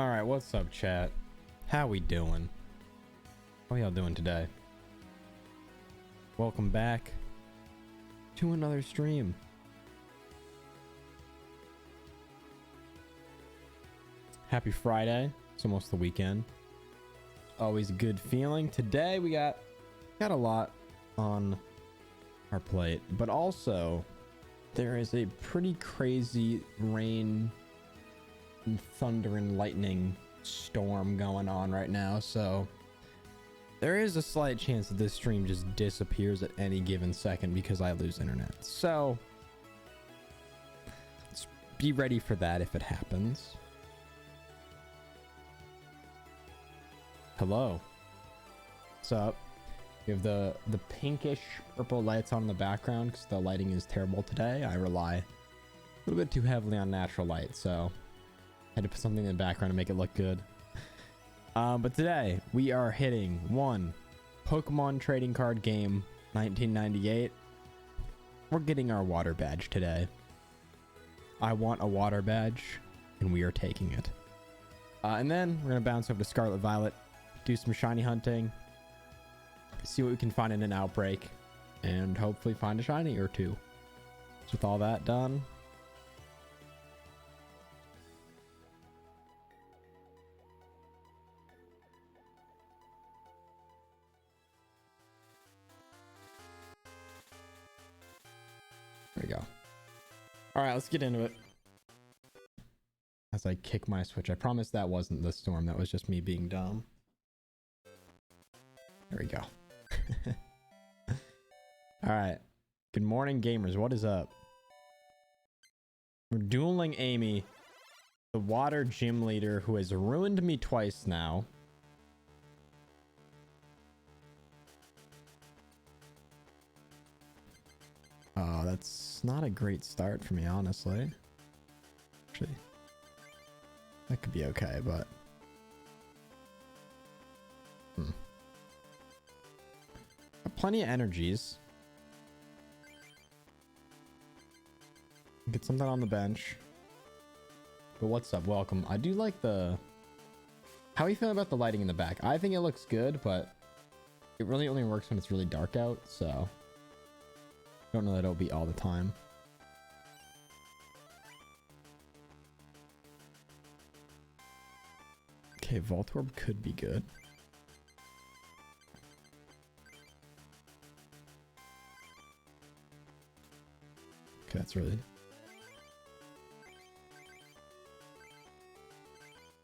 All right, what's up, chat? How we doing? How y'all doing today? Welcome back to another stream. Happy Friday. It's almost the weekend. Always a good feeling. Today we got a lot on our plate, but also there is a pretty crazy rain and thunder and lightning storm going on right now, so there is a slight chance that this stream just disappears at any given second because I lose internet. So let's be ready for that if it happens. Hello. What's up? We have the pinkish purple lights on in the background because the lighting is terrible today. I rely a little bit too heavily on natural light, so I had to put something in the background to make it look good. But today we are hitting one Pokemon trading card game 1998. We're getting our water badge today. I want a water badge and we are taking it. And then we're going to bounce over to Scarlet Violet, do some shiny hunting, see what we can find in an outbreak, and hopefully find a shiny or two. So with all that done, there we go. All right, let's get into it. As I kick my switch, I promise that wasn't the storm. That was just me being dumb. There we go. All right. Good morning, gamers. What is up? We're dueling Amy, the water gym leader who has ruined me twice now. Oh, that's not a great start for me, honestly. Actually, that could be okay, but got plenty of energies. Get something on the bench. But what's up? Welcome. I do like the... How are you feeling about the lighting in the back? I think it looks good, but it really only works when it's really dark out, so I don't know that it'll be all the time. Okay, Voltorb could be good. Okay, that's really...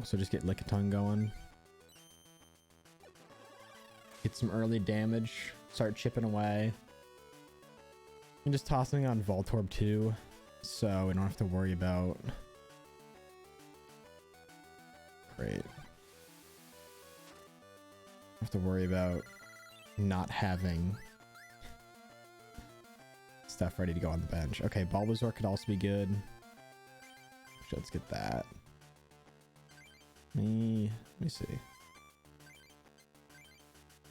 Also just get Lickitung going. Get some early damage. Start chipping away. And just tossing on Voltorb too, so we don't have to worry about... Great. Have to worry about not having stuff ready to go on the bench. Okay, Bulbasaur could also be good. Actually, let's get that. Let me see.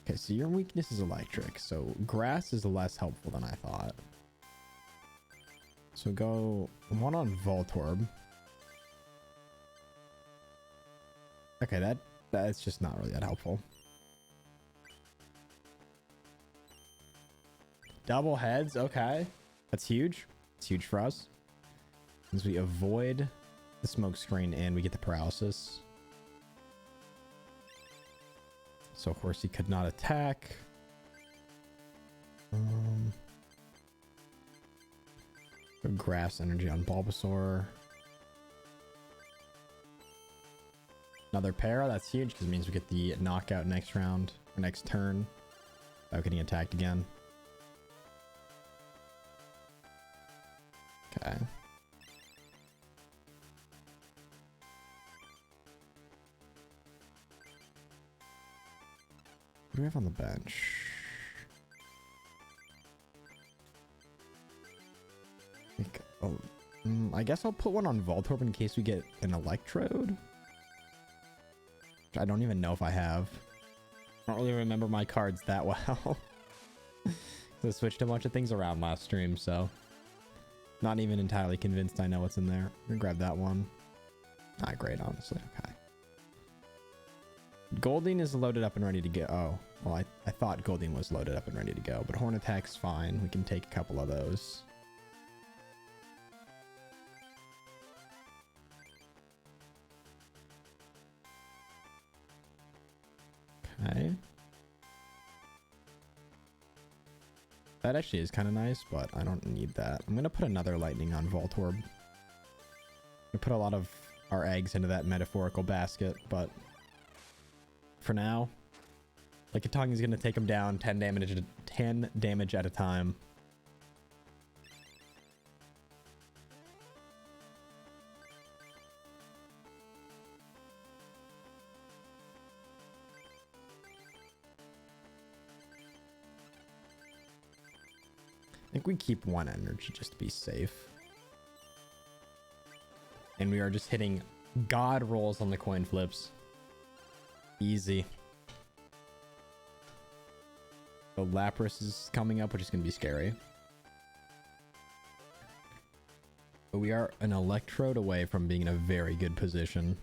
Okay, so your weakness is electric, so grass is less helpful than I thought. So go one on Voltorb. Okay, that's just not really that helpful. Double heads, okay. That's huge. It's huge for us. As we avoid the smoke screen and we get the paralysis. So Horsey could not attack. Grass energy on Bulbasaur. Another para, that's huge because it means we get the knockout next round or next turn without getting attacked again. Okay. What do we have on the bench? I guess I'll put one on Voltorb in case we get an Electrode. Which I don't even know if I have. I don't really remember my cards that well. I switched a bunch of things around last stream, so not even entirely convinced I know what's in there. I'm gonna grab that one. Not great, honestly. Okay. Goldeen is loaded up and ready to go. Oh, well, I thought Goldeen was loaded up and ready to go, but Horn Attack's fine. We can take a couple of those. Okay. That actually is kind of nice, but I don't need that. I'm going to put another lightning on Voltorb. We put a lot of our eggs into that metaphorical basket, but for now, Lickitung is going to take him down 10 damage at a time. I think we keep one energy just to be safe. And we are just hitting god rolls on the coin flips. Easy. So Lapras is coming up, which is going to be scary. But we are an Electrode away from being in a very good position.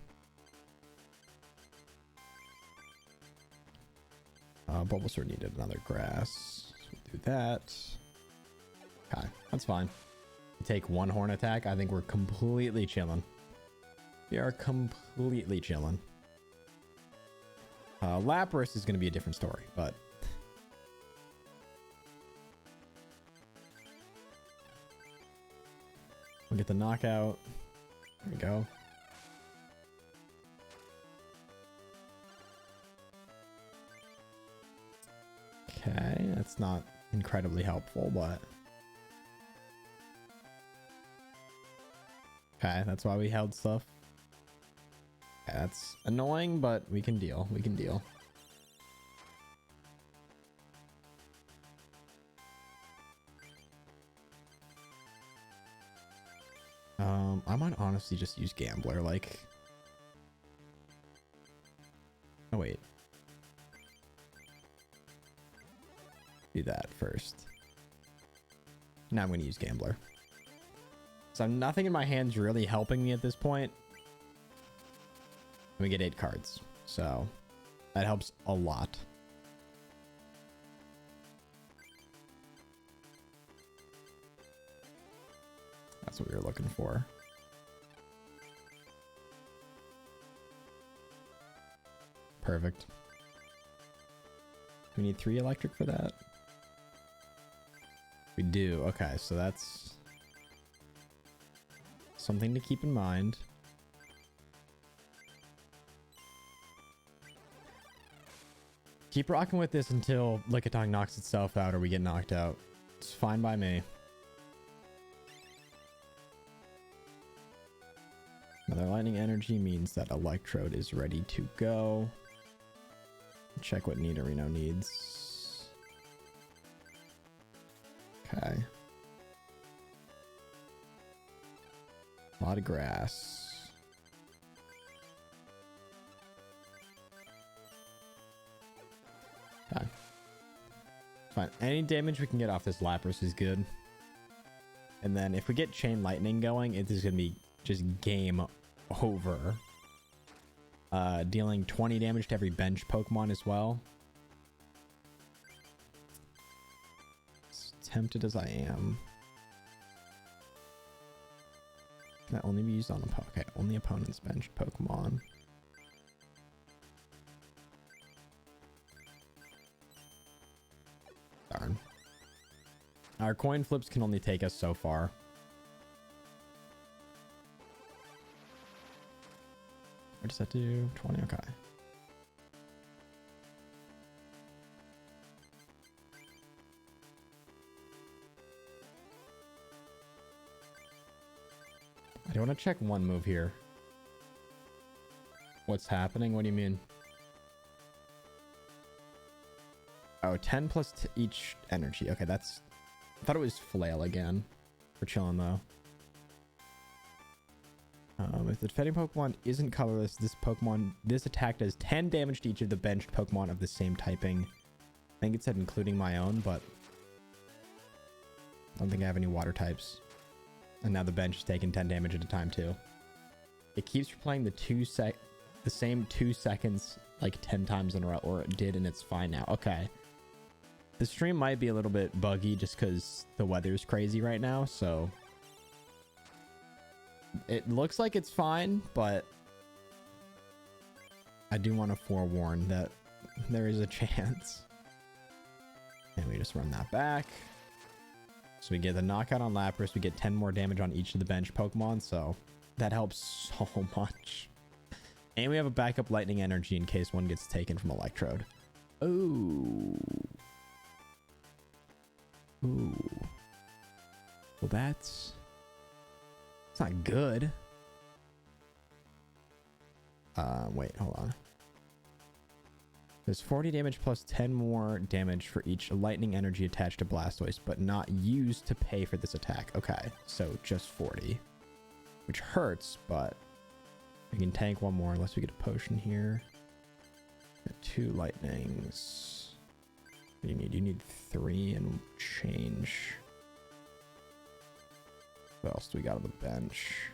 Bulbasaur needed another grass. So we'll do that. Okay, that's fine. We take one Horn Attack. I think we're completely chilling. We are completely chilling. Lapras is going to be a different story, but we'll get the knockout. There we go. Okay, that's not incredibly helpful, but okay, that's why we held stuff. Okay, that's annoying, but we can deal. We can deal. I might honestly just use Gambler, like. Oh wait. Do that first. Now I'm going to use Gambler. So nothing in my hand's really helping me at this point. We get 8 cards, so that helps a lot. That's what we were looking for. Perfect. We need 3 electric for that. We do. Okay, so that's something to keep in mind. Keep rocking with this until Lickitung knocks itself out or we get knocked out. It's fine by me. Another lightning energy means that Electrode is ready to go. Check what Nidorino needs. Okay. A lot of grass. Okay. Fine. Any damage we can get off this Lapras is good. And then if we get Chain Lightning going, it is going to be just game over. Dealing 20 damage to every bench Pokemon as well. As tempted as I am. Can that only be used on okay, only opponent's benched Pokemon. Darn. Our coin flips can only take us so far. What does that do? 20, okay. I do want to check one move here. What's happening? What do you mean? Oh, 10 plus each energy. Okay, that's... I thought it was Flail again. We're chilling though. If the defending Pokemon isn't colorless, this attack does 10 damage to each of the benched Pokemon of the same typing. I think it said including my own, but I don't think I have any water types. And now the bench is taking 10 damage at a time too. It keeps replaying the the same 2 seconds like 10 times in a row, or it did, and it's fine now. Okay. The stream might be a little bit buggy just because the weather's crazy right now, so it looks like it's fine, but I do want to forewarn that there is a chance. And we just run that back. So we get the knockout on Lapras. We get 10 more damage on each of the bench Pokemon, so that helps so much. And we have a backup lightning energy in case one gets taken from Electrode. Ooh. Ooh. Well, it's not good. Wait, hold on. There's 40 damage plus 10 more damage for each lightning energy attached to Blastoise, but not used to pay for this attack. Okay, so just 40. Which hurts, but we can tank one more unless we get a potion here. Got 2 lightnings. What do you need? You need 3 and change. What else do we got on the bench?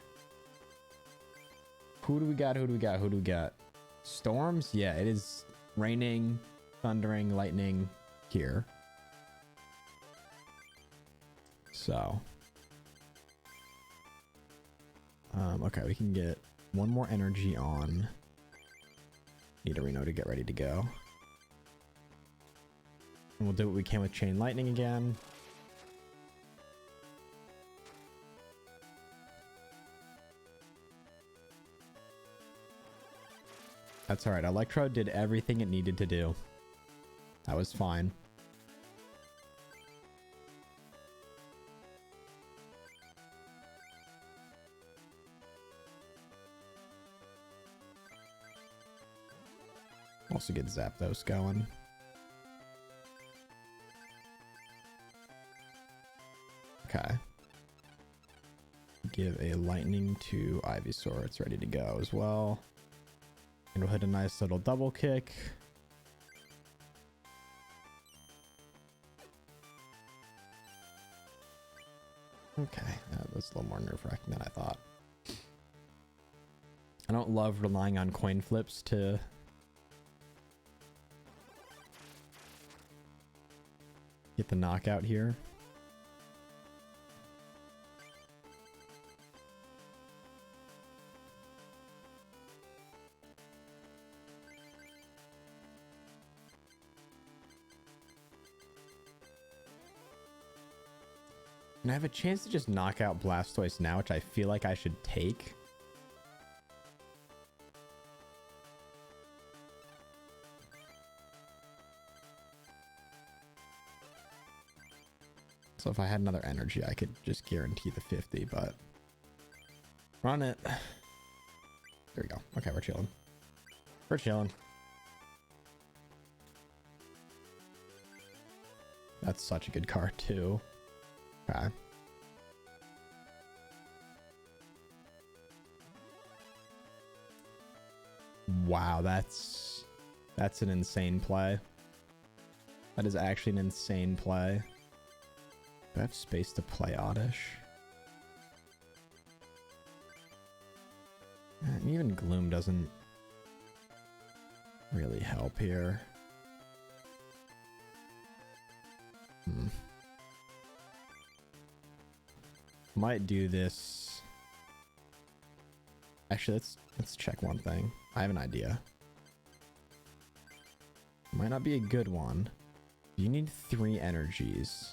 Who do we got? Who do we got? Who do we got? Storms? Yeah, it is raining, thundering, lightning here. So. Okay, we can get one more energy on Nidorino to get ready to go. And we'll do what we can with Chain Lightning again. That's alright. Electrode did everything it needed to do. That was fine. Also get Zapdos going. Okay. Give a lightning to Ivysaur. It's ready to go as well. And we'll hit a nice little double kick. Okay, that was a little more nerve-wracking than I thought. I don't love relying on coin flips to get the knockout here. And I have a chance to just knock out Blastoise now, which I feel like I should take. So if I had another energy, I could just guarantee the 50, but run it. There we go. Okay, we're chilling. We're chilling. That's such a good card too. Okay. Wow, that's an insane play. That is actually an insane play. Do I have space to play Oddish? And even Gloom doesn't really help here. Might do this. Actually, let's check one thing. I have an idea. Might not be a good one. You need 3 energies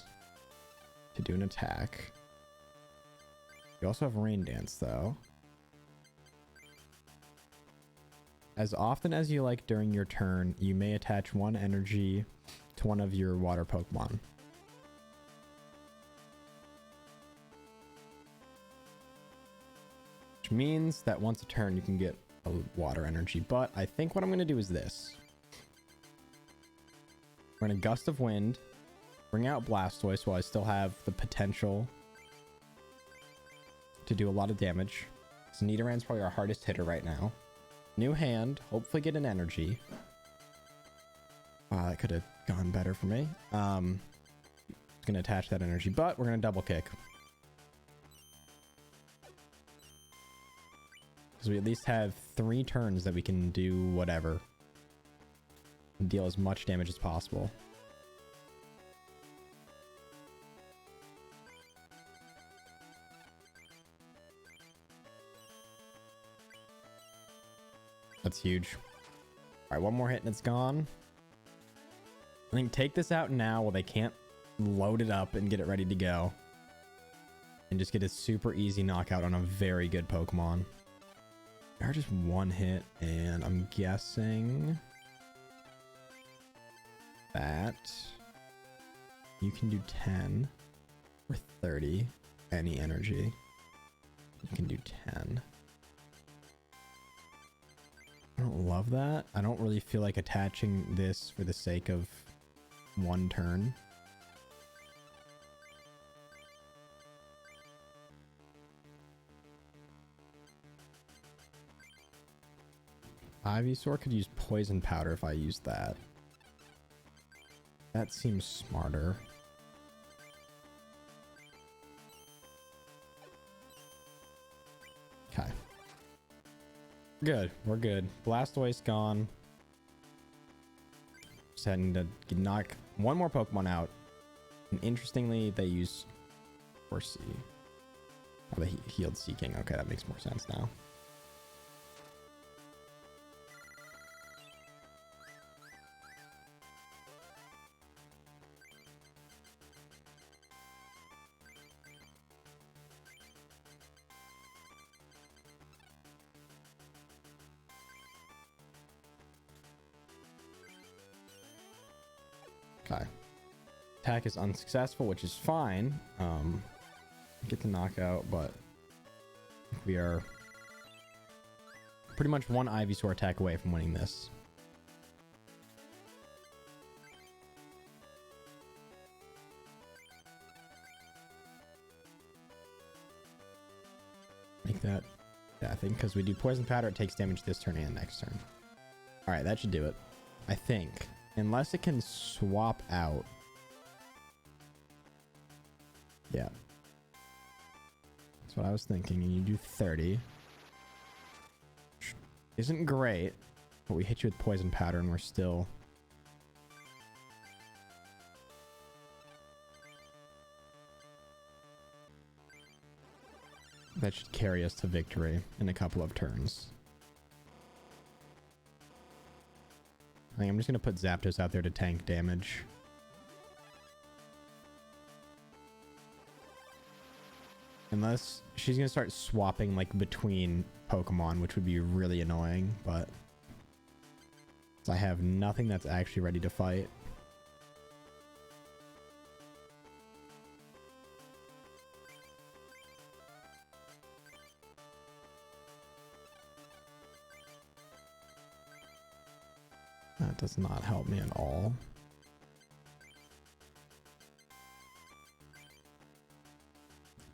to do an attack. You also have Rain Dance though. As often as you like during your turn, you may attach 1 energy to one of your water Pokemon. Which means that once a turn you can get a water energy. But I think what I'm going to do is this. We're in a Gust of Wind. Bring out Blastoise while I still have the potential to do a lot of damage. So Nidorann's probably our hardest hitter right now. New hand. Hopefully get an energy. That could have gone better for me. Going to attach that energy, but we're going to double kick. Because we at least have 3 turns that we can do whatever. And deal as much damage as possible. That's huge. Alright, one more hit and it's gone. I think take this out now while they can't load it up and get it ready to go. And just get a super easy knockout on a very good Pokemon. They're just 1 hit, and I'm guessing that you can do 10 or 30 any energy. You can do 10. I don't love that. I don't really feel like attaching this for the sake of 1 turn. Ivysaur could use poison powder if I used that. That seems smarter. Okay. Good. We're good. Blastoise gone. Just having to knock 1 more Pokemon out. And interestingly, they use Horsey. Oh, they healed Seeking. Okay, that makes more sense now. Okay. Attack is unsuccessful, which is fine. Get the knockout, but we are pretty much 1 Ivysaur attack away from winning this. Make that, yeah, I think because we do poison powder, it takes damage this turn and next turn. All right, that should do it, I think. Unless it can swap out. Yeah. That's what I was thinking. And you do 30. Isn't great, but we hit you with poison powder and we're still... That should carry us to victory in a couple of turns. I think I'm just going to put Zapdos out there to tank damage. Unless she's going to start swapping like between Pokemon, which would be really annoying, but I have nothing that's actually ready to fight. That does not help me at all.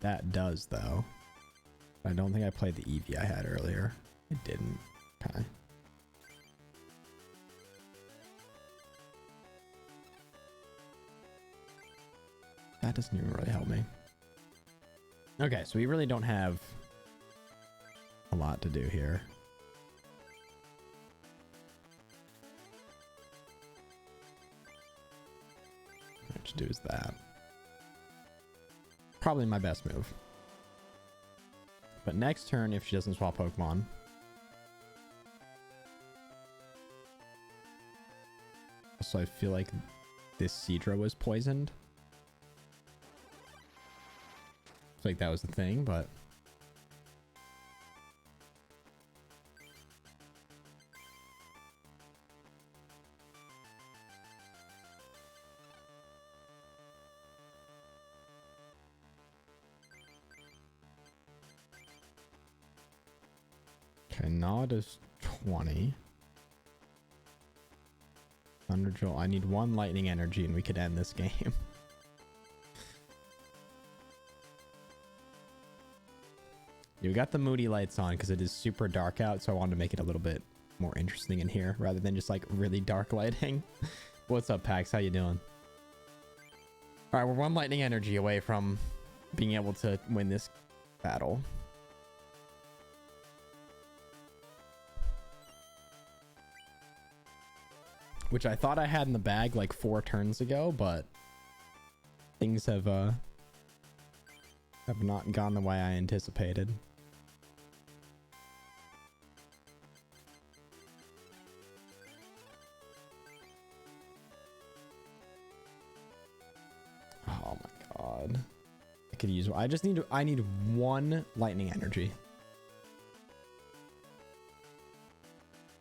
That does, though. I don't think I played the Eevee I had earlier. I didn't. Okay. That doesn't even really help me. Okay, so we really don't have a lot to do here. What to do is that. Probably my best move. But next turn, if she doesn't swap Pokemon. So I feel like this Seadra was poisoned. I feel like that was the thing, but... Okay, Nod is 20. Thunderjolt. I need 1 lightning energy and we could end this game. Yeah, we got the moody lights on because it is super dark out, so I wanted to make it a little bit more interesting in here rather than just like really dark lighting. What's up, Pax? How you doing? All right, we're 1 lightning energy away from being able to win this battle. which I thought I had in the bag like 4 turns ago, but things have not gone the way I anticipated. Oh my god. I could use, I need 1 lightning energy.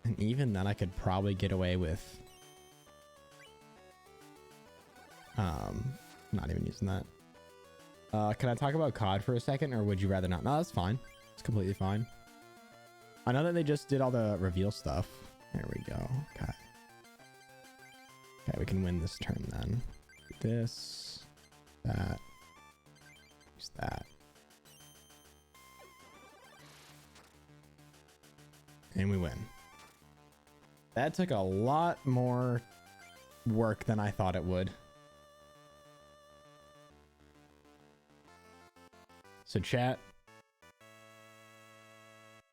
And even then I could probably get away with not even using that. Can I talk about COD for a second, or would you rather not? No, that's fine. It's completely fine. I know that they just did all the reveal stuff. There we go. Okay. Okay, we can win this turn then. This, that, use that. And we win. That took a lot more work than I thought it would. So chat,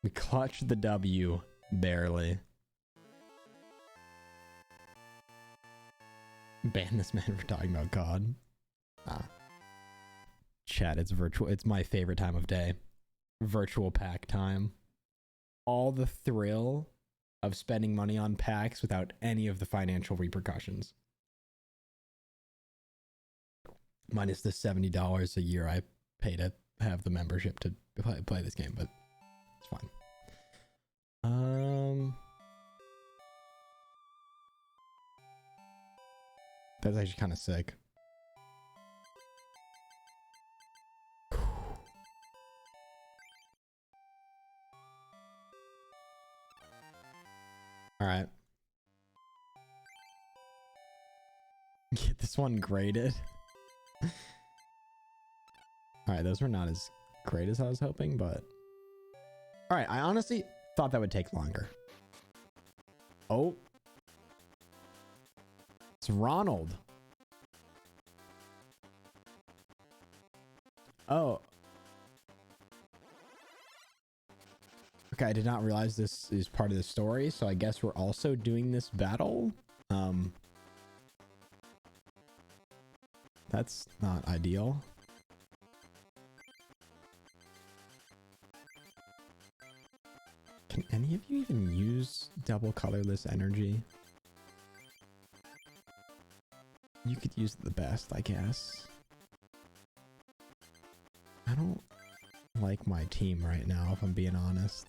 we clutched the W barely. Ban this man for talking about God. Chat, it's virtual. It's my favorite time of day. Virtual pack time. All the thrill of spending money on packs without any of the financial repercussions. Minus the $70 a year I pay to have the membership to play this game, but it's fine. That's actually kind of sick. All right. Get this one graded. All right, those were not as great as I was hoping, but all right, I honestly thought that would take longer. Oh, it's Ronald. Oh, okay, I did not realize this is part of the story, so I guess we're also doing this battle. That's not ideal. Can any of you even use double colorless energy? You could use it the best, I guess. I don't like my team right now, if I'm being honest.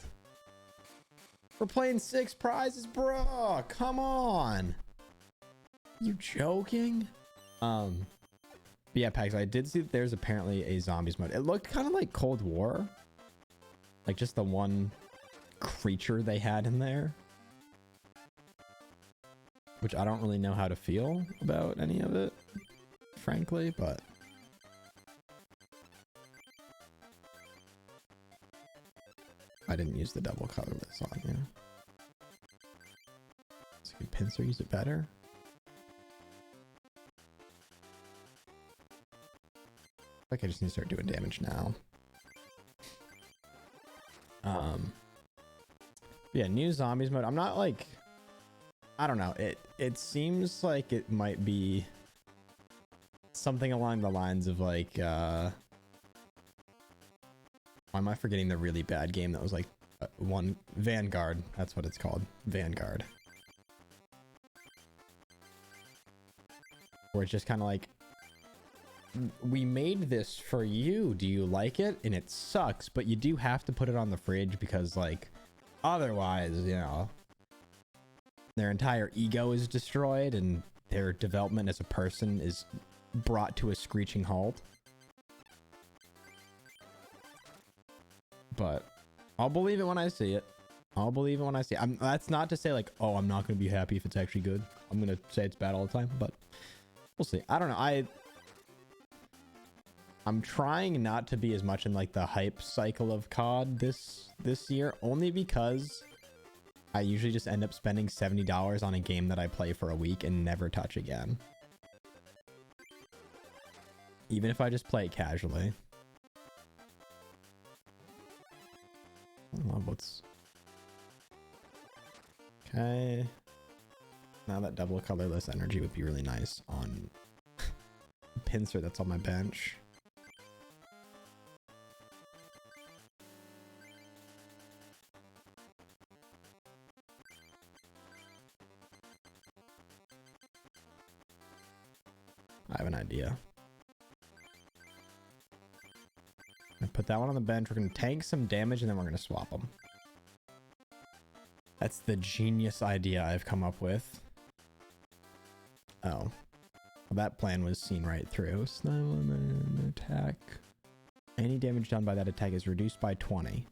We're playing 6 prizes, bro. Come on. You joking? But yeah, Pax, I did see that there's apparently a zombies mode. It looked kind of like Cold War. Like just the one creature they had in there. Which I don't really know how to feel about any of it, frankly, but I didn't use the double colorless on you. So can pincer use it better? Like I just need to start doing damage now. Yeah, new zombies mode. I'm not like, I don't know. It seems like it might be something along the lines of like, why am I forgetting the really bad game that was like Vanguard? That's what it's called, Vanguard. Where it's just kind of like, we made this for you. Do you like it? And it sucks, but you do have to put it on the fridge because like, otherwise, you know, their entire ego is destroyed and their development as a person is brought to a screeching halt. But I'll believe it when I see it. I'll believe it when I see it. That's not to say like, oh, I'm not going to be happy if it's actually good. I'm going to say it's bad all the time, but we'll see. I don't know. I'm trying not to be as much in like the hype cycle of COD this year, only because I usually just end up spending $70 on a game that I play for a week and never touch again. Even if I just play it casually. I love what's... Okay. Now that double colorless energy would be really nice on the Pinsir that's on my bench. I have an idea. I put that one on the bench. We're going to tank some damage and then we're going to swap them. That's the genius idea I've come up with. Oh. Well, that plan was seen right through. Snowman attack. Any damage done by that attack is reduced by 20.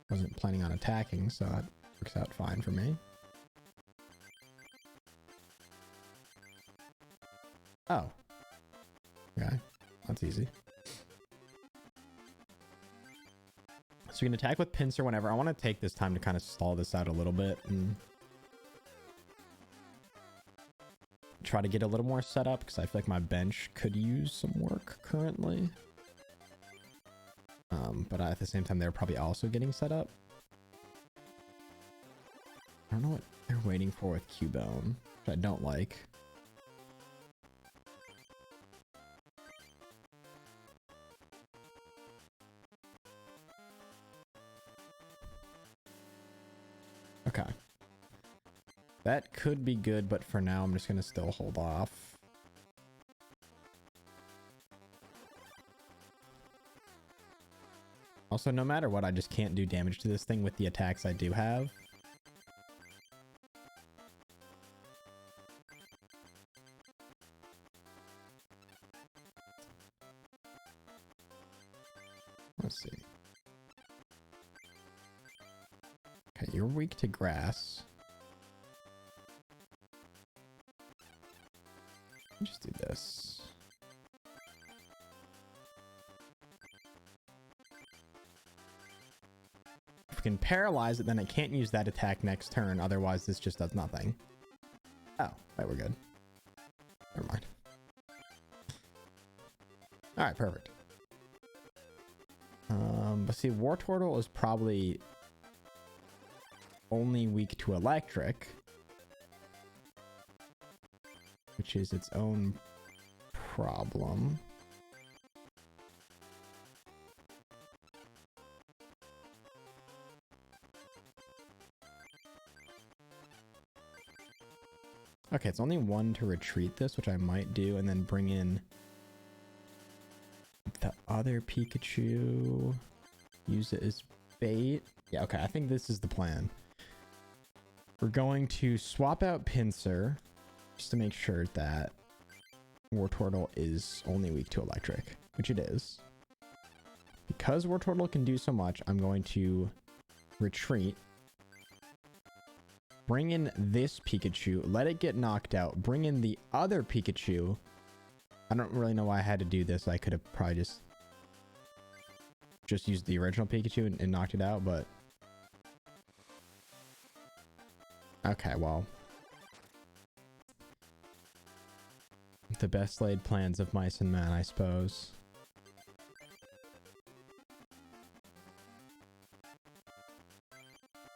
Wasn't planning on attacking, so that works out fine for me. Oh. Okay. That's easy. So you can attack with Pinsir whenever. I want to take this time to kind of stall this out a little bit and try to get a little more set up because I feel like my bench could use some work currently. But at the same time, they're probably also getting set up. I don't know what they're waiting for with Cubone, which I don't like. Okay. That could be good, but for now, I'm just going to still hold off. Also, no matter what, I just can't do damage to this thing with the attacks I do have. Let's see. Okay, you're weak to grass. Just do this. If we can paralyze it, then I can't use that attack next turn. Otherwise, this just does nothing. Oh, right, we're good. Never mind. All right, perfect. But see, Wartortle is probably only weak to electric, which is its own problem. Okay, it's only one to retreat this, which I might do, and then bring in the other Pikachu. Use it as bait. Yeah, okay, I think this is the plan. We're going to swap out Pinsir just to make sure that Wartortle is only weak to electric, which it is. Because Wartortle can do so much, I'm going to retreat. Bring in this Pikachu, let it get knocked out, bring in the other Pikachu. I don't really know why I had to do this. I could have probably just used the original Pikachu and knocked it out, but okay, well, the best laid plans of mice and men, I suppose.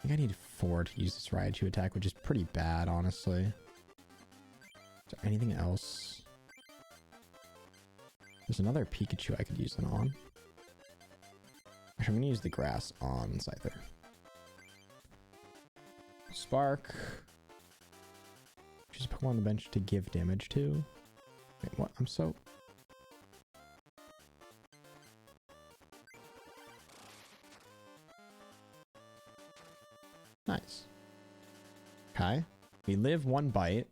I think I need 4 to use this Raichu attack, which is pretty bad, honestly. Is there anything else? There's another Pikachu I could use it on. Actually, I'm going to use the grass on Scyther. Spark. Just put one on the bench to give damage to. Wait, what? I'm so... Nice. Okay. We live 1 bite.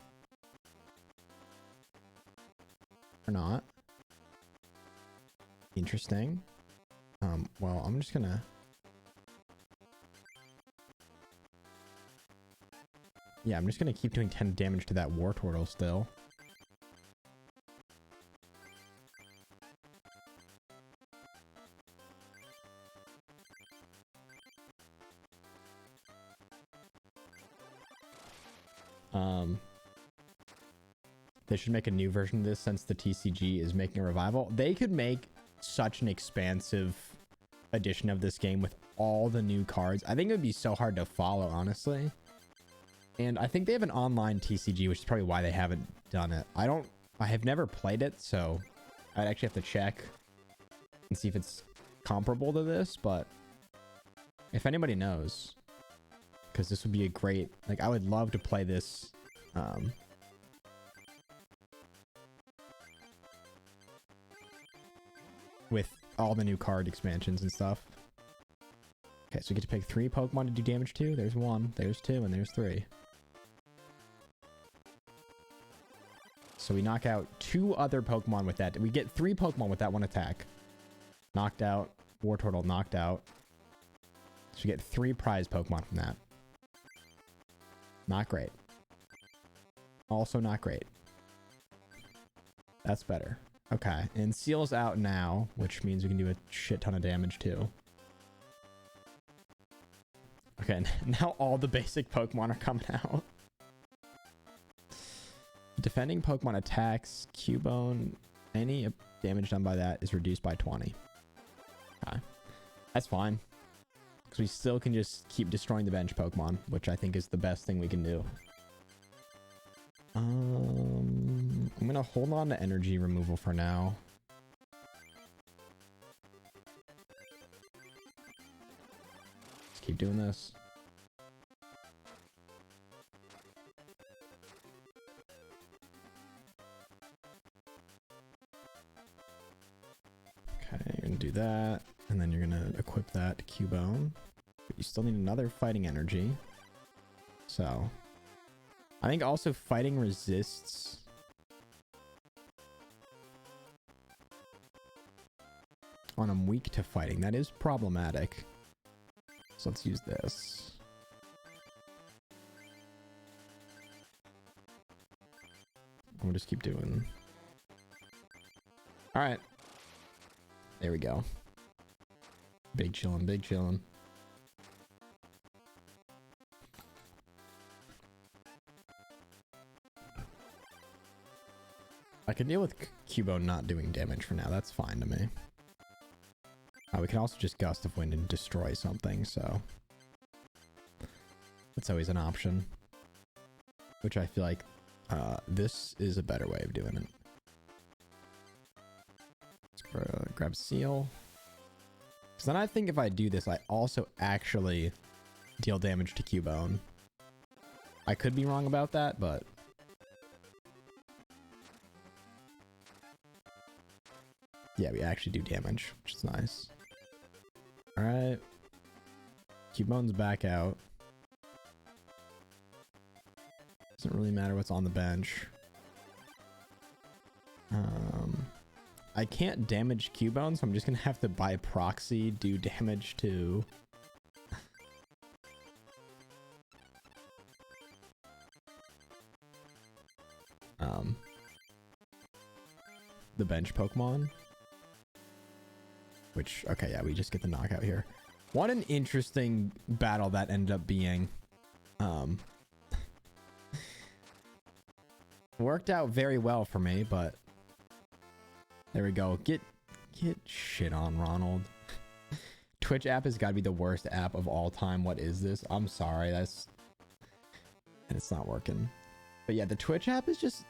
Or not. Interesting. Well, I'm just gonna... Yeah, I'm just gonna keep doing 10 damage to that Wartortle still. They should make a new version of this since the TCG is making a revival. They could make such an expansive edition of this game with all the new cards. I think it would be so hard to follow, honestly. And I think they have an online TCG, which is probably why they haven't done it. I have never played it, so I'd actually have to check and see if it's comparable to this, but if anybody knows, because this would be a great, like, I would love to play this with all the new card expansions and stuff. Okay, so we get to pick 3 Pokemon to do damage to. There's 1, there's 2, and there's 3. So we knock out 2 other Pokemon with that. We get 3 Pokemon with that one attack. Knocked out. Wartortle knocked out. So we get 3 prize Pokemon from that. Not great. Also not great. That's better. Okay, and Seal's out now, which means we can do a shit ton of damage too. Okay, now all the basic Pokemon are coming out. Defending Pokemon attacks, Cubone, any damage done by that is reduced by 20. Okay, that's fine. Because we still can just keep destroying the bench Pokemon, which I think is the best thing we can do. I'm gonna hold on to energy removal for now. Let's keep doing this. Okay, you're gonna do that, and then you're gonna equip that to Cubone. But you still need another fighting energy. So I think also fighting resists on I'm weak to fighting. That is problematic. So let's use this. We'll just keep doing. All right. There we go. Big chillin', big chillin'. I can deal with Cubone not doing damage for now. That's fine to me. We can also just Gust of Wind and destroy something, so that's always an option. Which I feel like this is a better way of doing it. Let's grab Seal. Because then I think if I do this, I also actually deal damage to Cubone. I could be wrong about that, but yeah, we actually do damage, which is nice. Alright. Cubone's back out. Doesn't really matter what's on the bench. I can't damage Cubone, so I'm just gonna have to by proxy do damage to the bench Pokemon. Which, okay, yeah, we just get the knockout here. What an interesting battle that ended up being. Worked out very well for me, but there we go. Get shit on, Ronald. Twitch app has got to be the worst app of all time. What is this? I'm sorry, and it's not working. But yeah, the Twitch app is just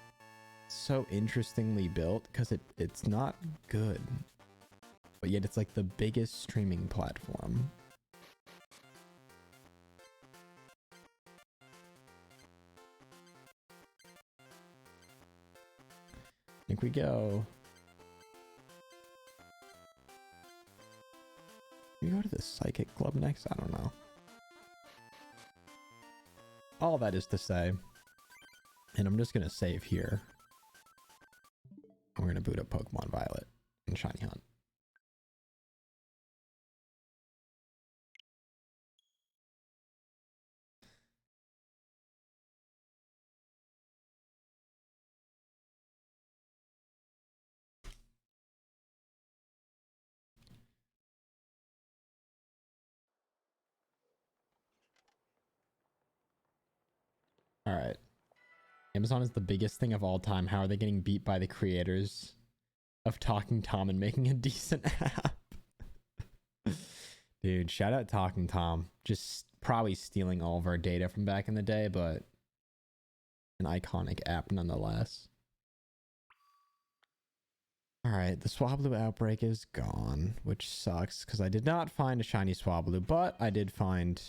so interestingly built because it's not good. But yet it's like the biggest streaming platform. I think we go. We go to the Psychic Club next? I don't know. All that is to say. And I'm just going to save here. We're going to boot up Pokemon Violet and Shiny Hunt. All right. Amazon is the biggest thing of all time. How are they getting beat by the creators of Talking Tom and making a decent app? Dude, shout out Talking Tom. Just probably stealing all of our data from back in the day, but an iconic app nonetheless. All right, the Swablu outbreak is gone, which sucks because I did not find a shiny Swablu, but I did find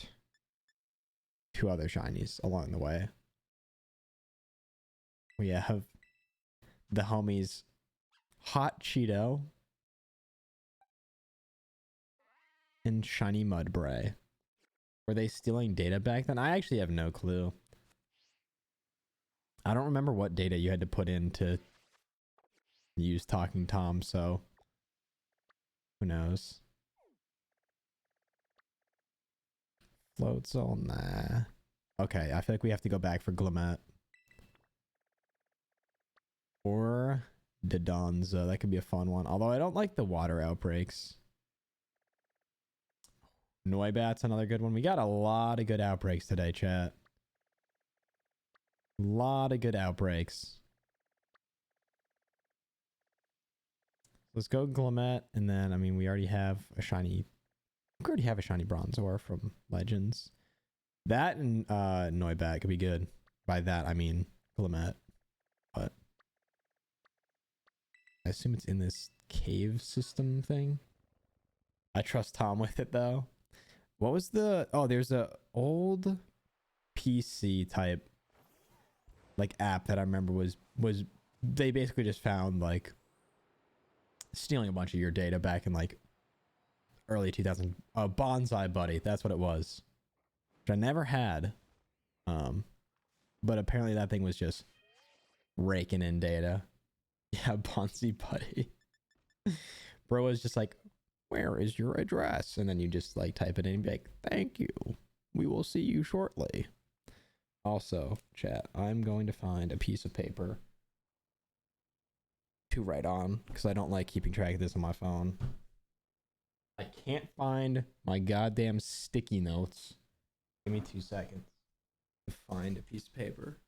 2 other shinies along the way. We have the homies Hot Cheeto and Shiny Mudbray. Were they stealing data back then? I actually have no clue. I don't remember what data you had to put in to use Talking Tom, so who knows? Floats on nah. Okay, I feel like we have to go back for Glamet. Or Dodonzo. That could be a fun one. Although I don't like the water outbreaks. Noibat's another good one. We got a lot of good outbreaks today, chat. A lot of good outbreaks. Let's go Glamet, and then, I mean, we already have a shiny... We already have a shiny Bronzor from Legends. That and Noibat could be good. By that, I mean Glamet. But I assume it's in this cave system thing. I trust Tom with it, though. What was the... Oh, there's a old PC type like app that I remember was they basically just found like stealing a bunch of your data back in like early 2000. Bonsai Buddy, that's what it was, which I never had. But apparently that thing was just raking in data. Yeah, Bonsai Buddy. Bro was just like, where is your address? And then you just like type it in and be like, thank you, we will see you shortly. Also, chat, I'm going to find a piece of paper to write on because I don't like keeping track of this on my phone. I can't find my goddamn sticky notes. Give me 2 seconds to find a piece of paper.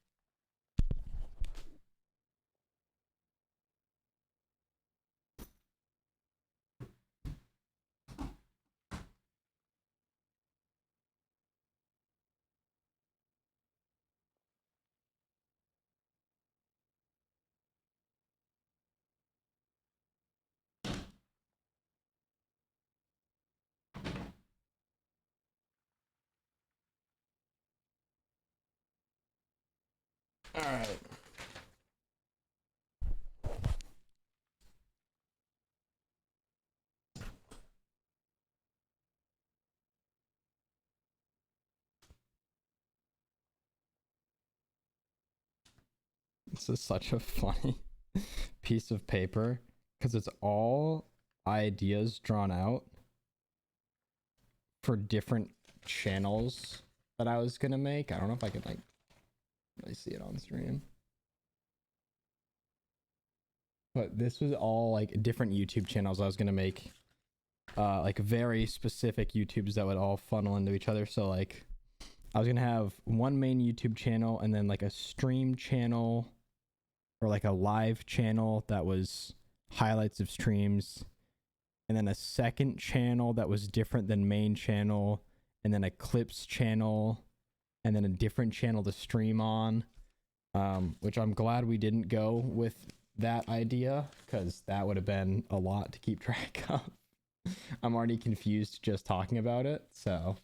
All right. This is such a funny piece of paper because it's all ideas drawn out for different channels that I was gonna make. I don't know if I could like really see it on stream, but this was all like different YouTube channels I was gonna make, like very specific YouTubes that would all funnel into each other. So like I was gonna have one main YouTube channel and then like a stream channel or like a live channel that was highlights of streams, and then a second channel that was different than main channel, and then a clips channel, and then a different channel to stream on, which I'm glad we didn't go with that idea because that would have been a lot to keep track of. I'm already confused just talking about it. So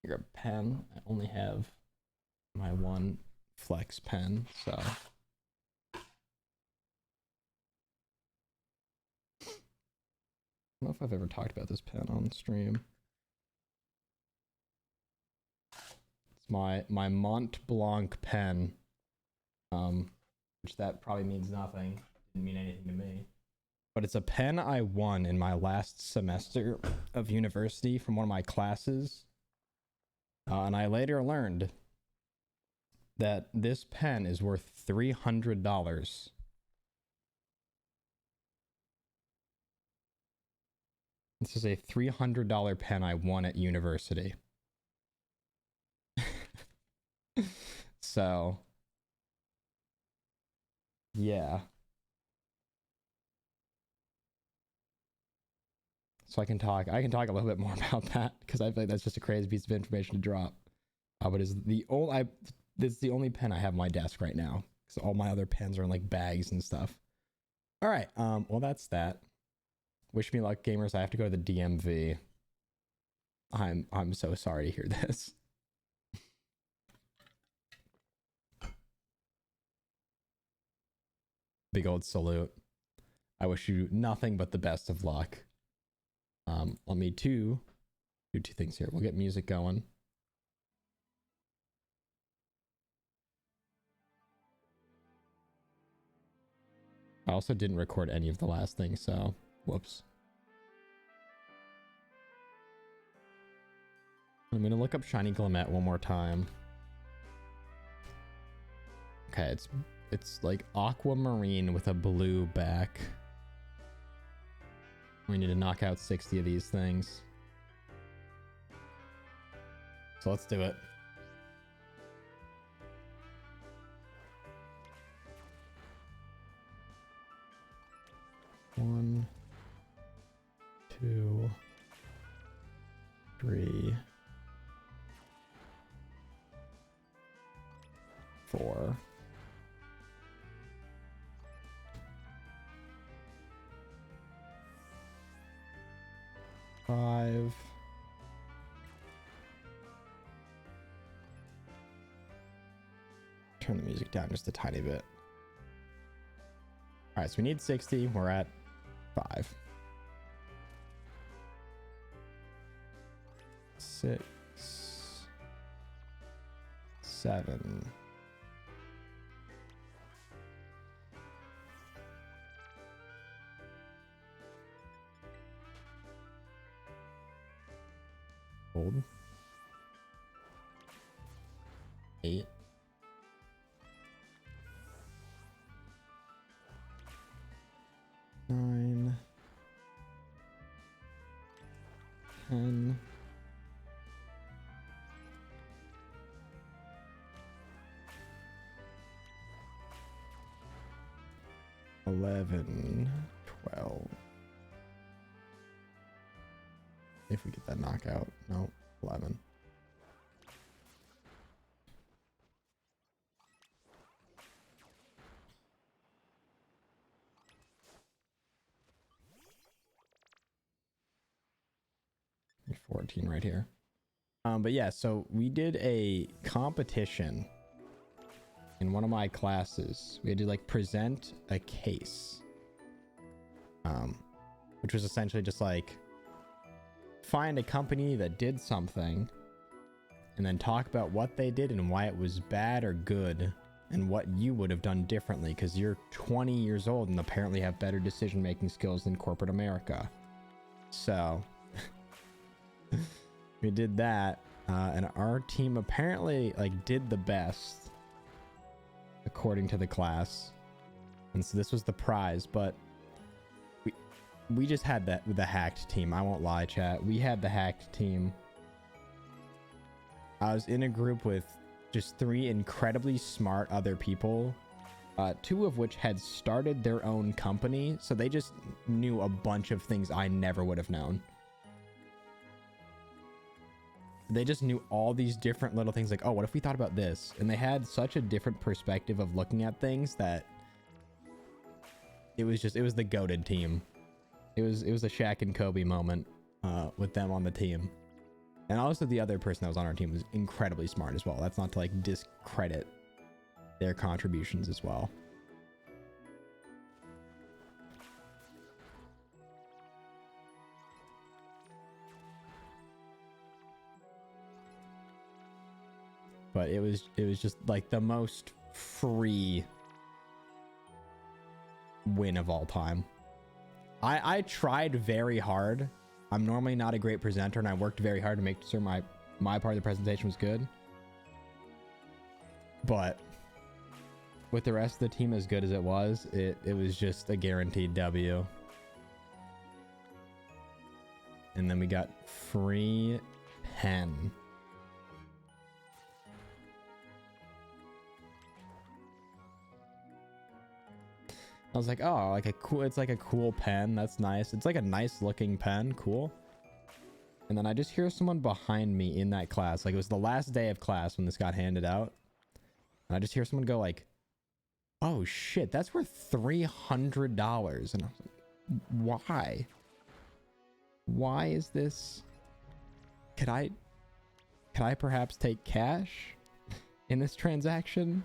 here, a pen. I only have my one flex pen, so I don't know if I've ever talked about this pen on stream. It's my Mont Blanc pen, which that probably means nothing. Didn't mean anything to me. But it's a pen I won in my last semester of university from one of my classes. And I later learned that this pen is worth $300. This is a $300 pen I won at university. So, yeah. So I can talk a little bit more about that because I feel like that's just a crazy piece of information to drop. But it's this is the only pen I have on my desk right now because all my other pens are in like bags and stuff. All right. Well, that's that. Wish me luck, gamers. I have to go to the DMV. I'm so sorry to hear this. Big old salute. I wish you nothing but the best of luck. Let me do two things here. We'll get music going. I also didn't record any of the last things, so whoops. I'm gonna look up Shiny Glammet one more time. Okay, it's like aquamarine with a blue back. We need to knock out 60 of these things. So let's do it. One, two, three, four. Five. Turn the music down just a tiny bit. All right, so we need 60. We're at 5. 6, 7. 8. 9. 10. 11. 12. If we get that knockout. No, 11. And 14 right here. But yeah, so we did a competition in one of my classes. We had to like present a case. Which was essentially just like find a company that did something and then talk about what they did and why it was bad or good and what you would have done differently because you're 20 years old and apparently have better decision-making skills than corporate America. So we did that, and our team apparently like did the best according to the class, and so this was the prize. But we just had the hacked team. I won't lie, chat. We had the hacked team. I was in a group with just 3 incredibly smart other people, 2 of which had started their own company, so they just knew a bunch of things I never would have known. They just knew all these different little things like, oh, what if we thought about this? And they had such a different perspective of looking at things that it was the goated team. It was a Shaq and Kobe moment with them on the team. And also the other person that was on our team was incredibly smart as well. That's not to like discredit their contributions as well. But it was just like the most free win of all time. I tried very hard. I'm normally not a great presenter, and I worked very hard to make sure my part of the presentation was good. But with the rest of the team as good as it was was just a guaranteed W. And then we got free pen. I was like, oh, like a cool, it's like a cool pen. That's nice. It's like a nice looking pen. Cool. And then I just hear someone behind me in that class. Like it was the last day of class when this got handed out. And I just hear someone go like, oh shit, that's worth $300. And I was like, why? Why is this? Could I perhaps take cash in this transaction?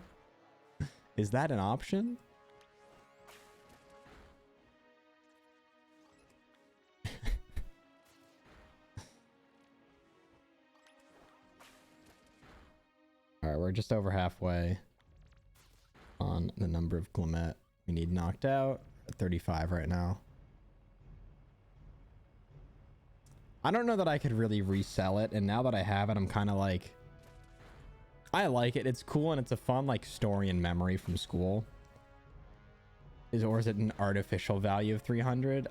Is that an option? All right, we're just over halfway on the number of Glimmet we need knocked out. At 35 right now. I don't know that I could really resell it, and now that I have it, I'm kind of like, I like it. It's cool and it's a fun like story and memory from school. Or is it an artificial value of 300?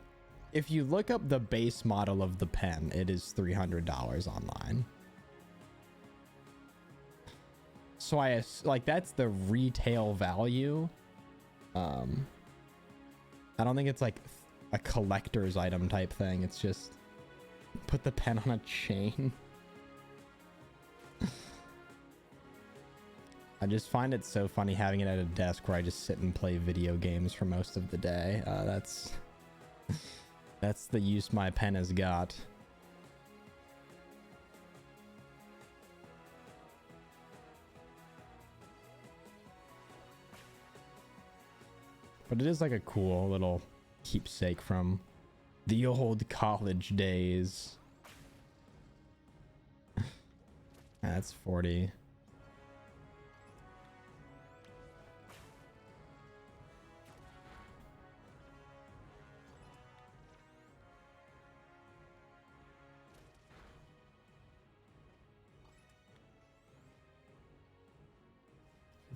If you look up the base model of the pen, it is $300 online. So I like that's the retail value. I don't think it's like a collector's item type thing. It's just put the pen on a chain. I just find it so funny having it at a desk where I just sit and play video games for most of the day. That's the use my pen has got. But it is like a cool little keepsake from the old college days. That's 40.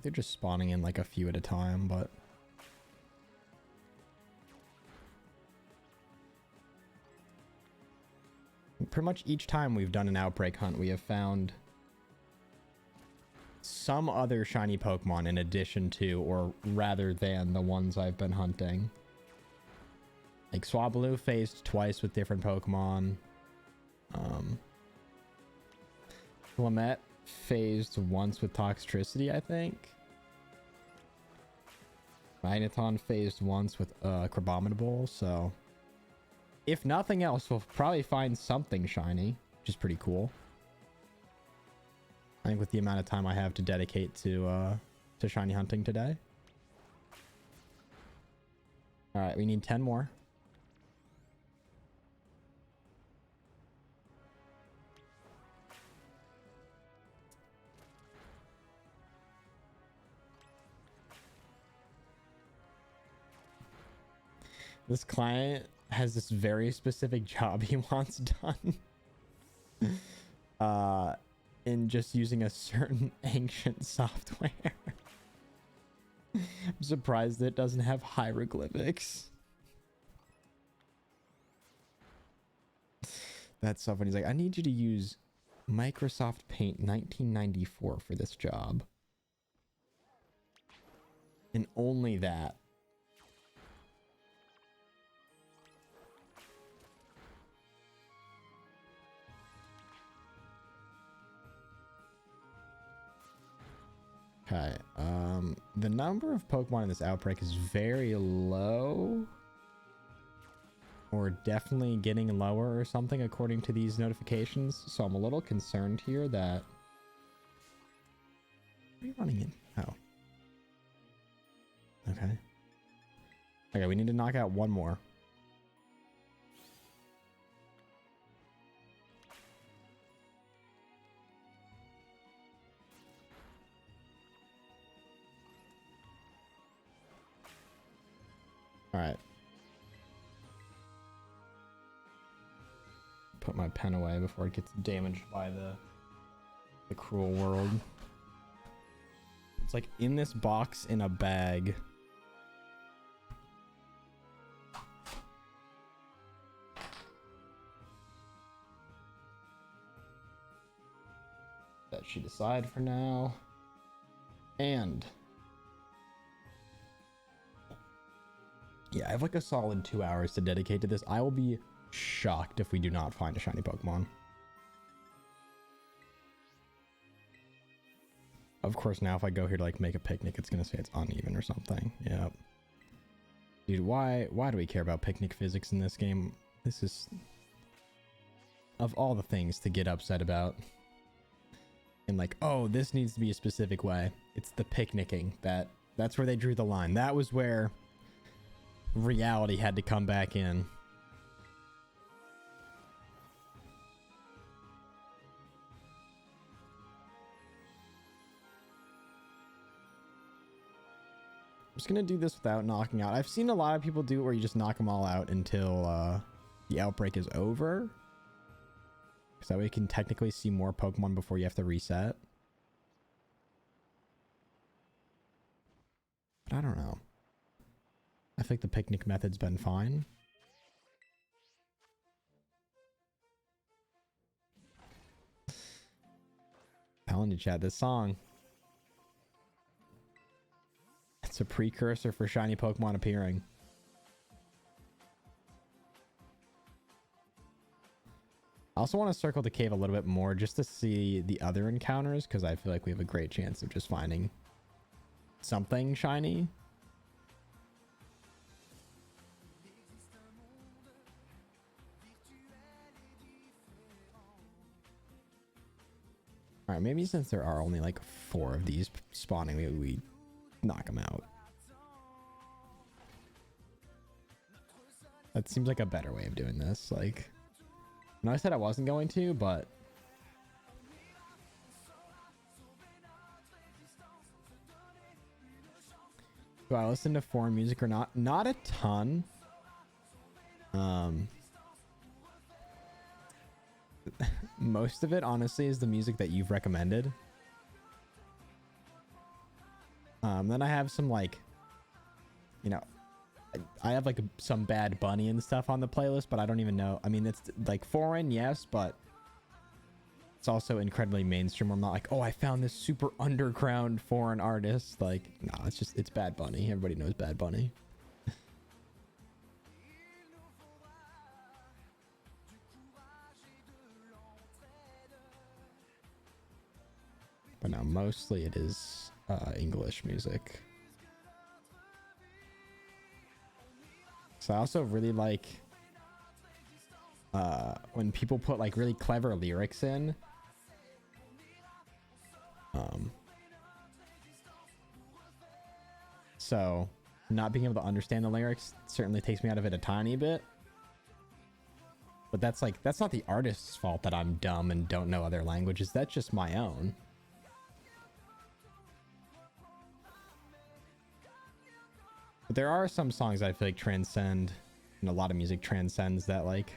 They're just spawning in like a few at a time, but pretty much each time we've done an outbreak hunt, we have found some other shiny Pokemon in addition to, or rather than, the ones I've been hunting. Like Swablu phased twice with different Pokemon. Glimmet phased once with Toxtricity, I think. Magneton phased once with Crabominable, so if nothing else, we'll probably find something shiny, which is pretty cool. I think with the amount of time I have to dedicate to shiny hunting today. All right, we need 10 more. This client has this very specific job he wants done. In just using a certain ancient software. I'm surprised that it doesn't have hieroglyphics. That's so funny. He's like, I need you to use Microsoft Paint 1994 for this job. And only that. Okay, the number of Pokemon in this outbreak is very low. Or definitely getting lower or something according to these notifications. So I'm a little concerned here that... What are you running in? Oh. Okay. Okay, we need to knock out one more. Alright. Put my pen away before it gets damaged by the cruel world. It's like in this box in a bag. That should aside for now. And Yeah, I have like a solid 2 hours to dedicate to this. I will be shocked if we do not find a shiny Pokemon. Of course, now if I go here to like make a picnic, it's gonna say it's uneven or something. Yep. Dude, why do we care about picnic physics in this game? This is... of all the things to get upset about. And like, oh, this needs to be a specific way. It's the picnicking. That's where they drew the line. That was where reality had to come back in. I'm just gonna do this without knocking out. I've seen a lot of people do it where you just knock them all out until the outbreak is over. Because that way you can technically see more Pokemon before you have to reset. But I don't know. I think the picnic method's been fine. Telling you, Chad, this song. It's a precursor for shiny Pokemon appearing. I also want to circle the cave a little bit more just to see the other encounters, because I feel like we have a great chance of just finding something shiny. Alright, maybe since there are only like 4 of these spawning, we knock them out. That seems like a better way of doing this. Like, I know I said I wasn't going to, but do I listen to foreign music or not? Not a ton. Most of it, honestly, is the music that you've recommended. Then I have some, like, you know, I have like some Bad Bunny and stuff on the playlist, but I don't even know. I mean, it's like foreign, yes, but it's also incredibly mainstream. I'm not like, oh, I found this super underground foreign artist. Like, no, it's Bad Bunny. Everybody knows Bad Bunny. But now mostly it is English music. So I also really like when people put like really clever lyrics in. So not being able to understand the lyrics certainly takes me out of it a tiny bit. But that's not the artist's fault that I'm dumb and don't know other languages. That's just my own. But there are some songs I feel like transcend, and a lot of music transcends that, like,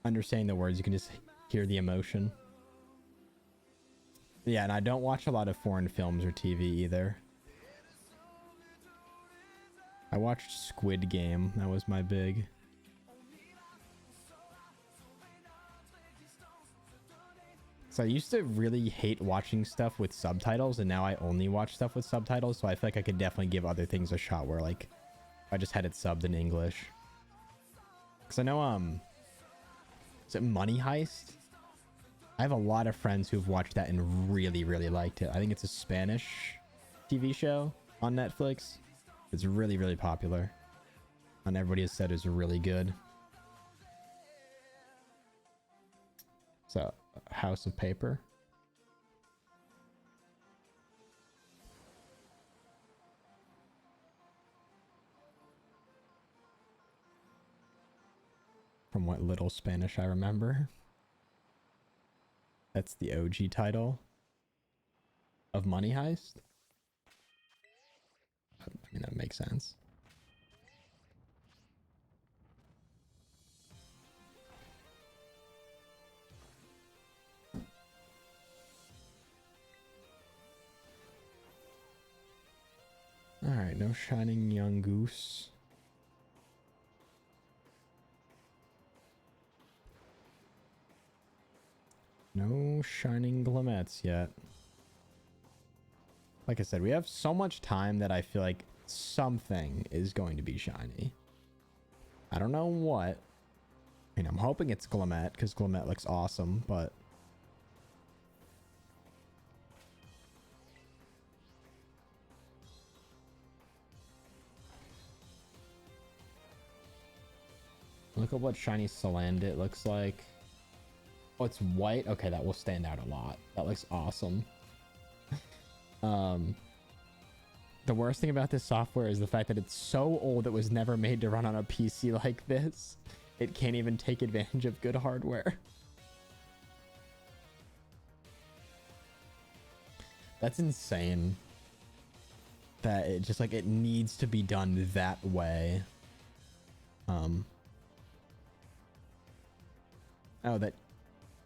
understanding the words, you can just hear the emotion. Yeah, and I don't watch a lot of foreign films or TV either. I watched Squid Game. That was my big. So I used to really hate watching stuff with subtitles, and now I only watch stuff with subtitles, so I feel like I could definitely give other things a shot where, like, I just had it subbed in English. Because I know, is it Money Heist? I have a lot of friends who've watched that and really, really liked it. I think it's a Spanish TV show on Netflix. It's really, really popular. And everybody has said it's really good. So, House of Paper. From what little Spanish I remember. That's the OG title of Money Heist. I mean, that makes sense. Alright, no shining young goose. No shining Glamets yet. Like I said, we have so much time that I feel like something is going to be shiny. I don't know what. I mean, I'm hoping it's Glammet because Glammet looks awesome, but look at what shiny Salandit looks like. Oh, it's white. Okay, that will stand out a lot. That looks awesome. The worst thing about this software is the fact that it's so old it was never made to run on a PC like this. It can't even take advantage of good hardware. That's insane. That it just like it needs to be done that way. Oh, that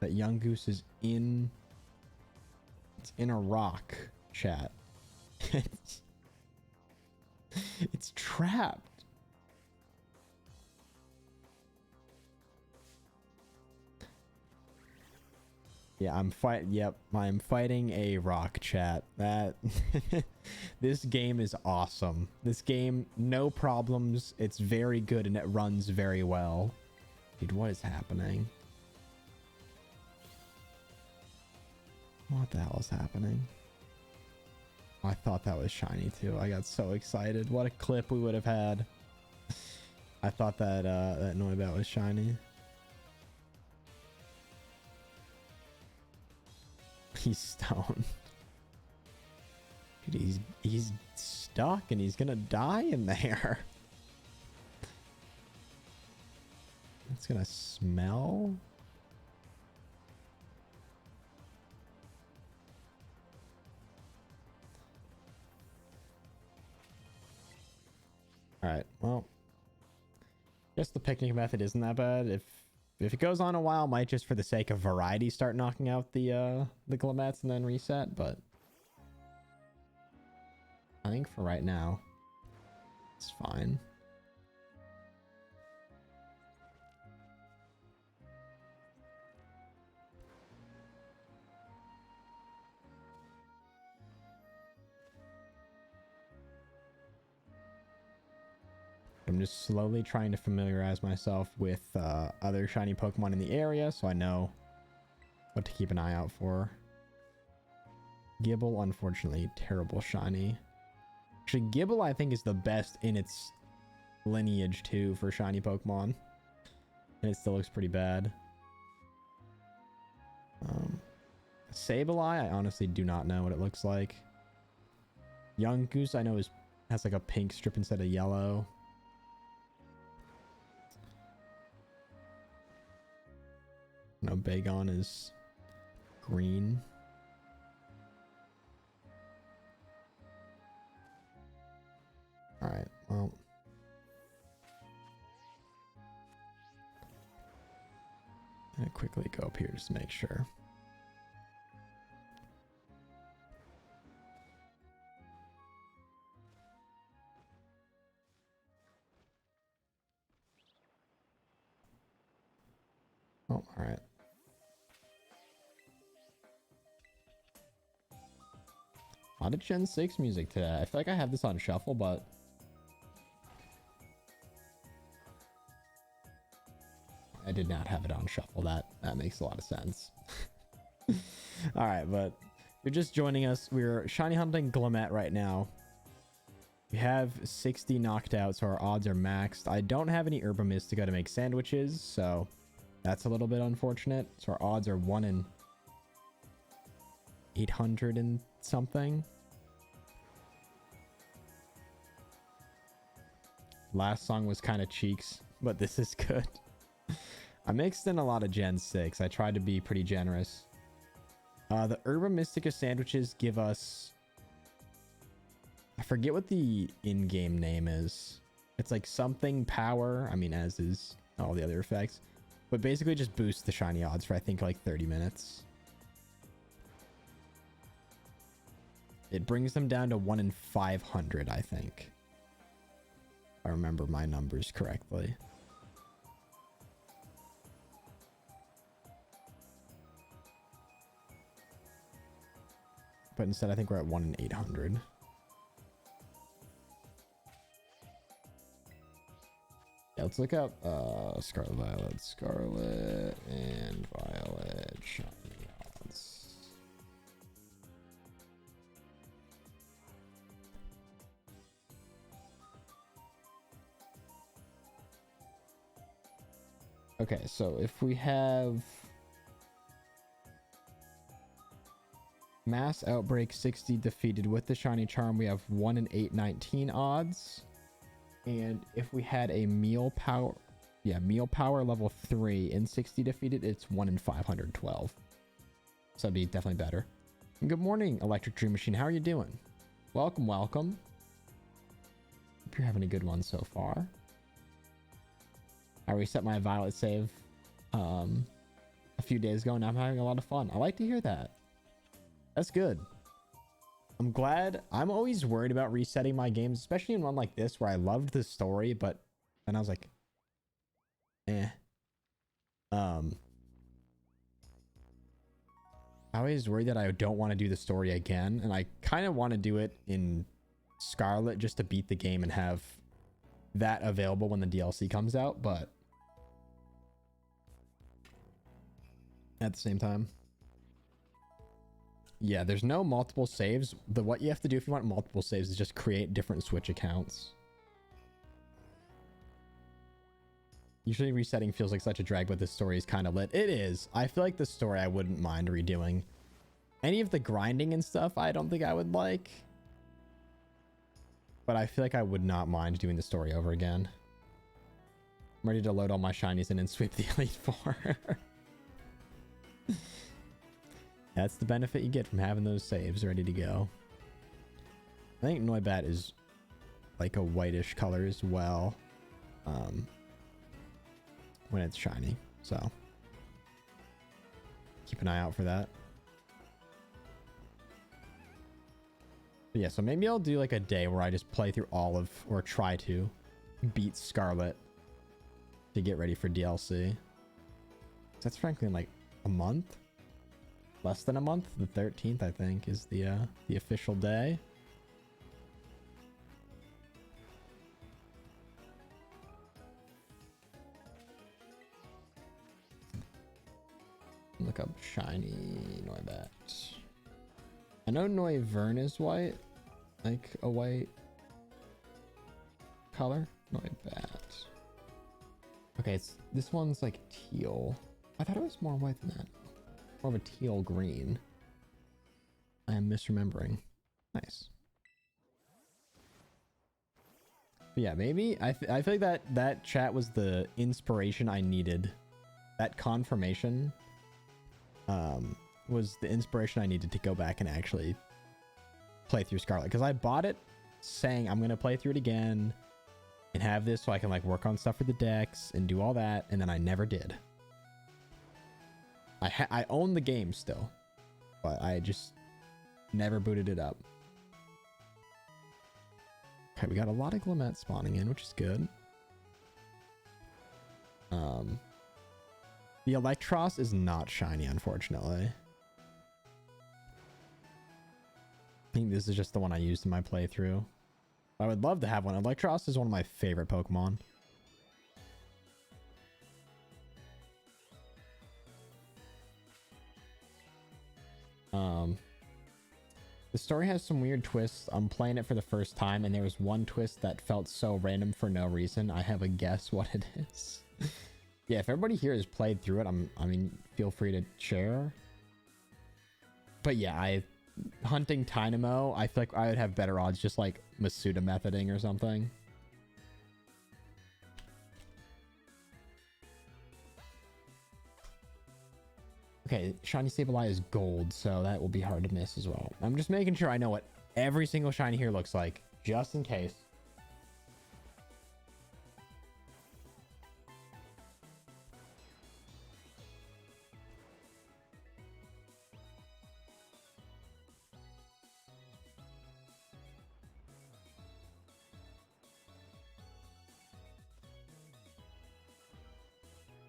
Yungoos is in. It's in a rock, chat. It's trapped. Yeah, I'm fighting a rock, chat. That this game is awesome. This game, no problems. It's very good and it runs very well. Dude, what is happening? What the hell is happening? Oh, I thought that was shiny too. I got so excited. What a clip we would have had. I thought that that Noibat was shiny. He's stoned. Dude, he's stuck and he's gonna die in there. It's gonna smell. All right, well, guess the picnic method isn't that bad. If it goes on a while, might just for the sake of variety start knocking out the Glamettes and then reset, but I think for right now, it's fine. I'm just slowly trying to familiarize myself with other shiny Pokemon in the area so I know what to keep an eye out for. Gible, unfortunately, terrible shiny. Actually, Gible, I think, is the best in its lineage, too, for shiny Pokemon. And it still looks pretty bad. Sableye, I honestly do not know what it looks like. Yungoos, I know, has like a pink strip instead of yellow. No, Bagon is green. All right, well. I'm gonna quickly go up here just to make sure. Oh, all right. A lot of Gen 6 music today. I feel like I have this on shuffle, but I did not have it on shuffle. That makes a lot of sense. All right, but if you're just joining us, we're shiny hunting Glammet right now. We have 60 knocked out, so our odds are maxed. I don't have any Herba Mystica to make sandwiches, so that's a little bit unfortunate. So our odds are 1 in 800 and something. Last song was kind of cheeks, but this is good. I mixed in a lot of Gen 6. I tried to be pretty generous. The Herba Mystica sandwiches give us... I forget what the in-game name is. It's like something power. I mean, as is all the other effects. But basically just boosts the shiny odds for, I think, like 30 minutes. It brings them down to 1 in 500, I think. If I remember my numbers correctly. But instead, I think we're at 1 in 800. let's look up Scarlet Violet. Scarlet and Violet shiny odds. Okay, so if we have Mass Outbreak 60 defeated with the shiny charm, we have 1 in 819 odds. And if we had a meal power level 3 in 60 defeated, it's 1 in 512. So that'd be definitely better. And good morning, Electric Dream Machine. How are you doing? Welcome, welcome. Hope you're having a good one so far. I reset my Violet save a few days ago, and I'm having a lot of fun. I like to hear that. That's good. I'm glad. I'm always worried about resetting my games, especially in one like this where I loved the story, but then I was like, I always worry that I don't want to do the story again, and I kind of want to do it in Scarlet just to beat the game and have that available when the DLC comes out, but at the same time, yeah, there's no multiple saves. What you have to do if you want multiple saves is just create different Switch accounts. Usually resetting feels like such a drag, but this story is kind of lit. It is. I feel like the story I wouldn't mind redoing. Any of the grinding and stuff, I don't think I would like. But I feel like I would not mind doing the story over again. I'm ready to load all my shinies in and sweep the Elite Four. That's the benefit you get from having those saves ready to go. I think Noibat is like a whitish color as well when it's shiny. So keep an eye out for that. But yeah, so maybe I'll do like a day where I just play through all of, or try to beat Scarlet to get ready for DLC. That's frankly in like a month. Less than a month. The 13th, I think, is the official day. Look up shiny Noibat. I know Noivern is white, like a white color. Noibat. Okay, this one's like teal. I thought it was more white than that. More of a teal green. I am misremembering. Nice. But yeah, maybe I feel like that chat was the inspiration I needed. That confirmation was the inspiration I needed to go back and actually play through Scarlet, because I bought it saying I'm gonna play through it again and have this so I can like work on stuff for the decks and do all that, and then I never did. I own the game still, but I just never booted it up. Okay, we got a lot of Glammet spawning in, which is good. The Electros is not shiny, unfortunately. I think this is just the one I used in my playthrough. I would love to have one. Electros is one of my favorite Pokemon. The story has some weird twists. I'm playing it for the first time, and there was one twist that felt so random for no reason. I have a guess what it is. Yeah, if everybody here has played through it, I mean, feel free to share. But yeah, hunting Tynamo, I feel like I would have better odds just like Masuda methoding or something. Okay, shiny Sableye is gold, so that will be hard to miss as well. I'm just making sure I know what every single shiny here looks like, just in case.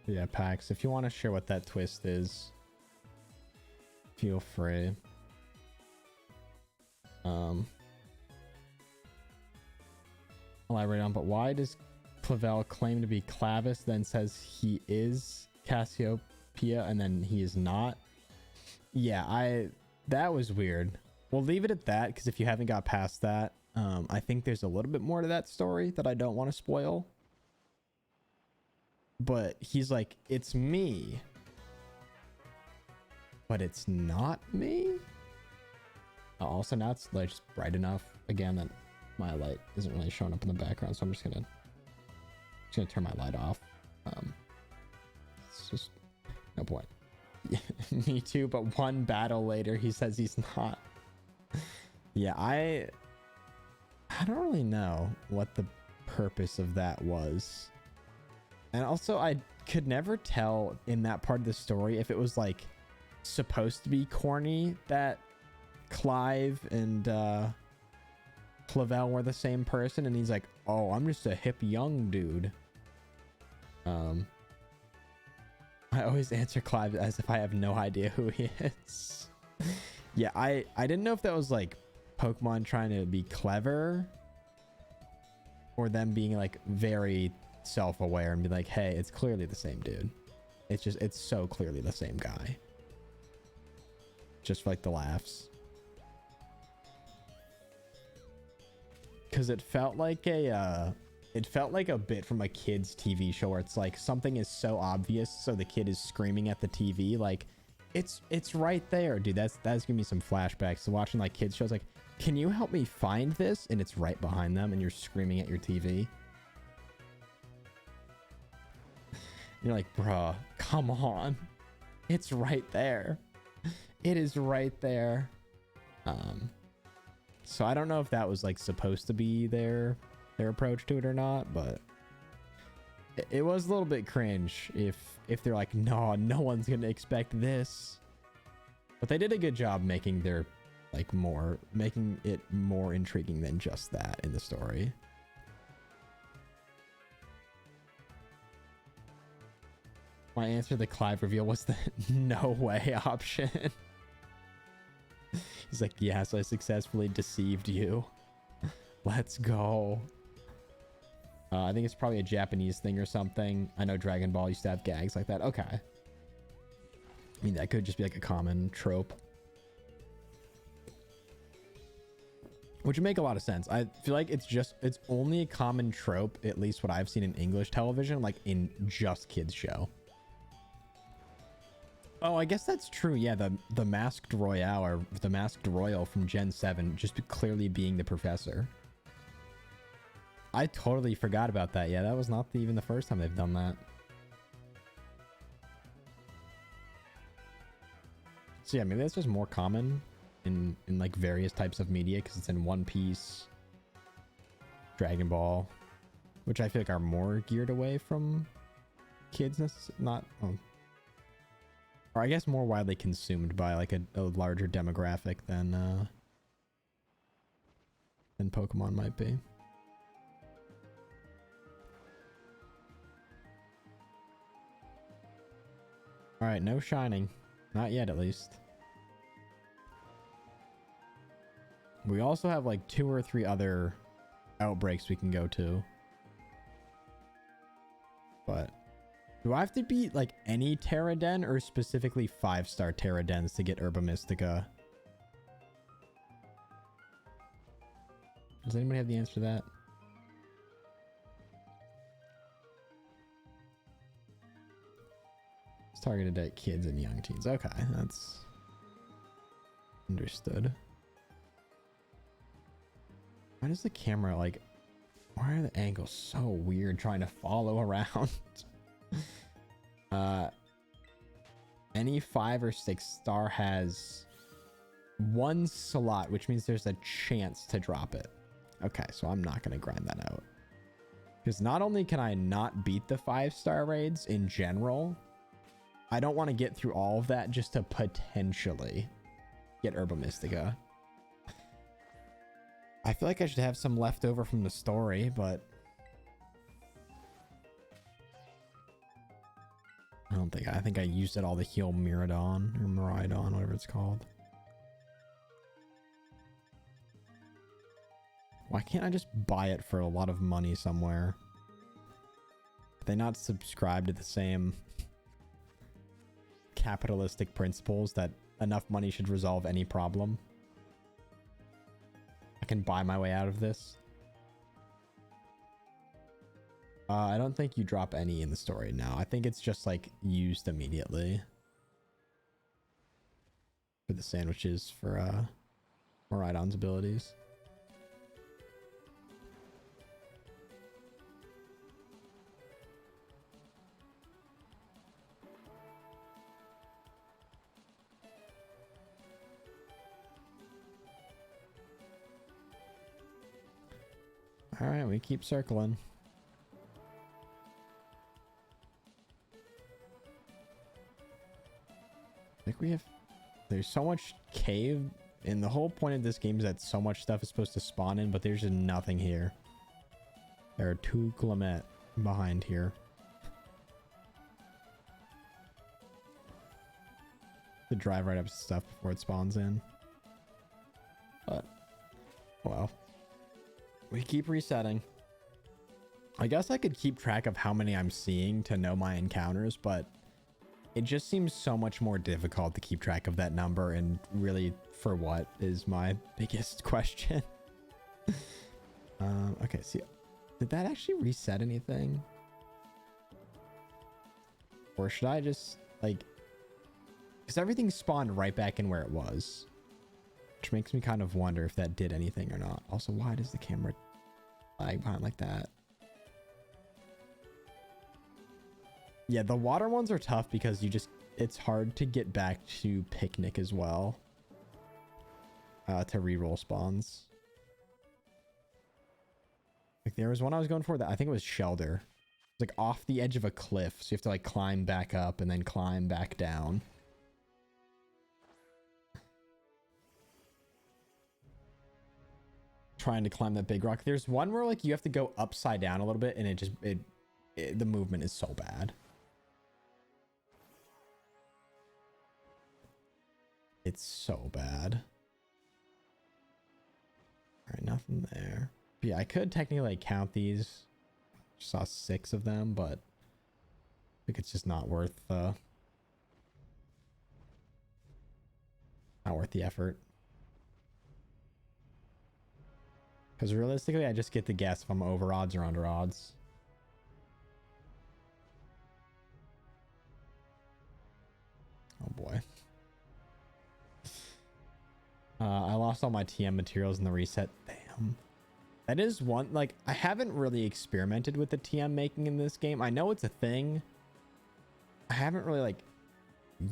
Yeah, Pax, if you want to share what that twist is, feel free. Elaborate on, but why does Clavel claimed to be Clavis, then says he is Cassiopeia, and then he is not. Yeah, that was weird. We'll leave it at that, because if you haven't got past that, I think there's a little bit more to that story that I don't want to spoil. But he's like, it's me. But it's not me? Also, now it's like just bright enough again that my light isn't really showing up in the background, so I'm just gonna turn my light off. It's just no point. Yeah, me too, but one battle later he says he's not. Yeah, I don't really know what the purpose of that was. And also I could never tell in that part of the story if it was like supposed to be corny that Clive and Clavel were the same person, and he's like, oh, I'm just a hip young dude. I always answer Clive as if I have no idea who he is. Yeah, I didn't know if that was like Pokemon trying to be clever or them being like very self-aware and be like, hey, it's clearly the same dude. It's so clearly the same guy. Just for like the laughs. Because it felt like a bit from a kid's TV show where it's like something is so obvious, so the kid is screaming at the TV like it's right there, dude. That's giving me some flashbacks. So watching like kids shows like, can you help me find this? And it's right behind them and you're screaming at your TV. You're like, bruh, come on. It's right there. It is right there. So I don't know if that was like supposed to be their approach to it or not, but it was a little bit cringe if they're like, no one's gonna expect this. But they did a good job making their making it more intriguing than just that in the story. My answer to the Clive reveal was the no way option. He's like, yes, I successfully deceived you. Let's go. I think it's probably a Japanese thing or something. I know Dragon Ball used to have gags like that. Okay. I mean, that could just be like a common trope. Which would make a lot of sense. I feel like it's only a common trope, at least what I've seen in English television, like in just kids show. Oh, I guess that's true. Yeah, the Masked Royale or the Masked Royal from Gen 7 just clearly being the professor. I totally forgot about that. Yeah, that was not even the first time they've done that. So yeah, maybe that's just more common in like various types of media because it's in One Piece, Dragon Ball, which I feel like are more geared away from kids. Or I guess more widely consumed by like a larger demographic than Pokemon might be. All right, no shining. Not yet, at least. We also have like 2 or 3 other outbreaks we can go to. But do I have to beat like any Terraden or specifically 5-star Terradens to get Herba Mystica? Does anybody have the answer to that? It's targeted at kids and young teens. Okay, that's understood. Why does the camera like... Why are the angles so weird trying to follow around? Any 5 or 6 star has 1 slot, which means there's a chance to drop it. Okay, so I'm not going to grind that out. Because not only can I not beat the 5-star raids in general, I don't want to get through all of that just to potentially get Herba Mystica. I feel like I should have some left over from the story, but I think I used it all to heal Miraidon or Miraidon, whatever it's called. Why can't I just buy it for a lot of money somewhere? They not subscribe to the same capitalistic principles that enough money should resolve any problem. I can buy my way out of this. I don't think you drop any in the story now. I think it's just like used immediately for the sandwiches for Miraidon's abilities. All right, we keep circling. I think we have... There's so much cave, and the whole point of this game is that so much stuff is supposed to spawn in, but there's just nothing here. There are 2 Glamet behind here. To drive right up to stuff before it spawns in. But, well... We keep resetting. I guess I could keep track of how many I'm seeing to know my encounters, but it just seems so much more difficult to keep track of that number, and really for what is my biggest question. Okay, see, did that actually reset anything? Or should I just, like, because everything spawned right back in where it was. Which makes me kind of wonder if that did anything or not. Also, why does the camera lag behind like that? Yeah, the water ones are tough because you just... It's hard to get back to Picnic as well. To reroll spawns. Like, there was one I was going for that I think it was Shelter. It's like off the edge of a cliff. So you have to like climb back up and then climb back down. Trying to climb that big rock. There's one where like you have to go upside down a little bit, and it just the movement is so bad. It's so bad. All right, nothing there. But yeah, I could technically like count these. Saw 6 of them, but I think it's just not worth the effort. Because realistically, I just get to guess if I'm over odds or under odds. Oh boy. I lost all my TM materials in the reset. Damn. That is one, like, I haven't really experimented with the TM making in this game. I know it's a thing. I haven't really, like,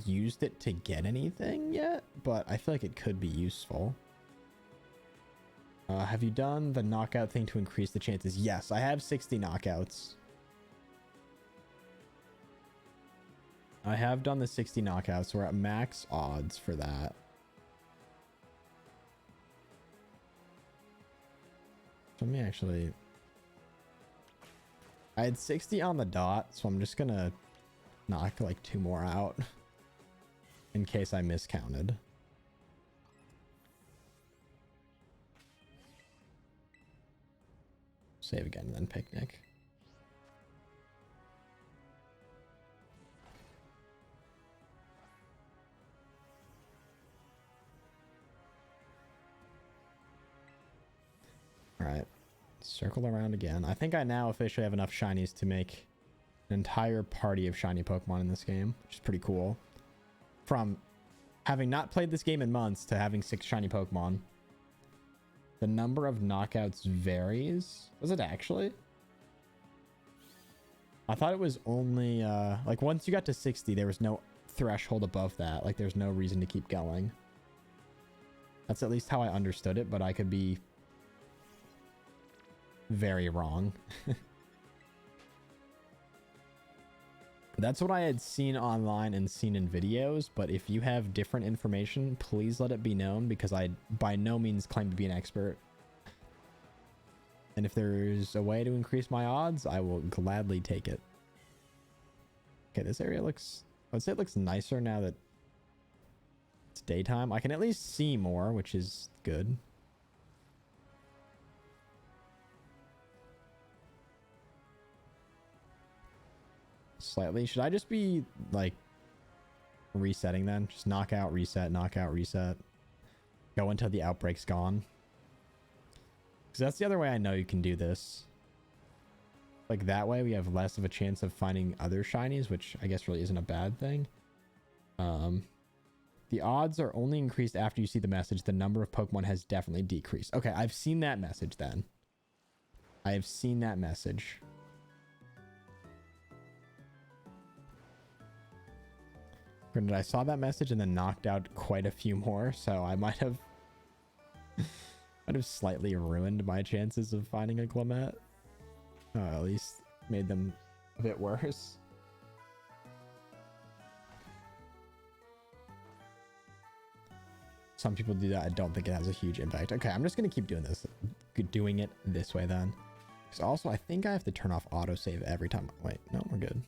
used it to get anything yet, but I feel like it could be useful. Have you done the knockout thing to increase the chances? Yes, I have 60 knockouts. I have done the 60 knockouts. We're at max odds for that. Let me actually... I had 60 on the dot, so I'm just gonna knock like 2 more out in case I miscounted. Save again and then Picnic. All right, circle around again. I think I now officially have enough shinies to make an entire party of shiny Pokemon in this game, which is pretty cool. From having not played this game in months to having 6 shiny Pokemon. The number of knockouts varies. Was it actually? I thought it was only like once you got to 60, there was no threshold above that. Like there's no reason to keep going. That's at least how I understood it, but I could be very wrong. That's what I had seen online and seen in videos, but if you have different information, please let it be known, because I by no means claim to be an expert. And if there's a way to increase my odds, I will gladly take it. Okay, this area looks... I would say it looks nicer now that it's daytime. I can at least see more, which is good. slightly. Should I just be like resetting then? Just knock out, reset, go until the outbreak's gone. Because that's the other way I know you can do this. Like that way we have less of a chance of finding other shinies, which I guess really isn't a bad thing. The odds are only increased after you see the message. The number of Pokemon has definitely decreased. Okay, I've seen that message then. I have seen that message. Granted, I saw that message and then knocked out quite a few more, so I might have slightly ruined my chances of finding a Clement. At least made them a bit worse. Some people do that. I don't think it has a huge impact. Okay, I'm just gonna keep doing it this way then. Because also I think I have to turn off autosave every time. Wait, no, we're good.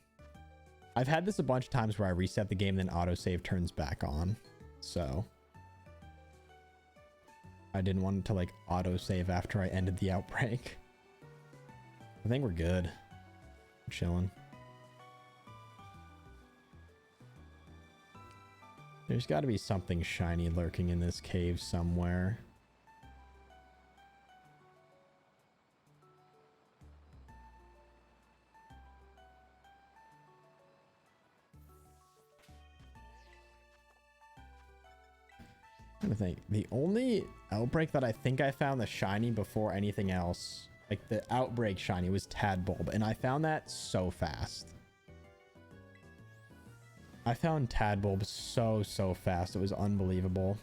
I've had this a bunch of times where I reset the game, then autosave turns back on. So I didn't want to like autosave after I ended the outbreak. I think we're good. I'm chilling. There's got to be something shiny lurking in this cave somewhere. I'm trying to think. The only outbreak that I think I found the shiny before anything else, like the outbreak shiny, was Tadbulb, and I found that so fast. I found Tadbulb so fast. It was unbelievable.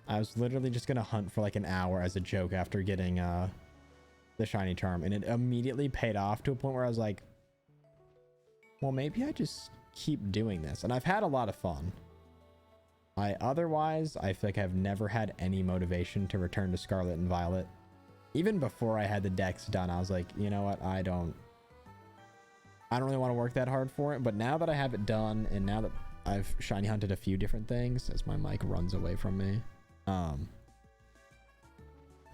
I was literally just gonna hunt for like an hour as a joke after getting the shiny charm, and it immediately paid off to a point where I was like, well, maybe I just keep doing this. And I've had a lot of fun. Otherwise, I feel like I've never had any motivation to return to Scarlet and Violet. Even before I had the Dex done, I was like, you know what, I don't really want to work that hard for it. But now that I have it done, and now that I've shiny hunted a few different things, as my mic runs away from me,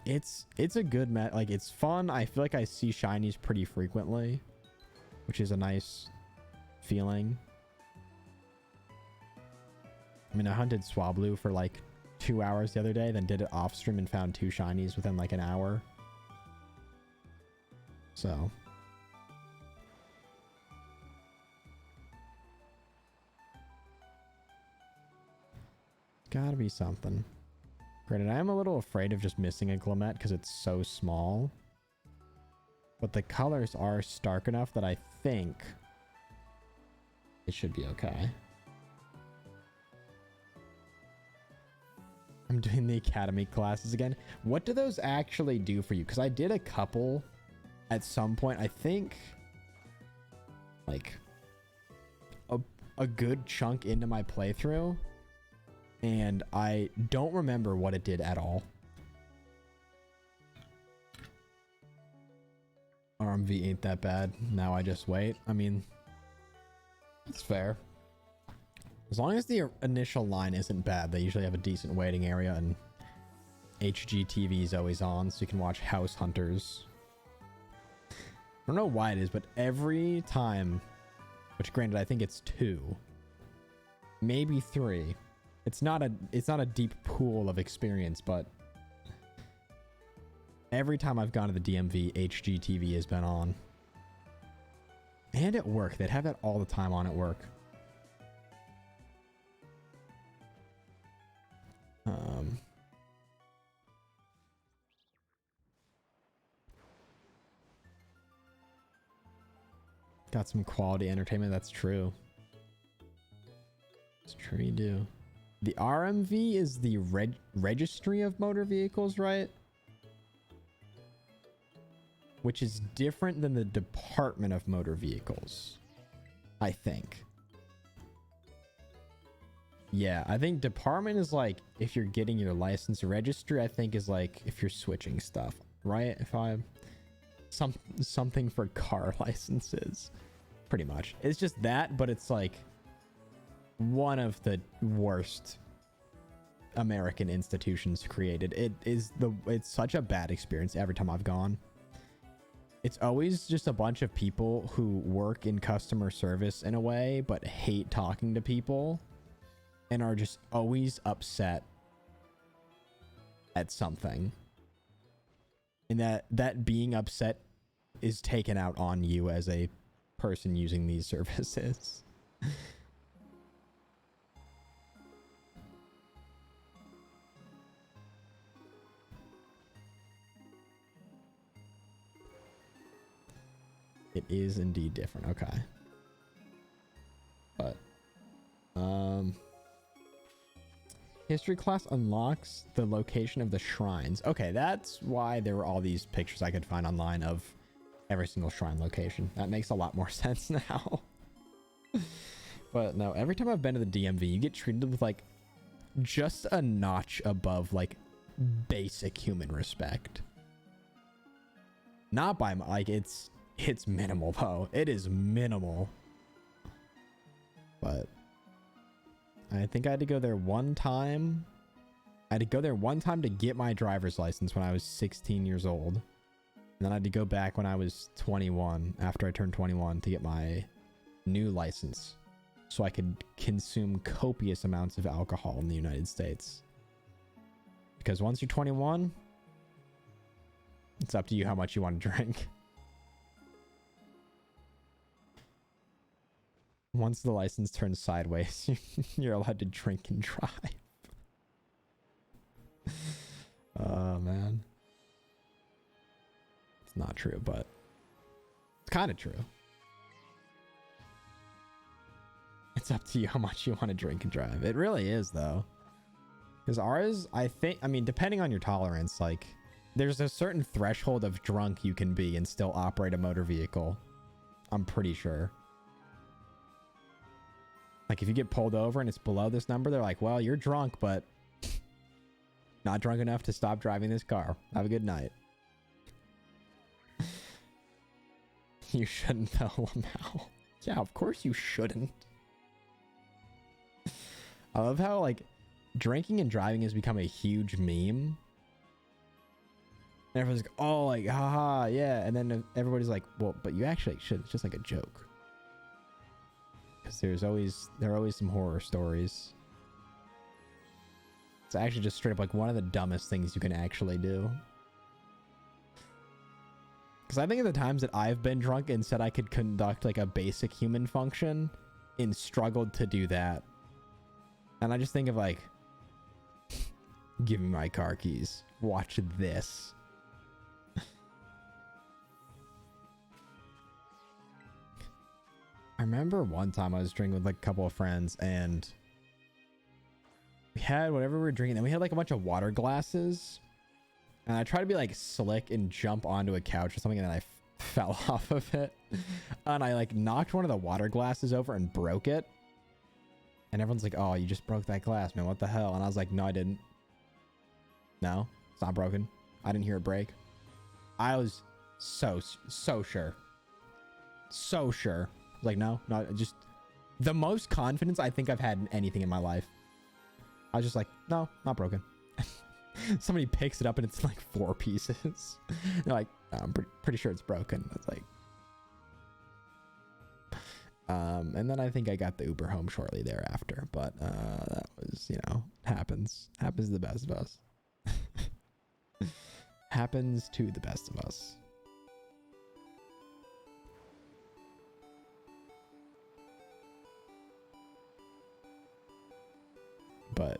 it's a good like it's fun. I feel like I see shinies pretty frequently, which is a nice feeling. I mean, I hunted Swablu for like 2 hours the other day, then did it off stream and found 2 shinies within like an hour. So gotta be something. Granted, I am a little afraid of just missing a Clement because it's so small. But the colors are stark enough that I think it should be okay. I'm doing the academy classes again. What do those actually do for you? Because I did a couple at some point. I think like a good chunk into my playthrough, and I don't remember what it did at all. RMV ain't that bad. Now I just wait. I mean, it's fair. As long as the initial line isn't bad, they usually have a decent waiting area, and HGTV is always on, so you can watch House Hunters. I don't know why it is, but every time, which granted I think it's 2, maybe 3. It's not a deep pool of experience, but every time I've gone to the DMV, HGTV has been on. And at work, they'd have that all the time on at work. Got some quality entertainment. That's true. It's true, you do. The RMV is the registry of motor vehicles, right? Which is different than the Department of Motor Vehicles, I think. Yeah, I think department is like if you're getting your license. Registry, I think, is like if you're switching stuff, right? If I'm something for car licenses, pretty much. It's just that, but it's like one of the worst American institutions created. It's such a bad experience every time I've gone. it's always just a bunch of people who work in customer service in a way, but hate talking to people and are just always upset at something. And that being upset is taken out on you as a person using these services. It is indeed different. Okay. But history class unlocks the location of the shrines. Okay, that's why there were all these pictures I could find online of every single shrine location. That makes a lot more sense now. But no, every time I've been to the DMV, you get treated with like just a notch above like basic human respect. Not by like it's minimal though. It is minimal. But I think I had to go there one time. I had to go there one time to get my driver's license when I was 16 years old. And then I had to go back when I was 21, after I turned 21, to get my new license so I could consume copious amounts of alcohol in the United States. Because once you're 21, it's up to you how much you want to drink. Once the license turns sideways, you're allowed to drink and drive. Oh, man. It's not true, but it's kind of true. It's up to you how much you want to drink and drive. It really is, though. Because ours, I mean, depending on your tolerance, like, there's a certain threshold of drunk you can be and still operate a motor vehicle. I'm pretty sure. Like, if you get pulled over and it's below this number, they're like, well, you're drunk, but not drunk enough to stop driving this car. Have a good night. You shouldn't, though, Lamau. Yeah, of course you shouldn't. I love how, like, drinking and driving has become a huge meme. And everyone's like, oh, like, haha, yeah. And then everybody's like, well, but you actually should. It's just like a joke. Because there are always some horror stories. It's actually just straight up like one of the dumbest things you can actually do. Because I think of the times that I've been drunk and said I could conduct like a basic human function and struggled to do that. And I just think of like, give me my car keys. Watch this. I remember one time I was drinking with like a couple of friends and we had whatever we were drinking. Then we had like a bunch of water glasses. And I tried to be like slick and jump onto a couch or something. And then I fell off of it. And I like knocked one of the water glasses over and broke it. And everyone's like, oh, you just broke that glass, man. What the hell? And I was like, no, I didn't. No, it's not broken. I didn't hear it break. I was so sure. So sure. Like, no, just the most confidence I think I've had in anything in my life. I was just like, no, not broken. Somebody picks it up and it's like 4 pieces. They're like, oh, I'm pretty sure it's broken. It's like, and then I think I got the Uber home shortly thereafter. But that was, you know, happens to the best of us. Happens to the best of us. But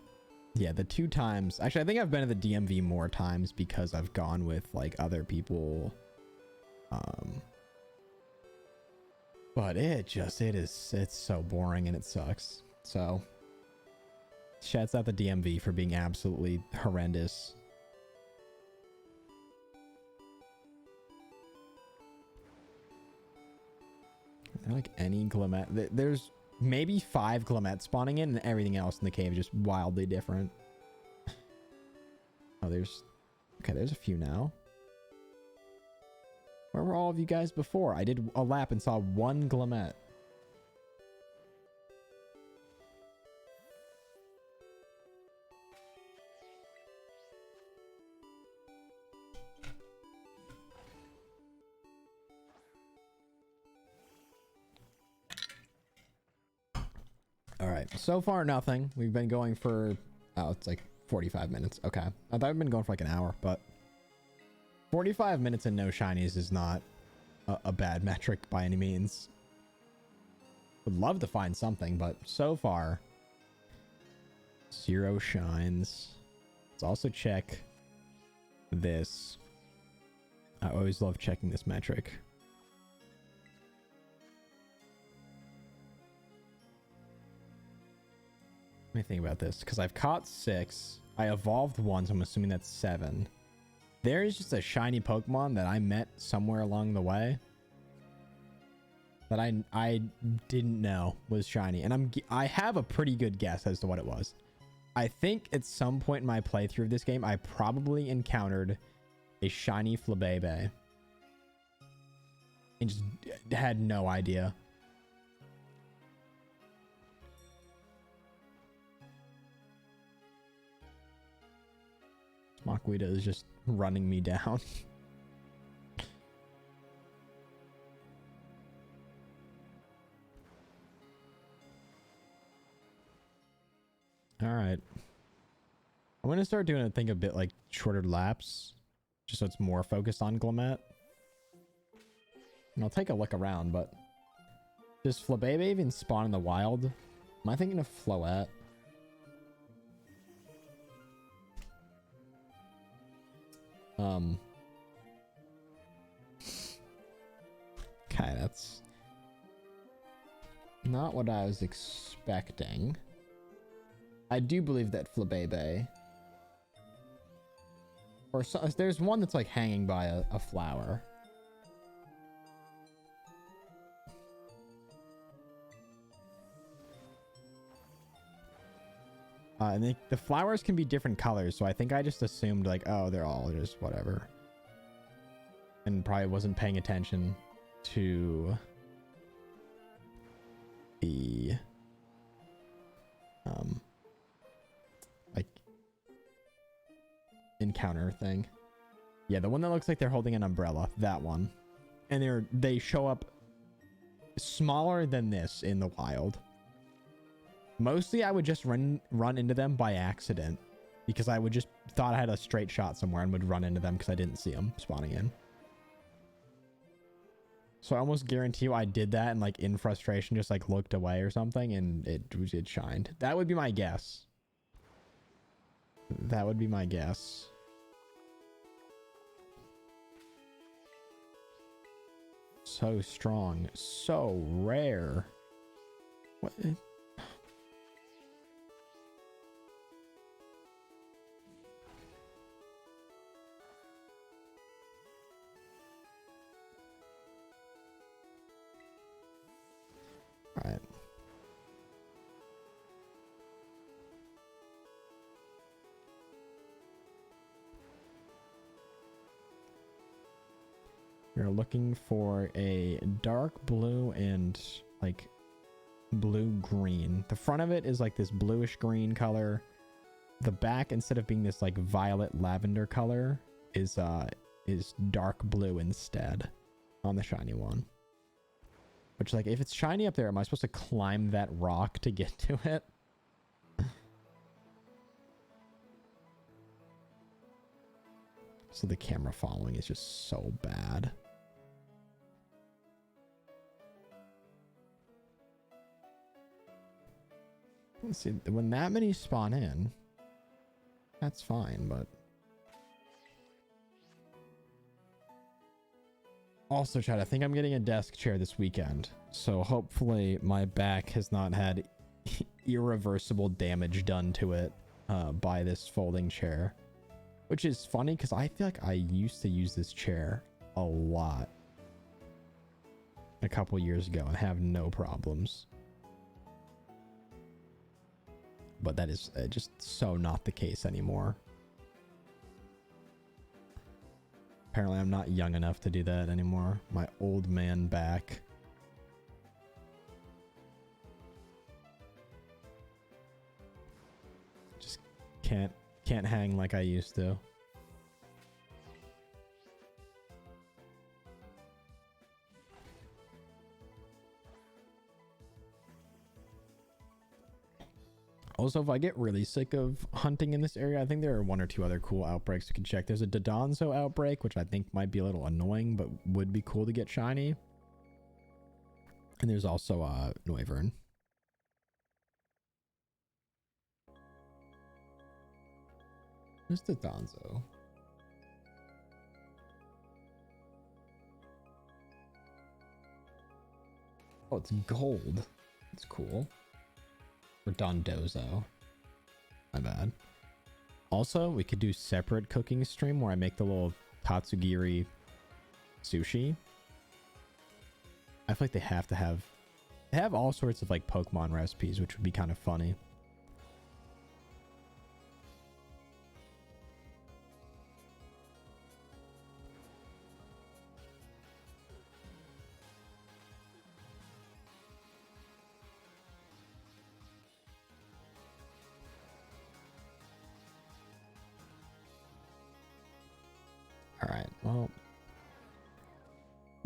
yeah, the 2 times, actually, I think I've been to the DMV more times because I've gone with like other people. But it's so boring and it sucks. So shouts out the DMV for being absolutely horrendous. Is there like any Glimmet? There's maybe 5 Glimmet spawning in and everything else in the cave is just wildly different. Oh, there's a few now. Where were all of you guys before? I did a lap and saw 1 Glimmet. All right, so far nothing. We've been going for, oh, it's like 45 minutes. Okay, I thought we'd been going for like an hour, but 45 minutes and no shinies is not a bad metric by any means. Would love to find something, but so far 0 shines. Let's also check this. I always love checking this metric. Let me think about this, because I've caught 6. I evolved once. I'm assuming that's 7. There is just a shiny Pokemon that I met somewhere along the way that I didn't know was shiny, and I have a pretty good guess as to what it was. I think at some point in my playthrough of this game, I probably encountered a shiny Flabébé and just had no idea. Smockweeda is just running me down. All right. I'm going to start doing, I think, a bit like shorter laps, just so it's more focused on Glammet. And I'll take a look around, but does Flabébé even spawn in the wild? Am I thinking of Floette? Okay, that's not what I was expecting. I do believe that Flabébé, or so, there's one that's like hanging by a flower. And the flowers can be different colors, so I think I just assumed like, oh, they're all just whatever, and probably wasn't paying attention to the like encounter thing. Yeah, the one that looks like they're holding an umbrella, that one. And they show up smaller than this in the wild. Mostly I would just run into them by accident, because I would just thought I had a straight shot somewhere and would run into them because I didn't see them spawning in. So I almost guarantee you I did that and like in frustration just like looked away or something and it shined. That would be my guess. That would be my guess. So strong, so rare. What? All right. We're looking for a dark blue and like blue green. The front of it is like this bluish green color. The back, instead of being this like violet lavender color, is dark blue instead on the shiny one. Which, like, if it's shiny up there, am I supposed to climb that rock to get to it? So the camera following is just so bad. Let's see, when that many spawn in, that's fine, but... Also, chat, I think I'm getting a desk chair this weekend, so hopefully my back has not had irreversible damage done to it by this folding chair. Which is funny, because I feel like I used to use this chair a lot a couple years ago and have no problems. But that is just so not the case anymore. Apparently I'm not young enough to do that anymore. My old man back. Just can't hang like I used to. Also, if I get really sick of hunting in this area, I think there are one or two other cool outbreaks we can check. There's a Dodonzo outbreak, which I think might be a little annoying, but would be cool to get shiny. And there's also Noivern. Where's Dodonzo? Oh, it's gold. It's cool. Or Dondozo. My bad. Also, we could do separate cooking stream where I make the little Tatsugiri sushi. I feel like they have all sorts of like Pokemon recipes, which would be kind of funny. All right, well,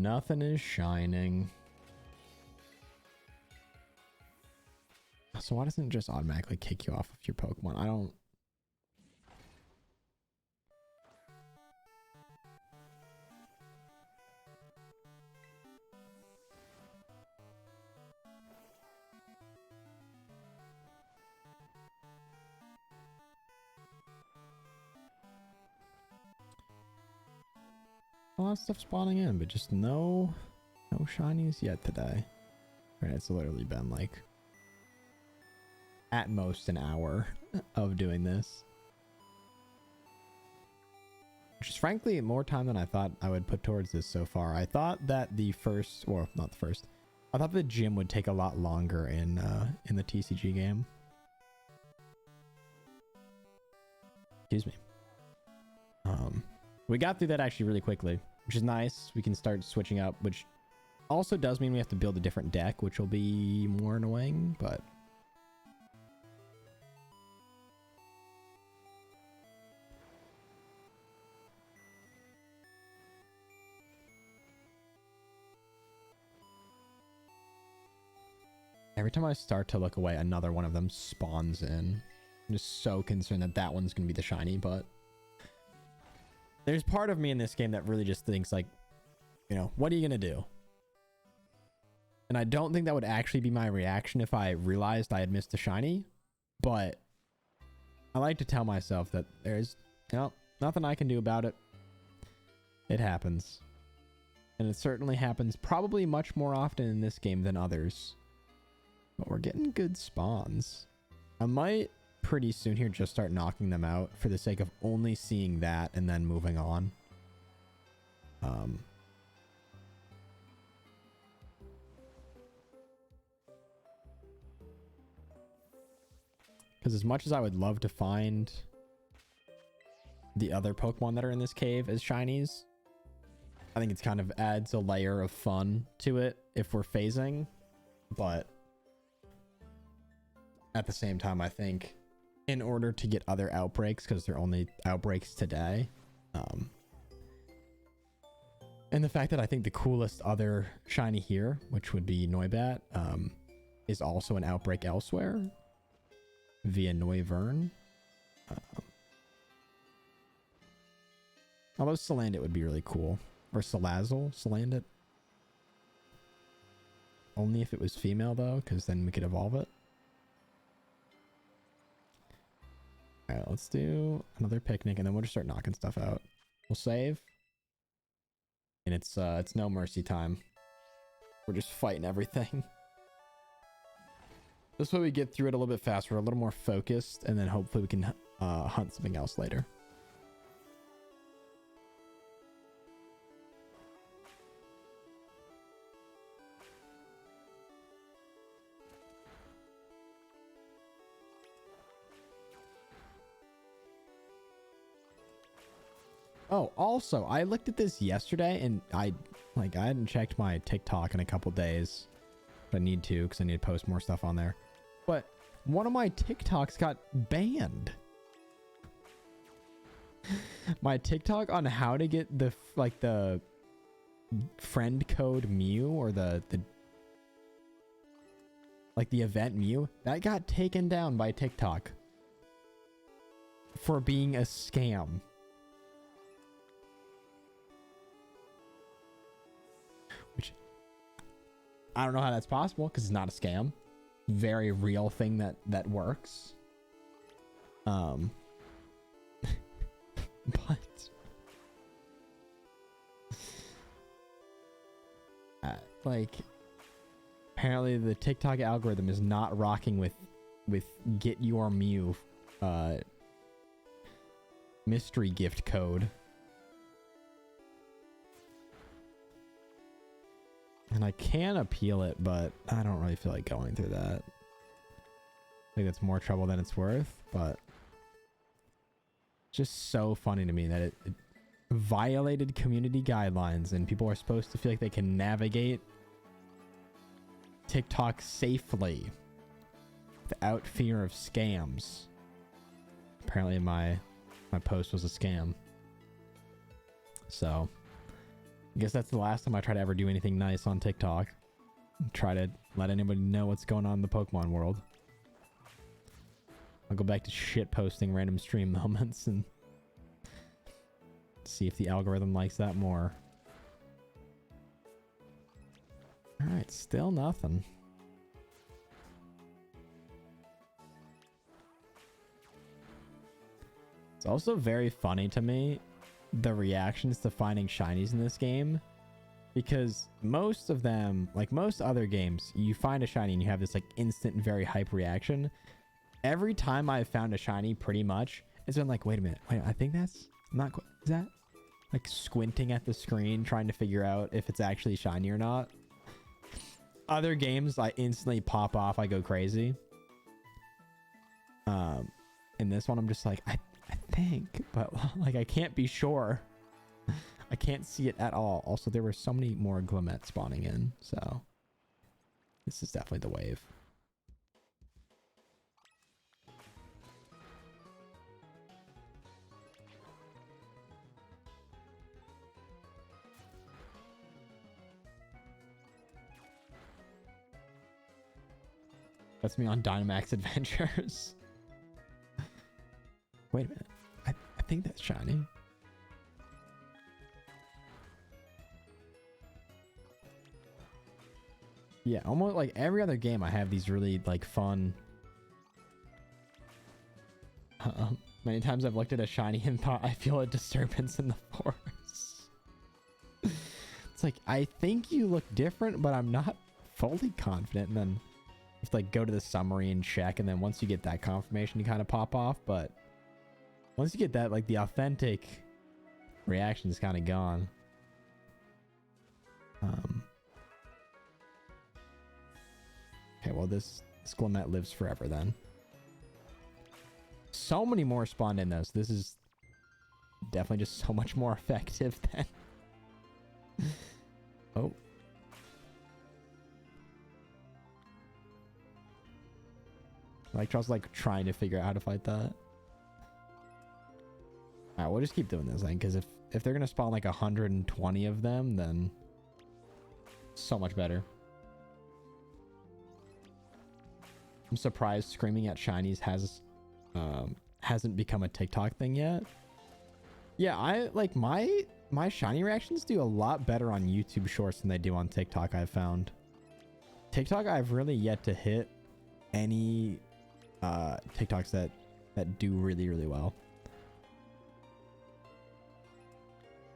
nothing is shining. So why doesn't it just automatically kick you off of your Pokemon? I don't... A lot of stuff spawning in, but just no shinies yet today. Right, it's literally been like at most an hour of doing this, which is frankly more time than I thought I would put towards this so far. I thought that the first, or not the first, I thought the gym would take a lot longer in the TCG game. Excuse me. We got through that actually really quickly, which is nice. We can start switching up, which also does mean we have to build a different deck, which will be more annoying, but... Every time I start to look away, another one of them spawns in. I'm just so concerned that that one's going to be the shiny, but... There's part of me in this game that really just thinks like, you know, what are you going to do? And I don't think that would actually be my reaction if I realized I had missed a shiny. But I like to tell myself that there's, you know, nothing I can do about it. It happens. And it certainly happens probably much more often in this game than others. But we're getting good spawns. I might pretty soon here just start knocking them out for the sake of only seeing that and then moving on. Because as much as I would love to find the other Pokemon that are in this cave as shinies, I think it's kind of adds a layer of fun to it if we're phasing. But at the same time, I think in order to get other outbreaks, because they're only outbreaks today, and the fact that I think the coolest other shiny here, which would be Noibat, is also an outbreak elsewhere via Noivern. Although Salandit would be really cool. Or Salazzle, Salandit. Only if it was female though, because then we could evolve it. Alright, let's do another picnic and then we'll just start knocking stuff out. We'll save. And it's no mercy time. We're just fighting everything. This way we get through it a little bit faster. We're a little more focused, and then hopefully we can hunt something else later. Oh, also, I looked at this yesterday, and I hadn't checked my TikTok in a couple days. But I need to, because I need to post more stuff on there. But one of my TikToks got banned. My TikTok on how to get the friend code Mew, or the like the event Mew, that got taken down by TikTok for being a scam. Which I don't know how that's possible because it's not a scam. Very real thing that works. But like apparently the TikTok algorithm is not rocking with get your Mew mystery gift code. And I can appeal it, but I don't really feel like going through that. I think that's more trouble than it's worth, but just so funny to me that it violated community guidelines and people are supposed to feel like they can navigate TikTok safely without fear of scams. Apparently my post was a scam. So I guess that's the last time I try to ever do anything nice on TikTok. Try to let anybody know what's going on in the Pokemon world. I'll go back to shit posting random stream moments and see if the algorithm likes that more. Alright, still nothing. It's also very funny to me, the reactions to finding shinies in this game, because most of them, like most other games, you find a shiny and you have this like instant very hype reaction. Every time I've found a shiny, pretty much it's been like, wait a minute, I think that's not quite, is that like squinting at the screen trying to figure out if it's actually shiny or not. Other games I instantly pop off, I go crazy. In this one I'm just like, I think, but like I can't be sure. I can't see it at all. Also, there were so many more Glimmet spawning in, so this is definitely the wave. That's me on Dynamax Adventures. Wait a minute. I think that's shiny. Yeah, almost like every other game I have these really like fun. Many times I've looked at a shiny and thought I feel a disturbance in the force. It's like, I think you look different, but I'm not fully confident. And then you have to like go to the summary and check. And then once you get that confirmation, you kind of pop off. But once you get that, like the authentic reaction is kind of gone. Okay, well this Glimmet lives forever then. So many more spawned in though, so this is definitely just so much more effective than... Oh. Electro's like trying to figure out how to fight that. Alright, we'll just keep doing this then, because if they're gonna spawn like 120 of them, then so much better. I'm surprised screaming at shinies hasn't become a TikTok thing yet. Yeah, I like my shiny reactions do a lot better on YouTube Shorts than they do on TikTok, I've found. TikTok, I've really yet to hit any TikToks that do really, really well.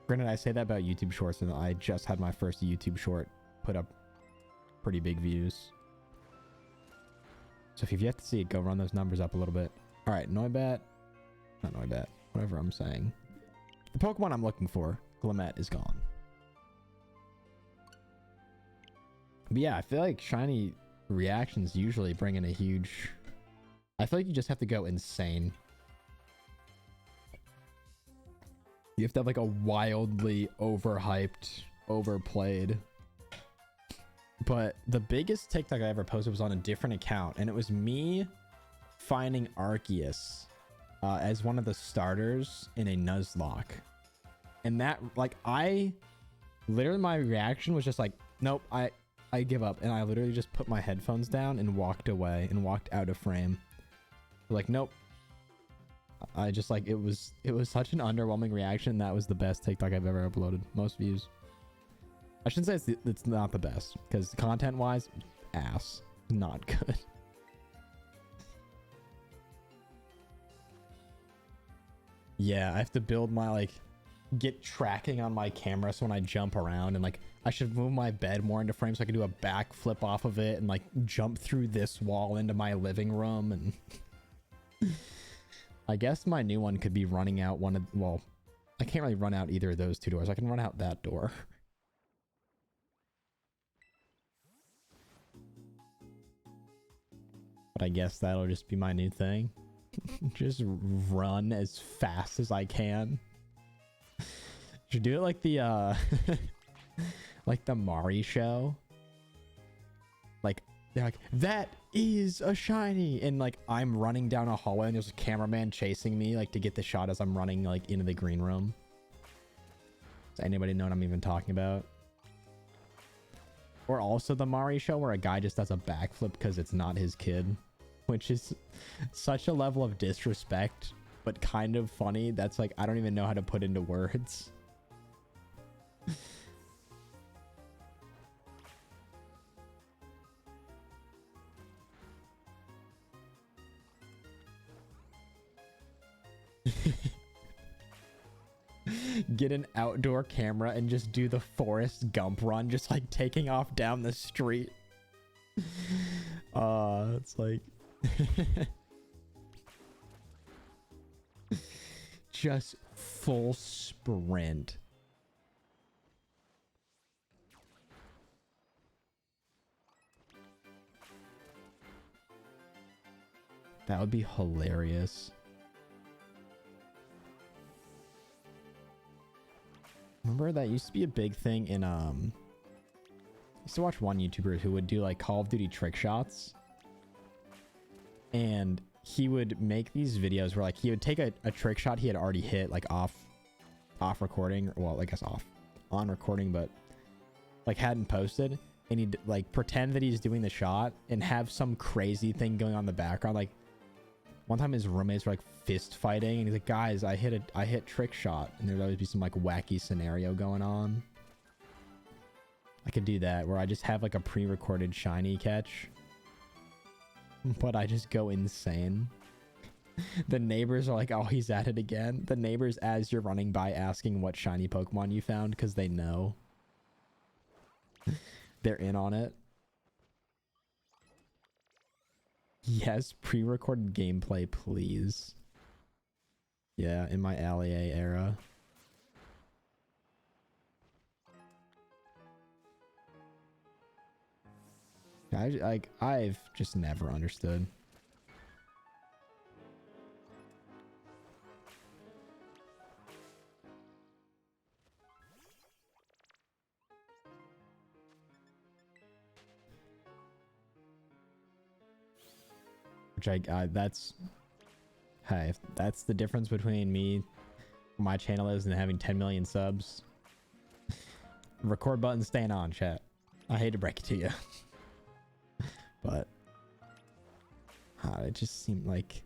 Granted, I say that about YouTube Shorts, and I just had my first YouTube Short put up pretty big views. So if you've yet to see it, go run those numbers up a little bit. All right, Noibat, not Noibat, whatever I'm saying. The Pokemon I'm looking for, Glimmet, is gone. But yeah, I feel like shiny reactions usually bring in a huge... I feel like you just have to go insane. You have to have like a wildly overhyped, overplayed. But the biggest TikTok I ever posted was on a different account, and it was me finding Arceus as one of the starters in a Nuzlocke. And that, like, I literally, my reaction was just like, nope, I give up. And I literally just put my headphones down and walked away and walked out of frame. Like, nope. I just like, it was such an underwhelming reaction. That was the best TikTok I've ever uploaded. Most views. I shouldn't say it's not the best, because content wise, ass. Not good. Yeah, I have to build my, like, get tracking on my camera so when I jump around, and like I should move my bed more into frame so I can do a backflip off of it and like jump through this wall into my living room. And I guess my new one could be running out one of, well, I can't really run out either of those two doors. I can run out that door. But I guess that'll just be my new thing. Just run as fast as I can. Should do it like the like the Mari show. Like they're like, that is a shiny, and like I'm running down a hallway and there's a cameraman chasing me like to get the shot as I'm running like into the green room. Does anybody know what I'm even talking about? Or also the Mari show where a guy just does a backflip because it's not his kid, which is such a level of disrespect, but kind of funny. That's like, I don't even know how to put into words. Get an outdoor camera and just do the Forrest Gump run, just like taking off down the street. It's like just full sprint. That would be hilarious. Remember that used to be a big thing in I used to watch one YouTuber who would do like Call of Duty trick shots, and he would make these videos where like he would take a trick shot he had already hit like off recording, or well, I guess on recording, but like hadn't posted, and he'd like pretend that he's doing the shot and have some crazy thing going on in the background. Like one time his roommates were like fist fighting and he's like, guys, I hit trick shot, and there'd always be some like wacky scenario going on. I could do that where I just have like a pre-recorded shiny catch, but I just go insane. The neighbors are like, oh, he's at it again. The neighbors, as you're running by, asking what shiny Pokemon you found, because they know. They're in on it. Yes, pre-recorded gameplay, please. Yeah, in my Allier era. I've just never understood. Which that's, hey, if that's the difference between me, my channel is, and having 10 million subs. Record button staying on, chat. I hate to break it to you. But it just seemed like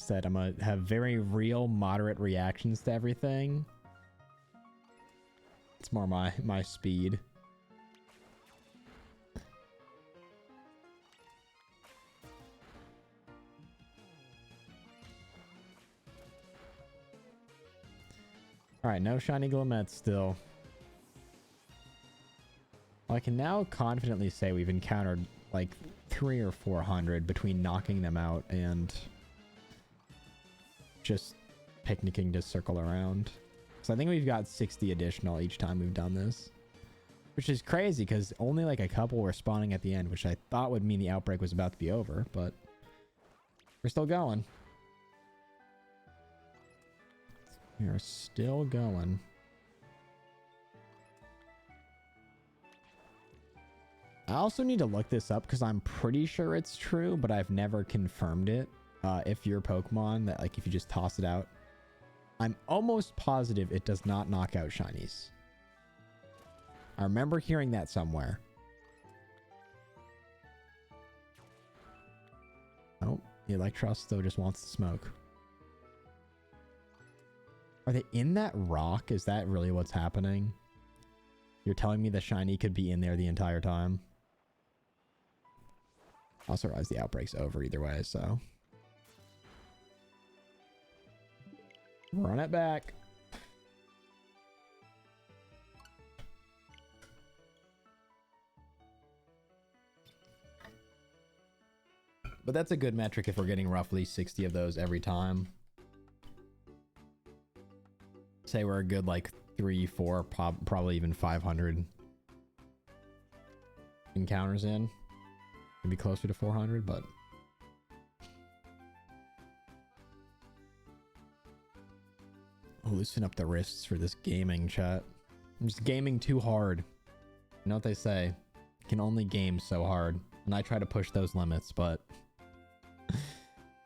said I'm gonna have very real, moderate reactions to everything. It's more my speed. All right, no shiny Glammet still. Well, I can now confidently say we've encountered like 300 or 400 between knocking them out and just picnicking to circle around. So I think we've got 60 additional each time we've done this. Which is crazy because only like a couple were spawning at the end, which I thought would mean the outbreak was about to be over, but we're still going. We are still going. I also need to look this up because I'm pretty sure it's true, but I've never confirmed it. If your Pokemon, that like if you just toss it out, I'm almost positive it does not knock out shinies. I remember hearing that somewhere. Oh, the Electros still just wants to smoke. Are they in that rock? Is that really what's happening? You're telling me the shiny could be in there the entire time? I also realize the outbreak's over either way, so. Run it back. But that's a good metric if we're getting roughly 60 of those every time. Say we're a good like 3, 4, probably even 500 encounters in. Maybe closer to 400, but I'll loosen up the wrists for this gaming chat. I'm just gaming too hard. You know what they say? You can only game so hard. And I try to push those limits, but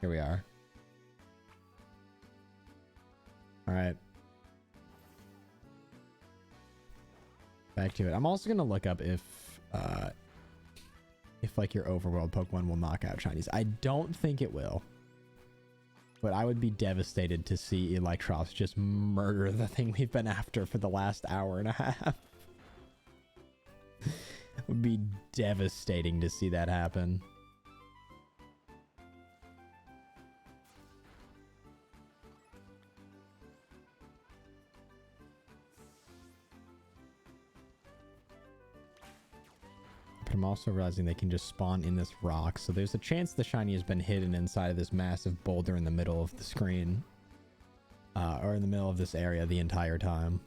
here we are. All right. Back to it. I'm also going to look up if like your overworld Pokemon will knock out shinies. I don't think it will. But I would be devastated to see Electros just murder the thing we've been after for the last hour and a half. It would be devastating to see that happen. But I'm also realizing they can just spawn in this rock. So there's a chance the shiny has been hidden inside of this massive boulder in the middle of the screen. Or in the middle of this area the entire time.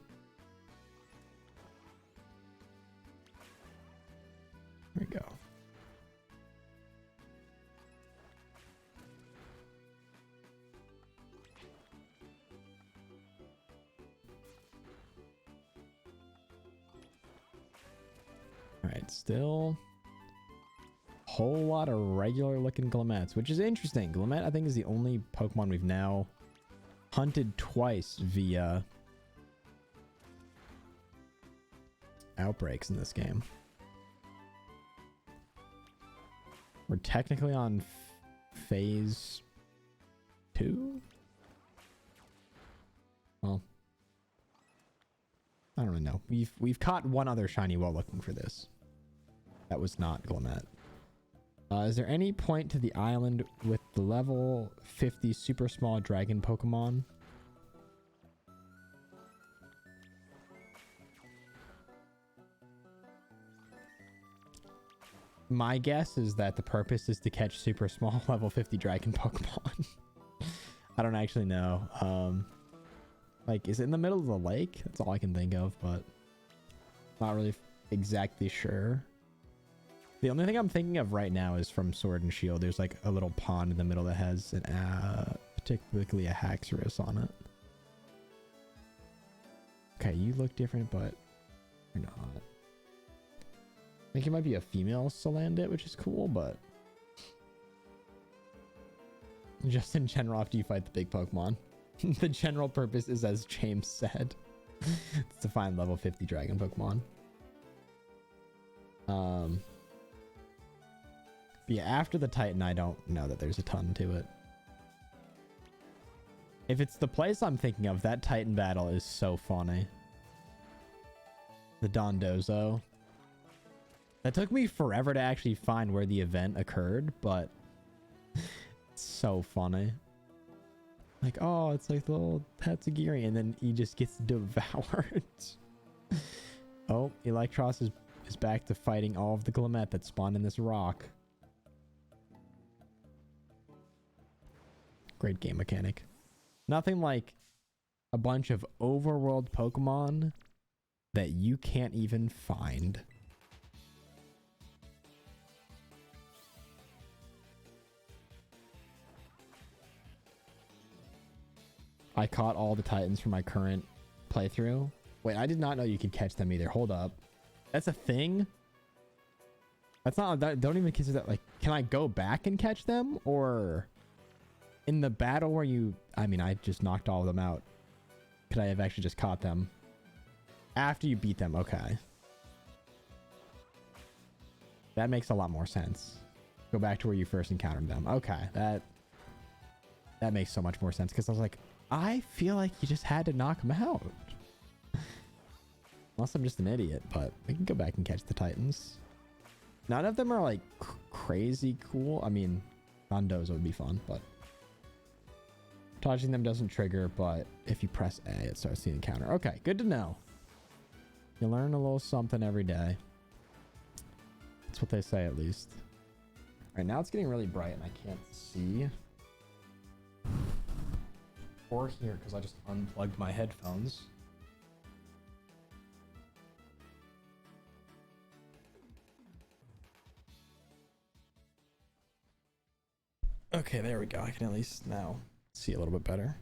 There we go. Alright, still a whole lot of regular looking Glamets, which is interesting. Glamet, I think, is the only Pokemon we've now hunted twice via outbreaks in this game. We're technically on phase 2? Well, I don't really know. We've caught one other shiny while looking for this. That was not Glamet. Is there any point to the island with the level 50 super small dragon Pokemon? My guess is that the purpose is to catch super small level 50 dragon Pokemon. I don't actually know. Like, is it in the middle of the lake? That's all I can think of, but not really exactly sure. The only thing I'm thinking of right now is from Sword and Shield. There's like a little pond in the middle that has an particularly a Haxorus on it. Okay, you look different, but you're not. I think it might be a female Salandit, which is cool, but just in general, after you fight the big Pokemon, the general purpose is, as James said, it's to find level 50 dragon Pokemon. But yeah, after the Titan, I don't know that there's a ton to it. If it's the place I'm thinking of, that Titan battle is so funny. The Dondozo. That took me forever to actually find where the event occurred, but it's so funny. Like, oh, it's like the little Tatsugiri, and then he just gets devoured. Oh, Electros is back to fighting all of the Glamet that spawned in this rock. Great game mechanic. Nothing like a bunch of overworld Pokemon that you can't even find. I caught all the Titans from my current playthrough. Wait, I did not know you could catch them either. Hold up. That's a thing? That's not, don't even consider that, like, can I go back and catch them? Or in the battle where you, I mean, I just knocked all of them out. Could I have actually just caught them? After you beat them, okay. That makes a lot more sense. Go back to where you first encountered them. Okay, that makes so much more sense, because I was like, I feel like you just had to knock them out. Unless I'm just an idiot, but we can go back and catch the Titans. None of them are like crazy cool. I mean, Gundos would be fun, but touching them doesn't trigger, but if you press A, it starts the encounter. Okay, good to know. You learn a little something every day. That's what they say, at least. All right, now it's getting really bright and I can't see or hear because I just unplugged my headphones. Okay, there we go. I can at least now see a little bit better.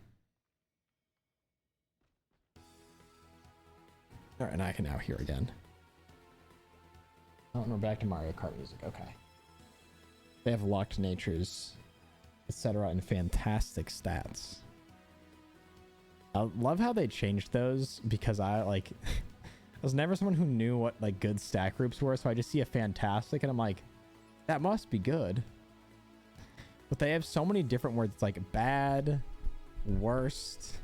All right, and I can now hear again. Oh, and we're back to Mario Kart music. Okay. They have locked natures, etc., and fantastic stats. I love how they changed those because I like I was never someone who knew what like good stat groups were, so I just see a fantastic and I'm like, that must be good. But they have so many different words. It's like bad, worst,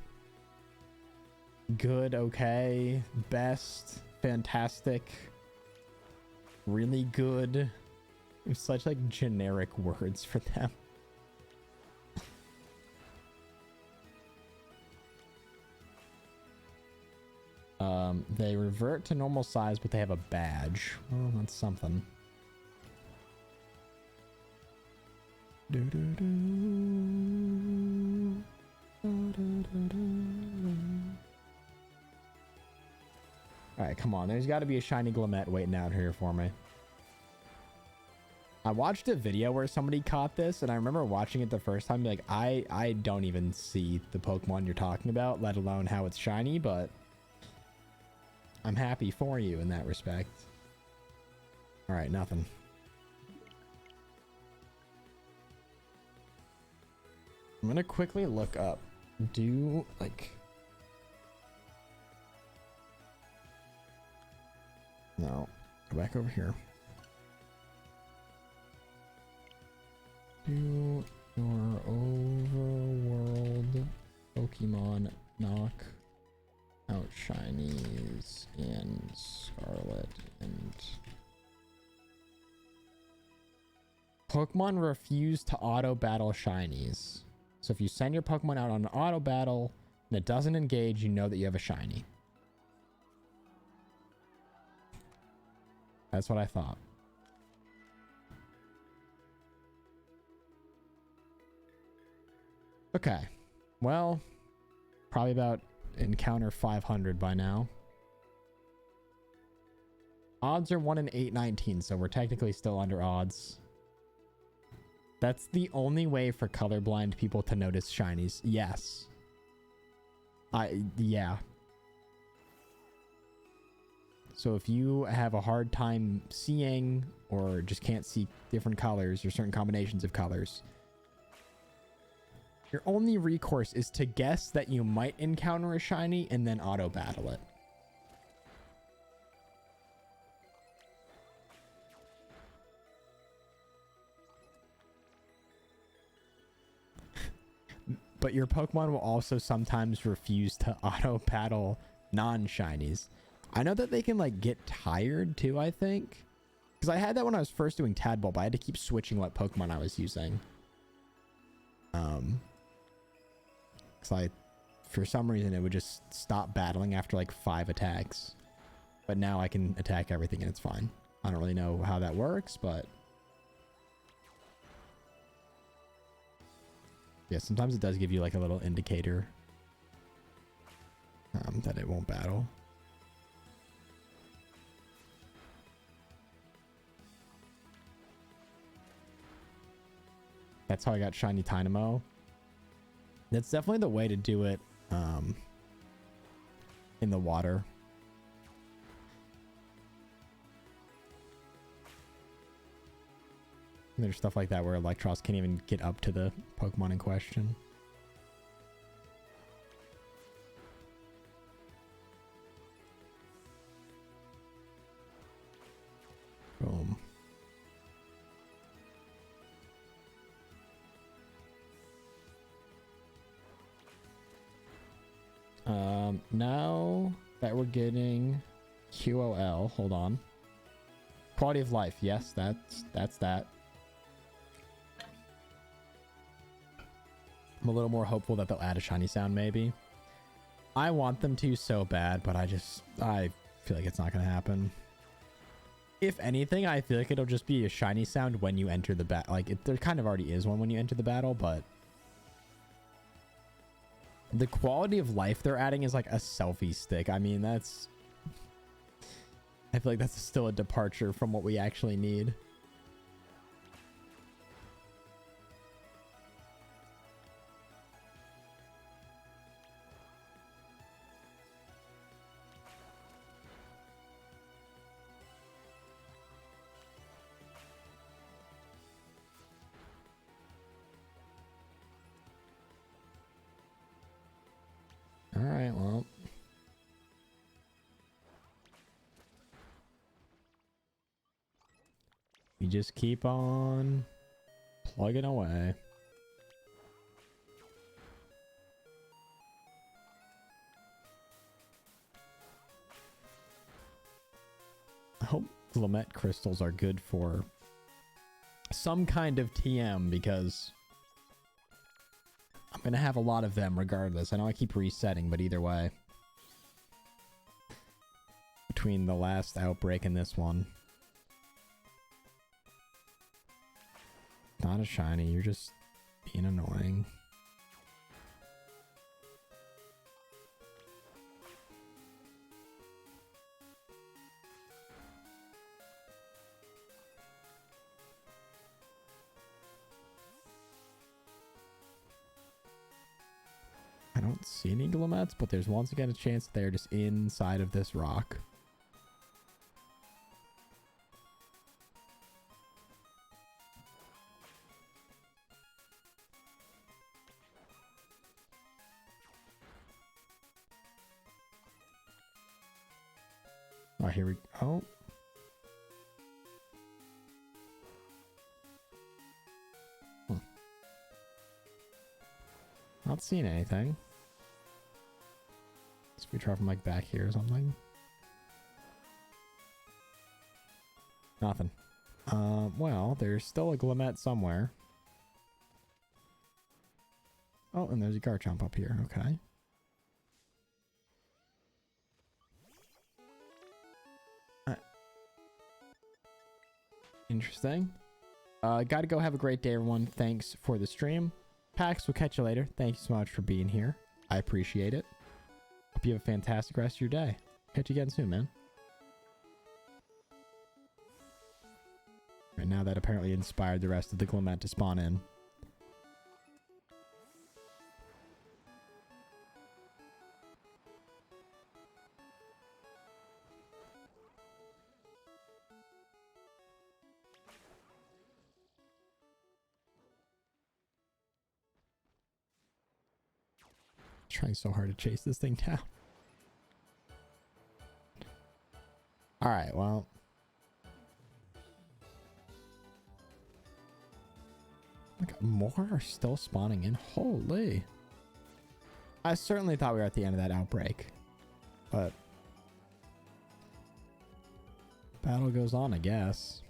good, okay, best, fantastic, really good. It's such like generic words for them. They revert to normal size, but they have a badge. Well, that's something. Alright, come on. There's got to be a shiny Glammet waiting out here for me. I watched a video where somebody caught this, and I remember watching it the first time, like, I don't even see the Pokemon you're talking about, let alone how it's shiny, but I'm happy for you in that respect. Alright, nothing. I'm gonna quickly look up. Do, like... No. Go back over here. Do your overworld Pokemon knock out shinies in Scarlet and... Pokemon refuse to auto battle shinies. So if you send your Pokemon out on an auto battle and it doesn't engage, you know that you have a shiny. That's what I thought. Okay. Well, probably about encounter 500 by now. Odds are 1 in 819, so we're technically still under odds. That's the only way for colorblind people to notice shinies. Yes. Yeah. So if you have a hard time seeing or just can't see different colors or certain combinations of colors, your only recourse is to guess that you might encounter a shiny and then auto battle it. But your Pokemon will also sometimes refuse to auto battle non-shinies. I know that they can like get tired too, I think. Because I had that when I was first doing Tadbulb, but I had to keep switching what Pokemon I was using. Because for some reason, it would just stop battling after like 5 attacks. But now I can attack everything and it's fine. I don't really know how that works, but... yeah, sometimes it does give you like a little indicator that it won't battle. That's how I got shiny Tynamo. That's definitely the way to do it in the water. There's stuff like that where Electros can't even get up to the Pokemon in question. Boom. Now that we're getting QOL, hold on. Quality of life, yes, that's that. I'm a little more hopeful that they'll add a shiny sound, maybe. I want them to so bad, but I feel like it's not gonna happen. If anything, I feel like it'll just be a shiny sound when you enter the battle. Like, there kind of already is one when you enter the battle, but the quality of life they're adding is like a selfie stick. I mean, I feel like that's still a departure from what we actually need. All right, well. You just keep on plugging away. I hope Glammet crystals are good for some kind of TM, because I'm gonna have a lot of them regardless. I know I keep resetting, but either way, between the last outbreak and this one, not a shiny. You're just being annoying. I don't see any Glamettes, but there's once again a chance they're just inside of this rock. Oh, here we go. Oh. Not seeing anything. Let's we try from like back here or something. Nothing. Well, there's still a Glammet somewhere. Oh, and there's a Garchomp up here. Okay. Interesting. Gotta go. Have a great day, everyone. Thanks for the stream. Pax, we'll catch you later. Thank you so much for being here. I appreciate it. Hope you have a fantastic rest of your day. Catch you again soon, man. Right now, that apparently inspired the rest of the Glammet to spawn in. Trying so hard to chase this thing down. All right, well. Like, more are still spawning in. Holy. I certainly thought we were at the end of that outbreak. But battle goes on, I guess.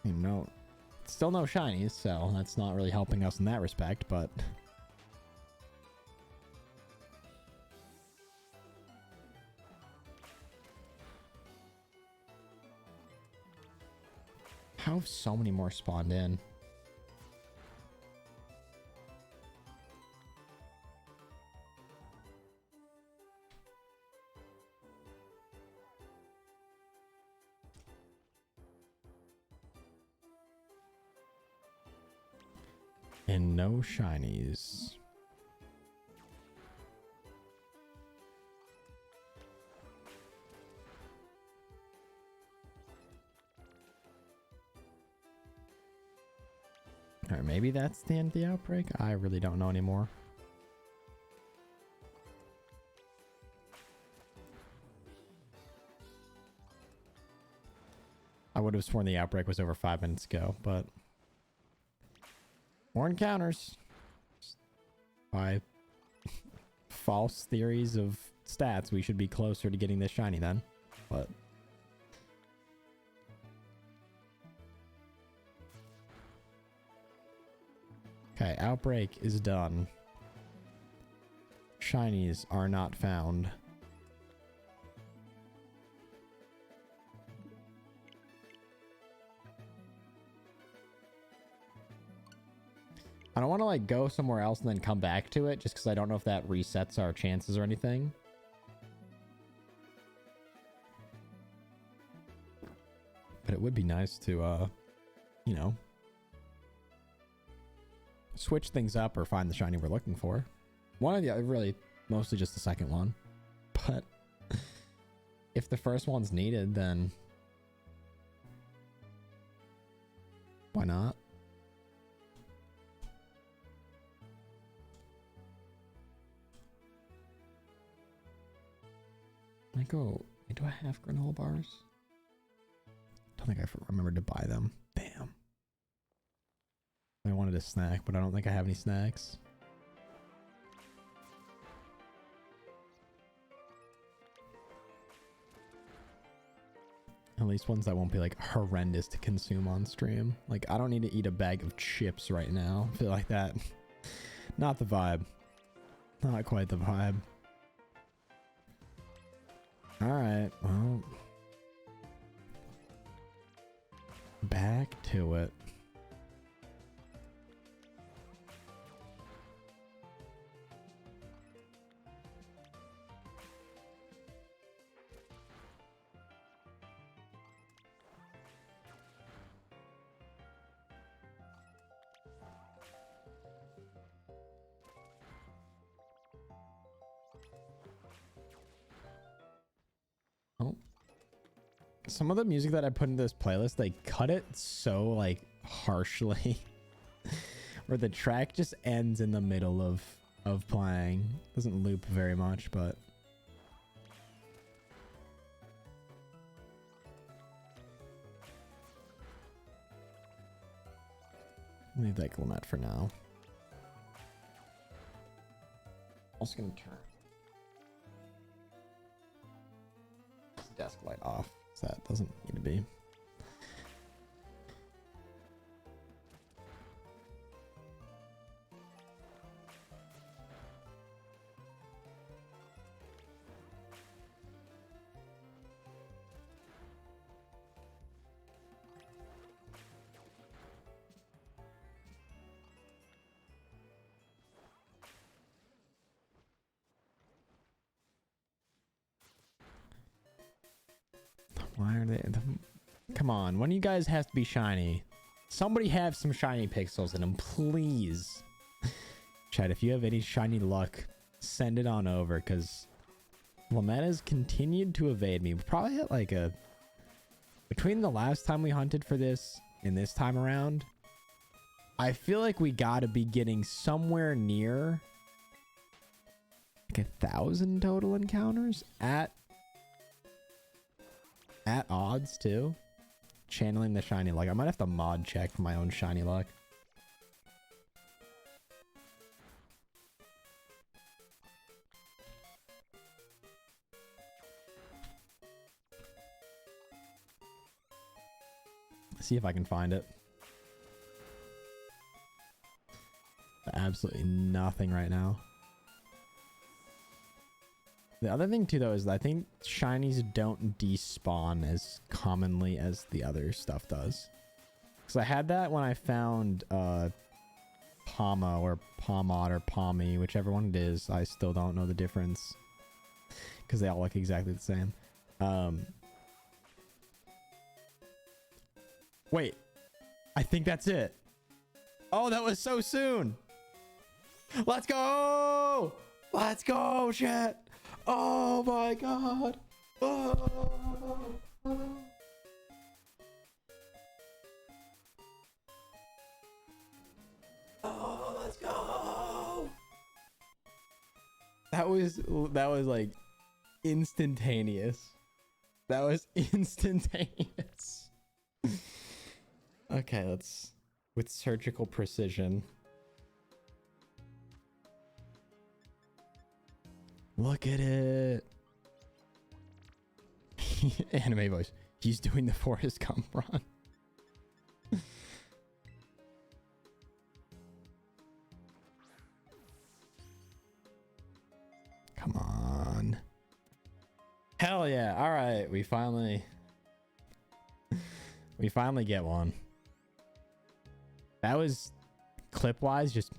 No, still no shinies, so that's not really helping us in that respect, but how have so many more spawned in? And no shinies. Alright, maybe that's the end of the outbreak? I really don't know anymore. I would have sworn the outbreak was over 5 minutes ago, but... more encounters. By false theories of stats, we should be closer to getting this shiny then. But... okay, outbreak is done. Shinies are not found. I don't want to like go somewhere else and then come back to it just because I don't know if that resets our chances or anything. But it would be nice to, you know, switch things up or find the shiny we're looking for. One of the other, really, mostly just the second one. But if the first one's needed, then why not? I go, do I have granola bars? Don't think I remembered to buy them. Damn. I wanted a snack, but I don't think I have any snacks. At least ones that won't be like horrendous to consume on stream. Like, I don't need to eat a bag of chips right now. I feel like that. Not the vibe. Not quite the vibe. Alright, well. Back to it. Oh. Some of the music that I put in this playlist, they cut it so like harshly where the track just ends in the middle of playing. Doesn't loop very much, but leave that Glimmet for now. Also gonna turn desk light off, so that doesn't need to be. Why are they? Come on, one of you guys has to be shiny. Somebody have some shiny pixels in them, please. Chat, if you have any shiny luck, send it on over, because Lament has continued to evade me. We probably hit like a... between the last time we hunted for this and this time around, I feel like we gotta be getting somewhere near like 1,000 total encounters at odds too. Channeling the shiny luck. I might have to mod check for my own shiny luck. See if I can find it. Absolutely nothing right now. The other thing too though is that I think shinies don't despawn as commonly as the other stuff does. Because I had that when I found Pama or Pomod or Pommy, whichever one it is. I still don't know the difference. Because they all look exactly the same. Wait. I think that's it. Oh, that was so soon. Let's go. Let's go, chat. Oh my god. Oh. Oh, let's go. That was like instantaneous. That was instantaneous. Okay, let's with surgical precision. Look at it. Anime voice. He's doing the Forrest Gump run. Come on. Hell yeah. All right. We finally get one. That was clip wise just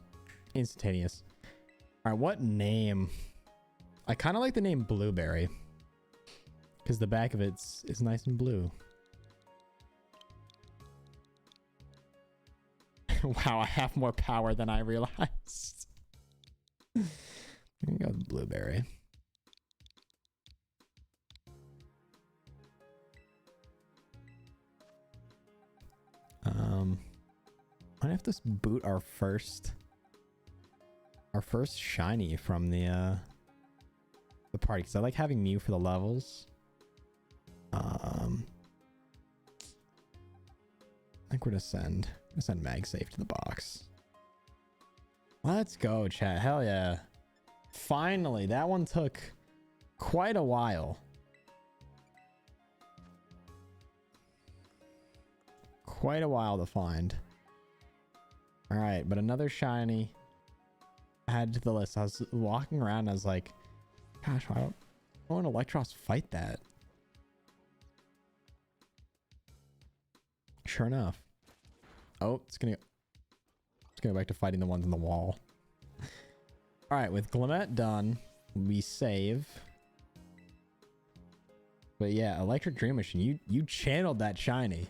instantaneous. All right. What name? I kind of like the name Blueberry because the back of it's nice and blue. Wow. I have more power than I realized. I'm gonna go with Blueberry. Might have to boot our first shiny from the party because I like having Mew for the levels. I think we're gonna send MagSafe to the box. Let's go, chat. Hell yeah. Finally, that one took quite a while. Quite a while to find. All right, but another shiny. Add to the list. I was walking around. I was like, gosh, why don't Electros fight that? Sure enough. Oh, it's gonna go back to fighting the ones on the wall. All right, with Glimmet done, we save. But yeah, Electric Dream Machine, you channeled that shiny.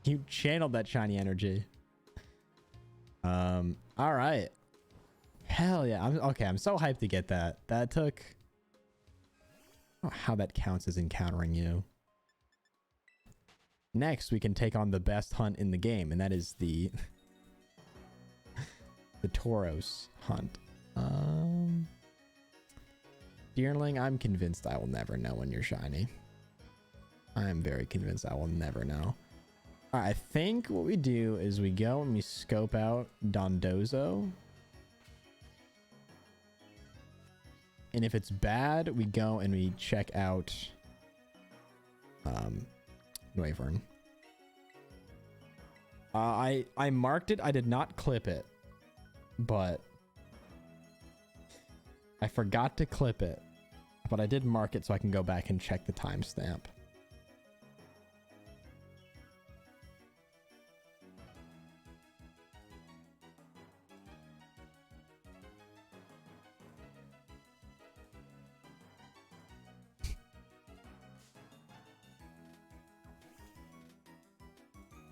You channeled that shiny energy. All right. Hell yeah. I'm so hyped to get that. That took... I don't know how that counts as encountering you. Next, we can take on the best hunt in the game, and that is the... the Tauros hunt. Deerling, I'm convinced I will never know when you're shiny. I am very convinced I will never know. All right, I think what we do is we go and we scope out Dondozo. And if it's bad, we go and we check out Noivern. I marked it. I did not clip it, but I forgot to clip it. But I did mark it so I can go back and check the timestamp.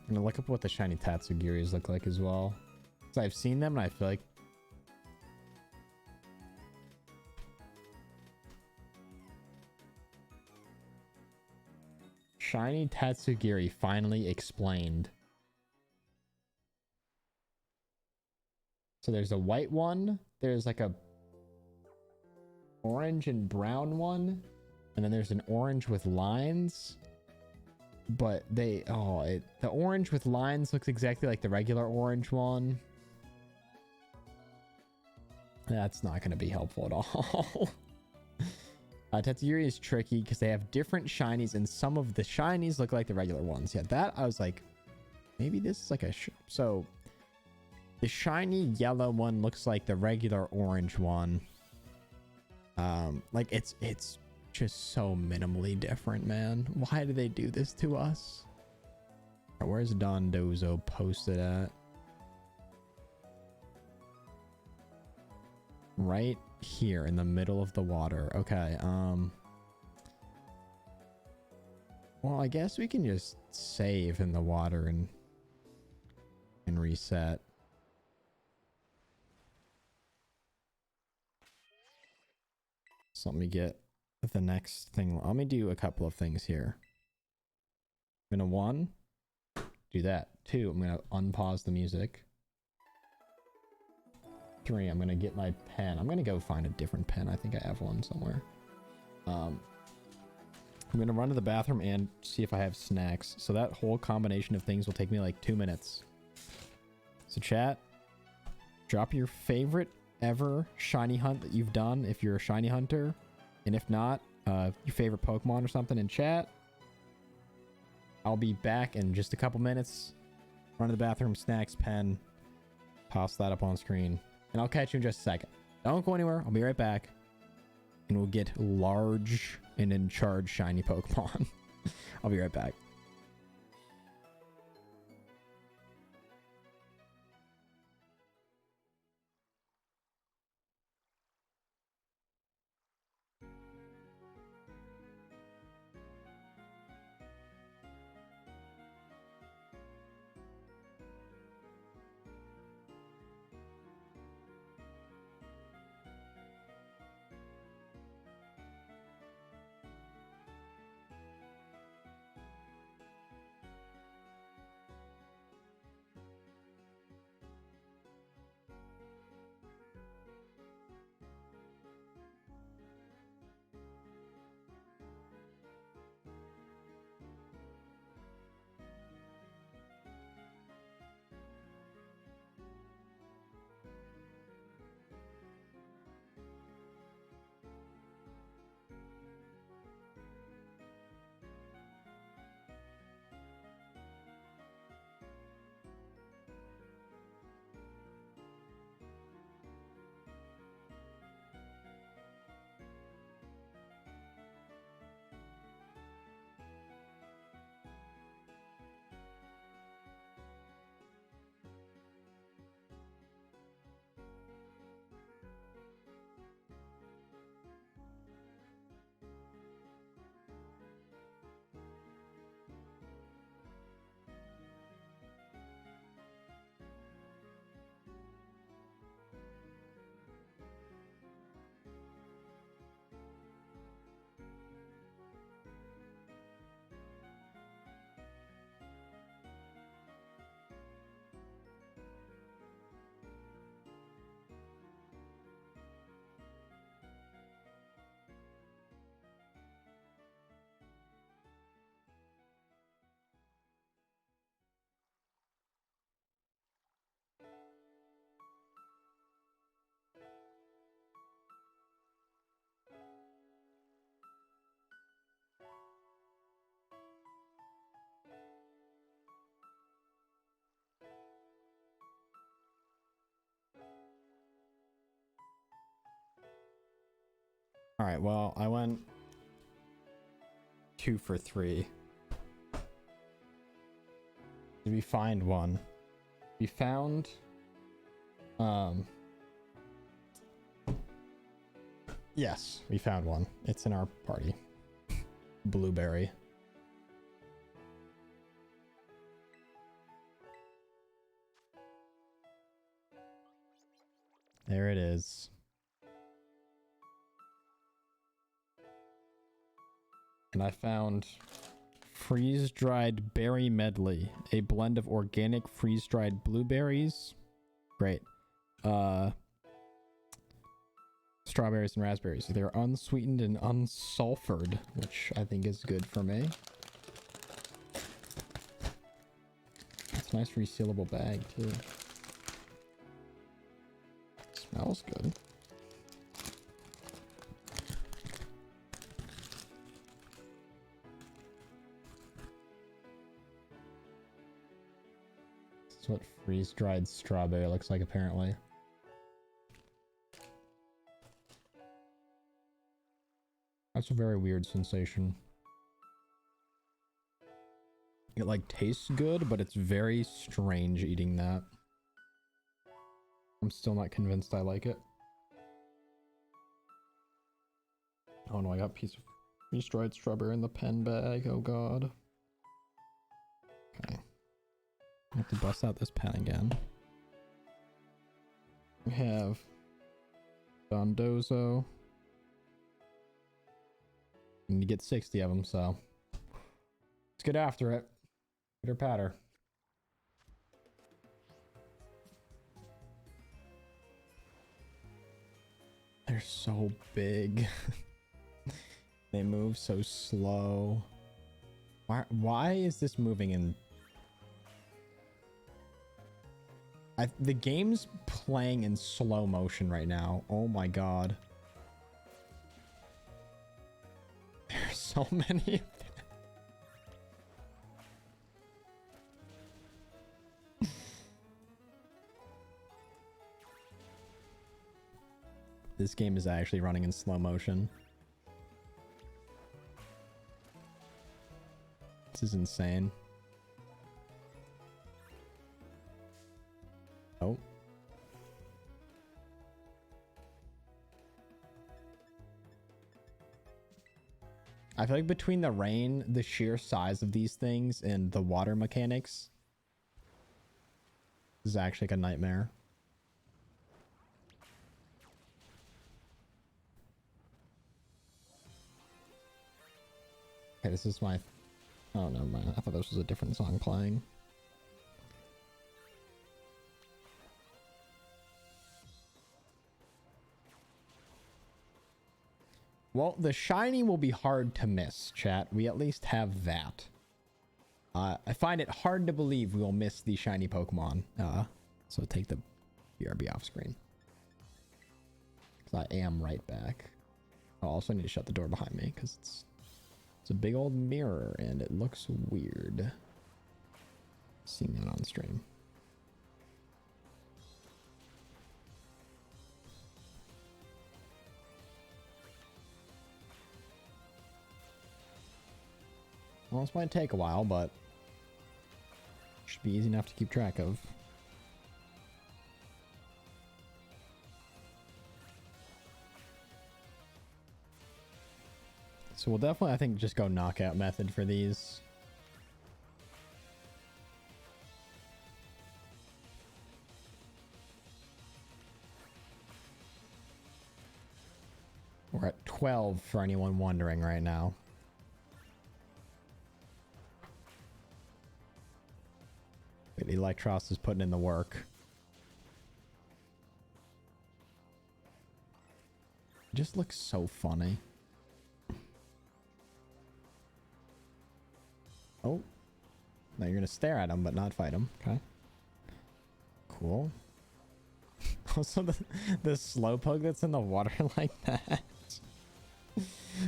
I'm gonna look up what the shiny Tatsugiris look like as well. So I've seen them and I feel like shiny Tatsugiri finally explained. So there's a white one, there's like a orange and brown one, and then there's an orange with lines. But the orange with lines looks exactly like the regular orange one. That's not going to be helpful at all. Tatsugiri is tricky because they have different shinies, and some of the shinies look like the regular ones. Yeah, that I was like, maybe this is like a... So, the shiny yellow one looks like the regular orange one. Like, it's just so minimally different, man. Why do they do this to us? Where's Dondozo posted at? Right here in the middle of the water. Okay, well, I guess we can just save in the water and reset. So let me get the next thing. Let me do a couple of things here. I'm gonna one, do that. Two, I'm gonna unpause the music. Three, I'm gonna get my pen. I'm gonna go find a different pen. I think I have one somewhere. I'm gonna run to the bathroom and see if I have snacks. So that whole combination of things will take me like 2 minutes. So chat, drop your favorite ever shiny hunt that you've done if you're a shiny hunter. And if not, your favorite Pokemon or something in chat. I'll be back in just a couple minutes. Run to the bathroom, snacks, pen. Toss that up on screen. And I'll catch you in just a second. Don't go anywhere. I'll be right back. And we'll get large and in charge shiny Pokemon. I'll be right back. All right, well, I went 2 for 3. Did we find one? We found yes, we found one. It's in our party. Blueberry. There it is. And I found freeze-dried berry medley, a blend of organic freeze-dried blueberries. Great. Strawberries and raspberries. They're unsweetened and unsulfured, which I think is good for me. It's a nice resealable bag too. Smells good. This is what freeze-dried strawberry looks like, apparently. That's a very weird sensation. It like tastes good, but it's very strange eating that. I'm still not convinced I like it. Oh no, I got a piece of freeze-dried strawberry in the pen bag. Oh god. Okay. I have to bust out this pen again. We have Dondozo. And you get 60 of them, so let's get after it. Pitter patter. They're so big. They move so slow. Why is this moving in? The game's playing in slow motion right now. Oh my god. There's so many of them. This game is actually running in slow motion. This is insane. Oh. I feel like between the rain, the sheer size of these things, and the water mechanics, this is actually like a nightmare. Okay, this is my... Oh, never mind. I thought this was a different song playing. Well, the shiny will be hard to miss, chat. We at least have that. I find it hard to believe we will miss the shiny Pokemon. So take the BRB off screen. Because I am right back. I also need to shut the door behind me because it's a big old mirror and it looks weird seeing that on stream. Well, this might take a while, but should be easy enough to keep track of. So we'll definitely, I think, just go knockout method for these. We're at 12 for anyone wondering right now. The Electros is putting in the work. It just looks so funny. Oh. Now you're gonna stare at him, but not fight him. Okay. Cool. Also, the Slowpoke that's in the water like that.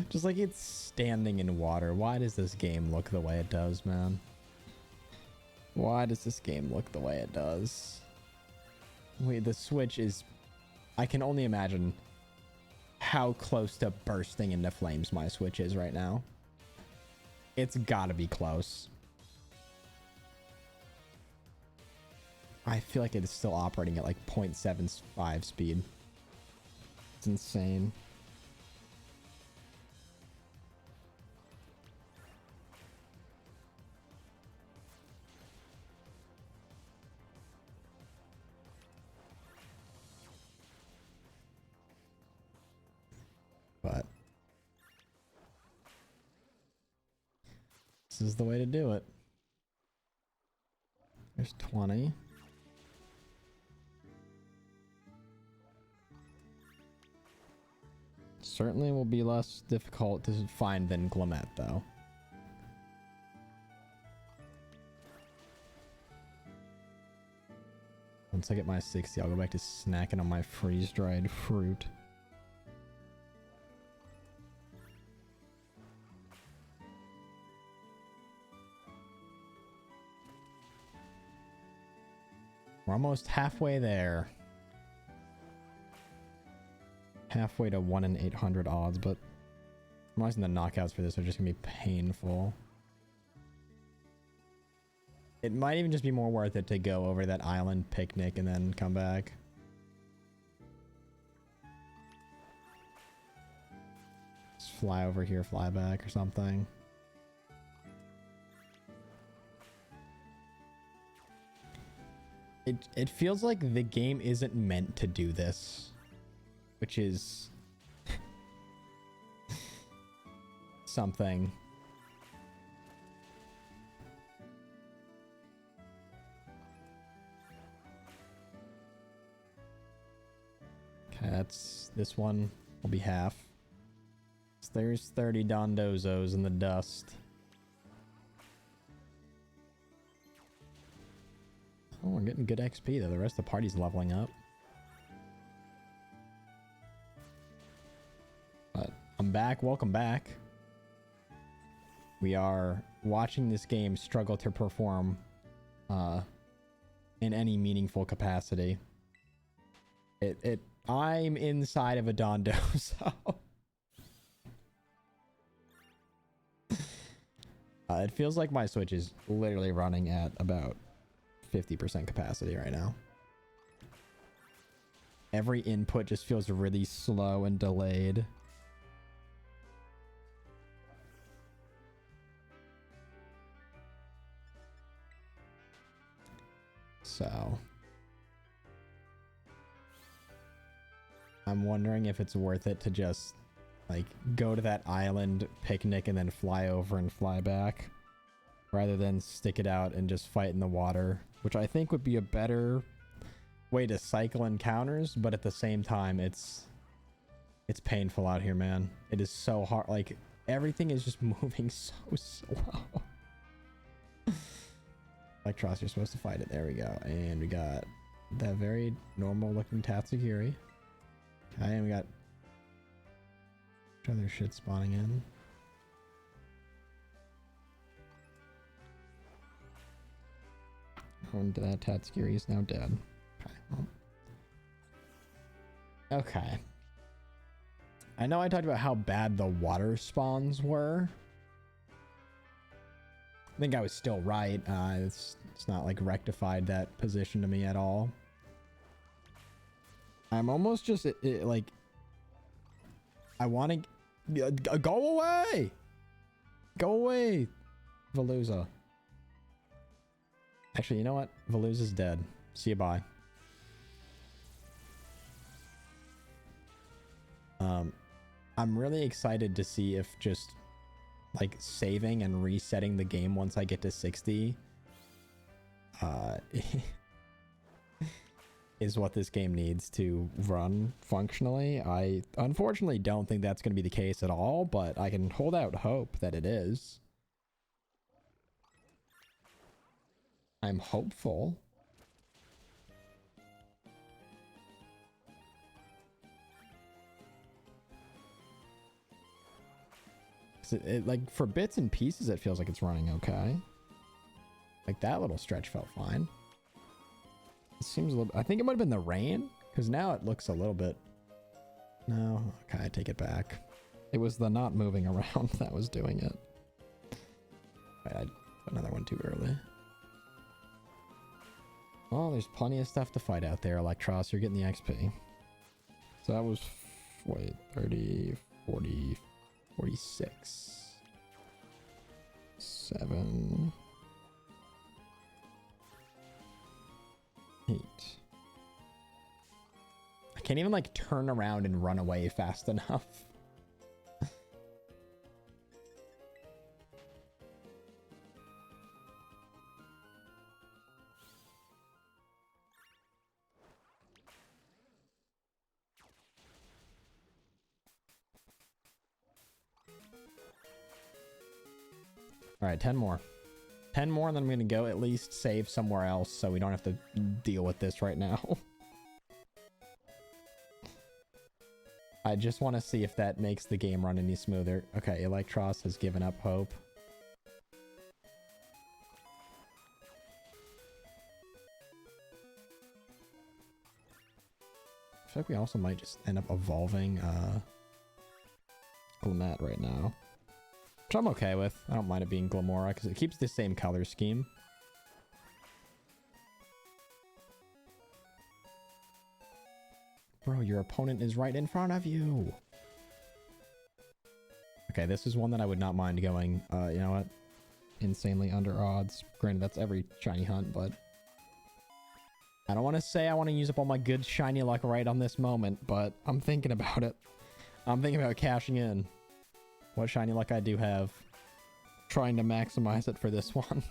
Just like it's standing in water. Why does this game look the way it does, man? Why does this game look the way it does? Wait, the Switch is... I can only imagine how close to bursting into flames my Switch is right now. It's gotta be close. I feel like it is still operating at like 0.75 speed. It's insane. But this is the way to do it. There's 20. Certainly will be less difficult to find than Glammet, though. Once I get my 60, I'll go back to snacking on my freeze-dried fruit. We're almost halfway there. Halfway to 1 in 800 odds, but I'm realizing the knockouts for this are just gonna be painful. It might even just be more worth it to go over that island picnic and then come back. Just fly over here, fly back or something. It feels like the game isn't meant to do this, which is something. Okay, that's this one will be half. So there's 30 Dondozos in the dust. Oh, we're getting good XP though. The rest of the party's leveling up. But I'm back. Welcome back. We are watching this game struggle to perform in any meaningful capacity. I'm inside of a Dondozo. It feels like my Switch is literally running at about 50% capacity right now. Every input just feels really slow and delayed. So I'm wondering if it's worth it to just like go to that island, picnic, and then fly over and fly back, rather than stick it out and just fight in the water, which I think would be a better way to cycle encounters. But at the same time, it's painful out here, man. It is so hard. Like everything is just moving so slow. Electros, you're supposed to fight it. There we go. And we got that very normal looking Tatsugiri. Okay, and we got other shit spawning in. And that Tatsugiri is now dead. Okay. Well. Okay. I know I talked about how bad the water spawns were. I think I was still right. It's not like rectified that position to me at all. I'm almost just like I want to go away. Go away, Veluza. Actually, you know what? Veluza's dead. See you, bye. I'm really excited to see if just like saving and resetting the game once I get to 60 is what this game needs to run functionally. I unfortunately don't think that's going to be the case at all, but I can hold out hope that it is. I'm hopeful. Like for bits and pieces, it feels like it's running okay. Like that little stretch felt fine. It seems a little. I think it might have been the rain, because now it looks a little bit. No, okay, I take it back. It was the not moving around that was doing it. Wait, I put another one too early. Well, there's plenty of stuff to fight out there, Electros. You're getting the XP. So that was, wait, 30, 40, 46, 7, 8. I can't even like turn around and run away fast enough. All right, 10 more. 10 more, and then I'm going to go at least save somewhere else so we don't have to deal with this right now. I just want to see if that makes the game run any smoother. Okay, Electros has given up hope. I feel like we also might just end up evolving Glamette right now. Which I'm okay with. I don't mind it being Glamora because it keeps the same color scheme. Bro, your opponent is right in front of you. Okay, this is one that I would not mind going, you know what? Insanely under odds. Granted, that's every shiny hunt, but I don't want to say I want to use up all my good shiny luck right on this moment, but I'm thinking about it. I'm thinking about cashing in. what shiny luck I do have. Trying to maximize it for this one.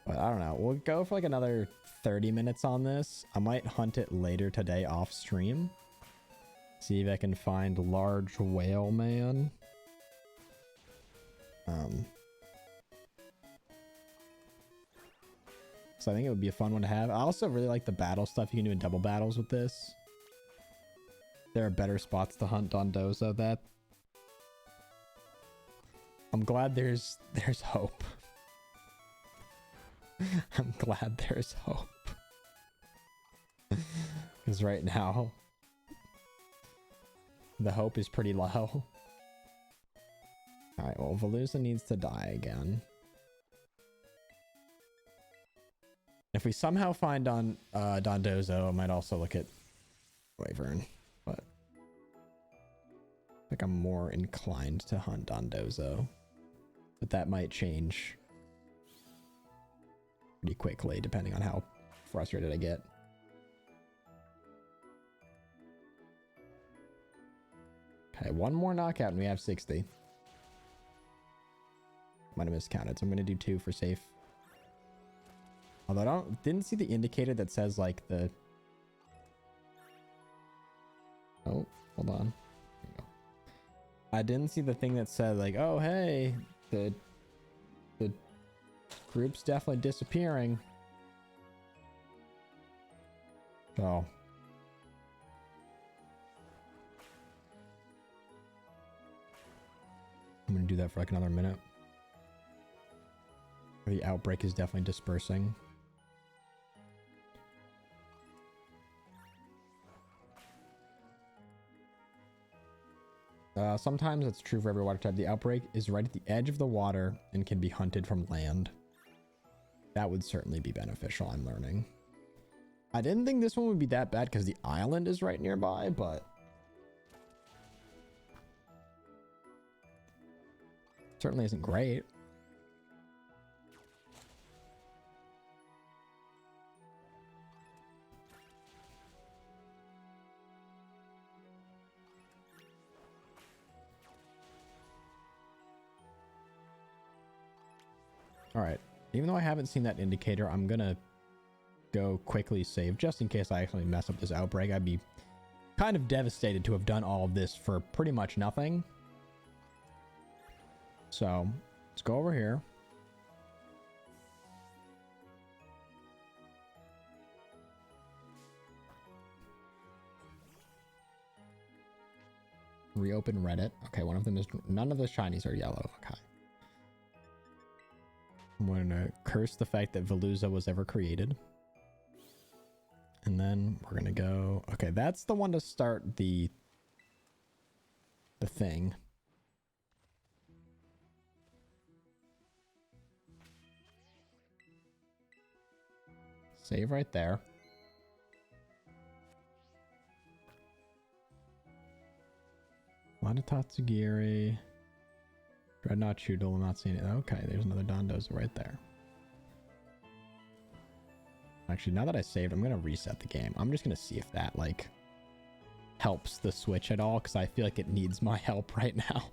But I don't know. We'll go for like another 30 minutes on this. I might hunt it later today off stream. See if I can find large whale man. So I think it would be a fun one to have. I also really like the battle stuff you can do in double battles with this. There are better spots to hunt Dondozo. That I'm glad there's hope. I'm glad there's hope. Because right now the hope is pretty low. Alright, well, Veluza needs to die again. If we somehow find Dondozo, I might also look at Wyvern, but I think I'm more inclined to hunt Dondozo. But that might change pretty quickly, depending on how frustrated I get. Okay, one more knockout and we have 60. Might have miscounted, so I'm gonna do 2 for safe. Although I didn't see the indicator that says like the... Oh, hold on. There you go. I didn't see the thing that said like, oh hey, the group's definitely disappearing. So I'm gonna do that for like another minute. The outbreak is definitely dispersing. Sometimes it's true for every water type. The outbreak is right at the edge of the water and can be hunted from land. That would certainly be beneficial, I'm learning. I didn't think this one would be that bad because the island is right nearby, but certainly isn't great. All right. Even though I haven't seen that indicator, I'm going to go quickly save just in case I actually mess up this outbreak. I'd be kind of devastated to have done all of this for pretty much nothing. So let's go over here. Reopen Reddit. Okay, one of them is... None of the shinies are yellow. Okay. I'm going to curse the fact that Veluza was ever created. And then we're going to go... Okay, that's the one to start the thing. Save right there. Tatsugiri. Dreadnought Choodle, I'm not seeing it. Okay, there's another Dondozo right there. Actually, now that I saved, I'm going to reset the game. I'm just going to see if that, like, helps the Switch at all, because I feel like it needs my help right now.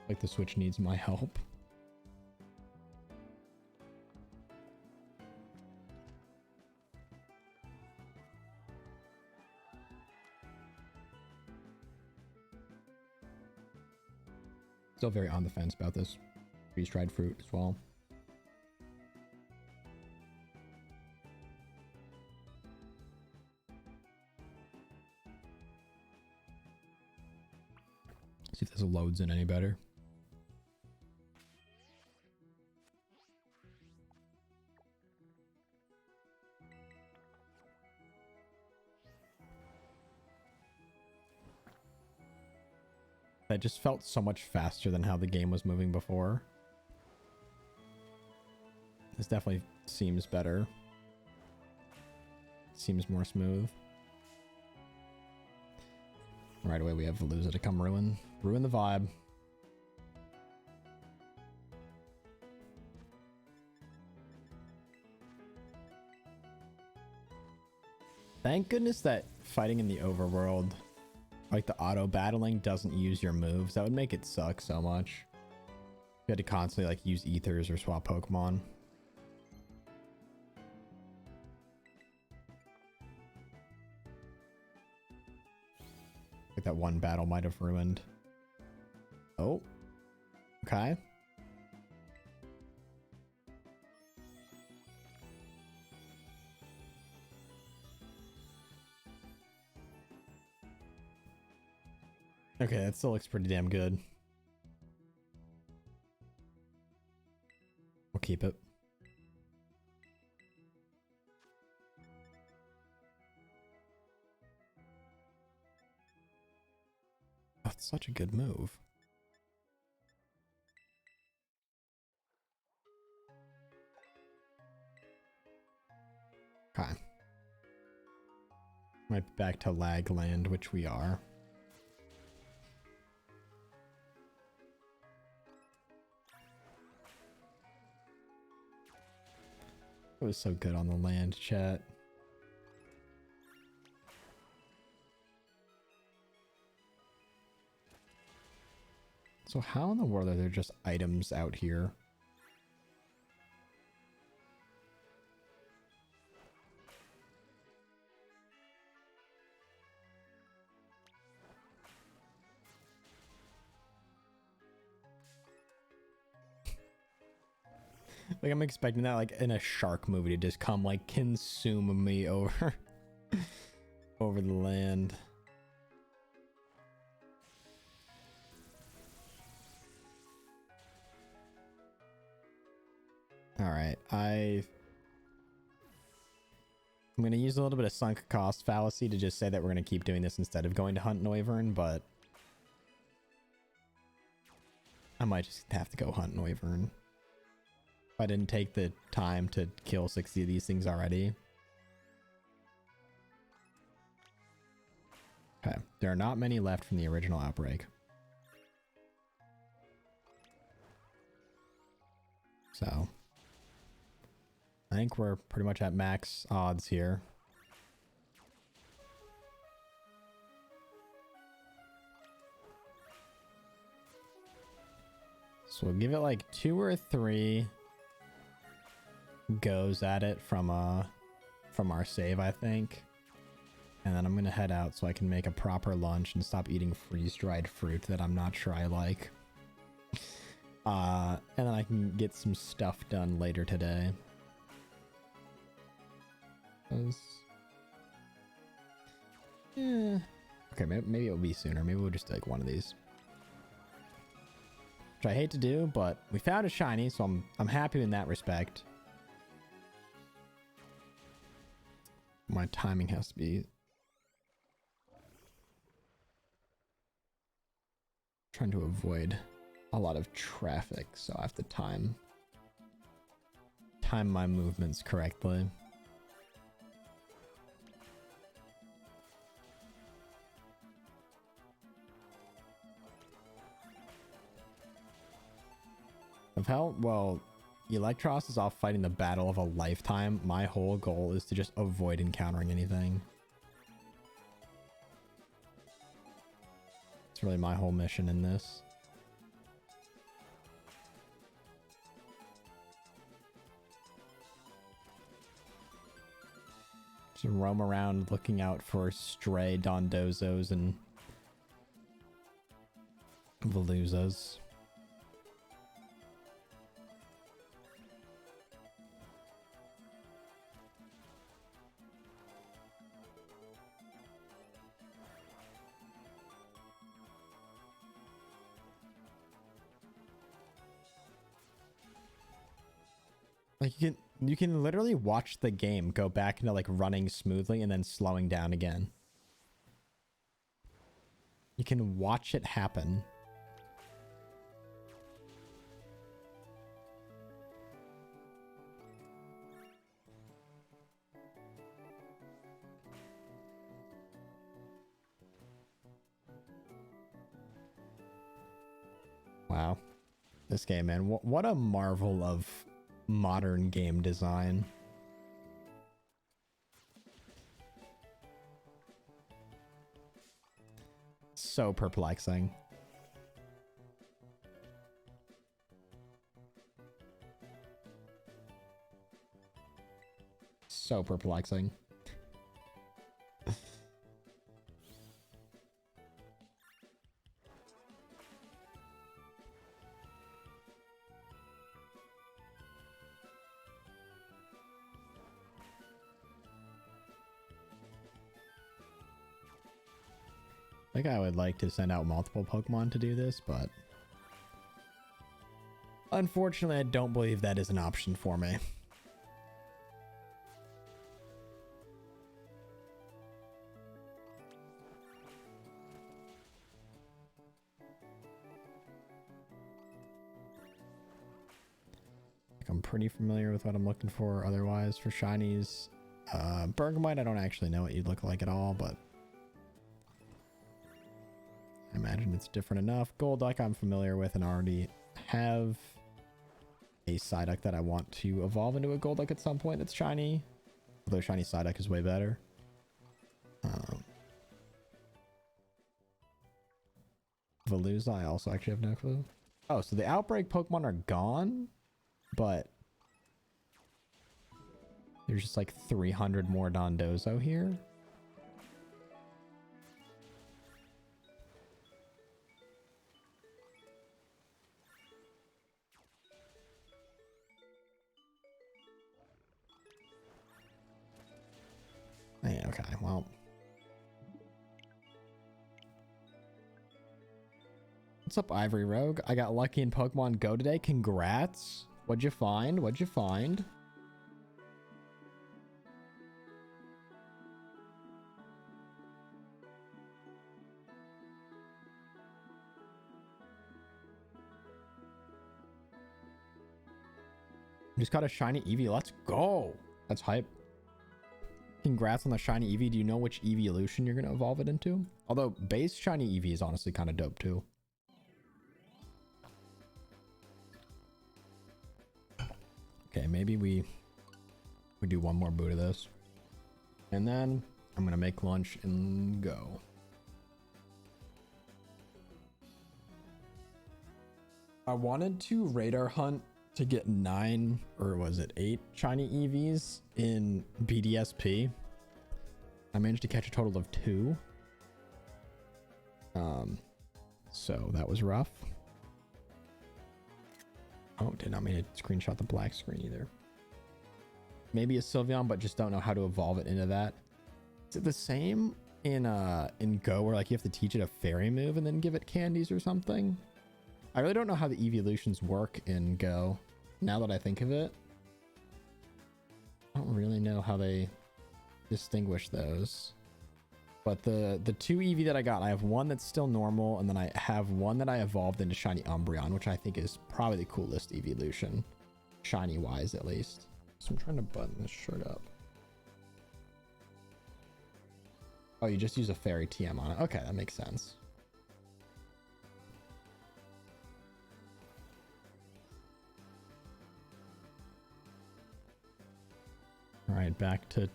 Like the Switch needs my help. Still very on the fence about this freeze-dried fruit as well. See if this loads in any better. That just felt so much faster than how the game was moving before. This definitely seems better. Seems more smooth. Right away we have Veluza to come ruin the vibe. Thank goodness that fighting in the overworld, like the auto battling, doesn't use your moves. That would make it suck so much. You had to constantly like use ethers or swap Pokemon. Like that one battle might have ruined. Oh, okay. Okay, that still looks pretty damn good. We'll keep it. That's such a good move. Okay. Might be back to lag land, which we are. It was so good on the land, chat. So how in the world are there just items out here? Like I'm expecting that like in a shark movie to just come like consume me over over the land. All right, I'm going to use a little bit of sunk cost fallacy to just say that we're going to keep doing this instead of going to hunt Noivern, but I might just have to go hunt Noivern. If I didn't take the time to kill 60 of these things already. Okay, there are not many left from the original outbreak. So I think we're pretty much at max odds here. So we'll give it like 2 or 3 goes at it from our save, I think. And then I'm gonna head out so I can make a proper lunch and stop eating freeze-dried fruit that I'm not sure I like. And then I can get some stuff done later today. Yeah. Okay, maybe it'll be sooner. Maybe we'll just take one of these. Which I hate to do, but we found a shiny, so I'm happy in that respect. My timing has to be... trying to avoid a lot of traffic, so I have to time my movements correctly. Of how well Electros is off fighting the battle of a lifetime, my whole goal is to just avoid encountering anything. It's really my whole mission in this. Just roam around looking out for stray Dondozos and Veluzas. Like you can literally watch the game go back into like running smoothly and then slowing down again. You can watch it happen. Wow. This game, man. What a marvel of modern game design. so perplexing. So perplexing. I think I would like to send out multiple Pokemon to do this, but unfortunately, I don't believe that is an option for me. I'm pretty familiar with what I'm looking for otherwise for shinies. Bergamite, I don't actually know what you'd look like at all, but I imagine it's different enough. Golduck I'm familiar with and already have a Psyduck that I want to evolve into a Golduck at some point that's shiny. Although shiny Psyduck is way better. Veluza, I also actually have no clue. Oh, so the Outbreak Pokemon are gone, but there's just like 300 more Dondozo here. Yeah, okay, well. What's up, Ivory Rogue? I got lucky in Pokemon Go today. Congrats. What'd you find? What'd you find? Just got a shiny Eevee. Let's go. That's hype. Congrats on the shiny Eevee. Do you know which evolution you're going to evolve it into? Although base shiny Eevee is honestly kind of dope too. Okay, maybe we do one more boot of this. And then I'm going to make lunch and go. I wanted to radar hunt to get 9 or was it 8 shiny EVs in BDSP. I managed to catch a total of 2. So that was rough. Oh, did not mean to screenshot the black screen either. Maybe a Sylveon, but just don't know how to evolve it into that. Is it the same in Go where like you have to teach it a fairy move and then give it candies or something? I really don't know how the evolutions work in Go. Now that I think of it, I don't really know how they distinguish those. But the 2 Eevee that I got, I have one that's still normal, and then I have one that I evolved into shiny Umbreon, which I think is probably the coolest evolution, shiny wise at least. So I'm trying to button this shirt up. Oh, you just use a fairy TM on it. Okay, that makes sense. All right, back to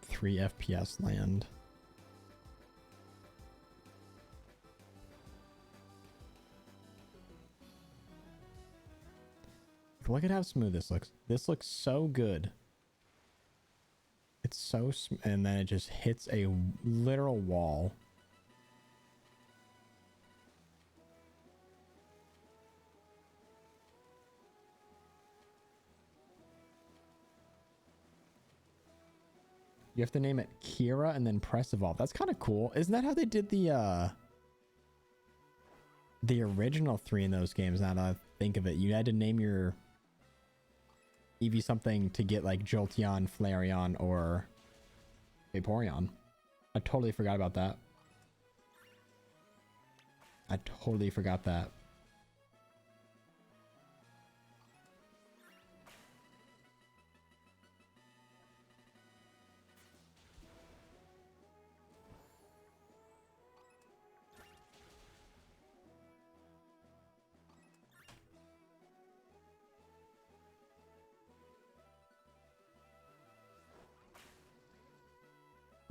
3 FPS land. Look at how smooth this looks. This looks so good. It's so and then it just hits a literal wall. You have to name it Kira and then press evolve. That's kind of cool. Isn't that how they did the original 3 in those games? Now that I think of it, you had to name your Eevee something to get like Jolteon, Flareon, or Vaporeon. I totally forgot about that. I totally forgot that.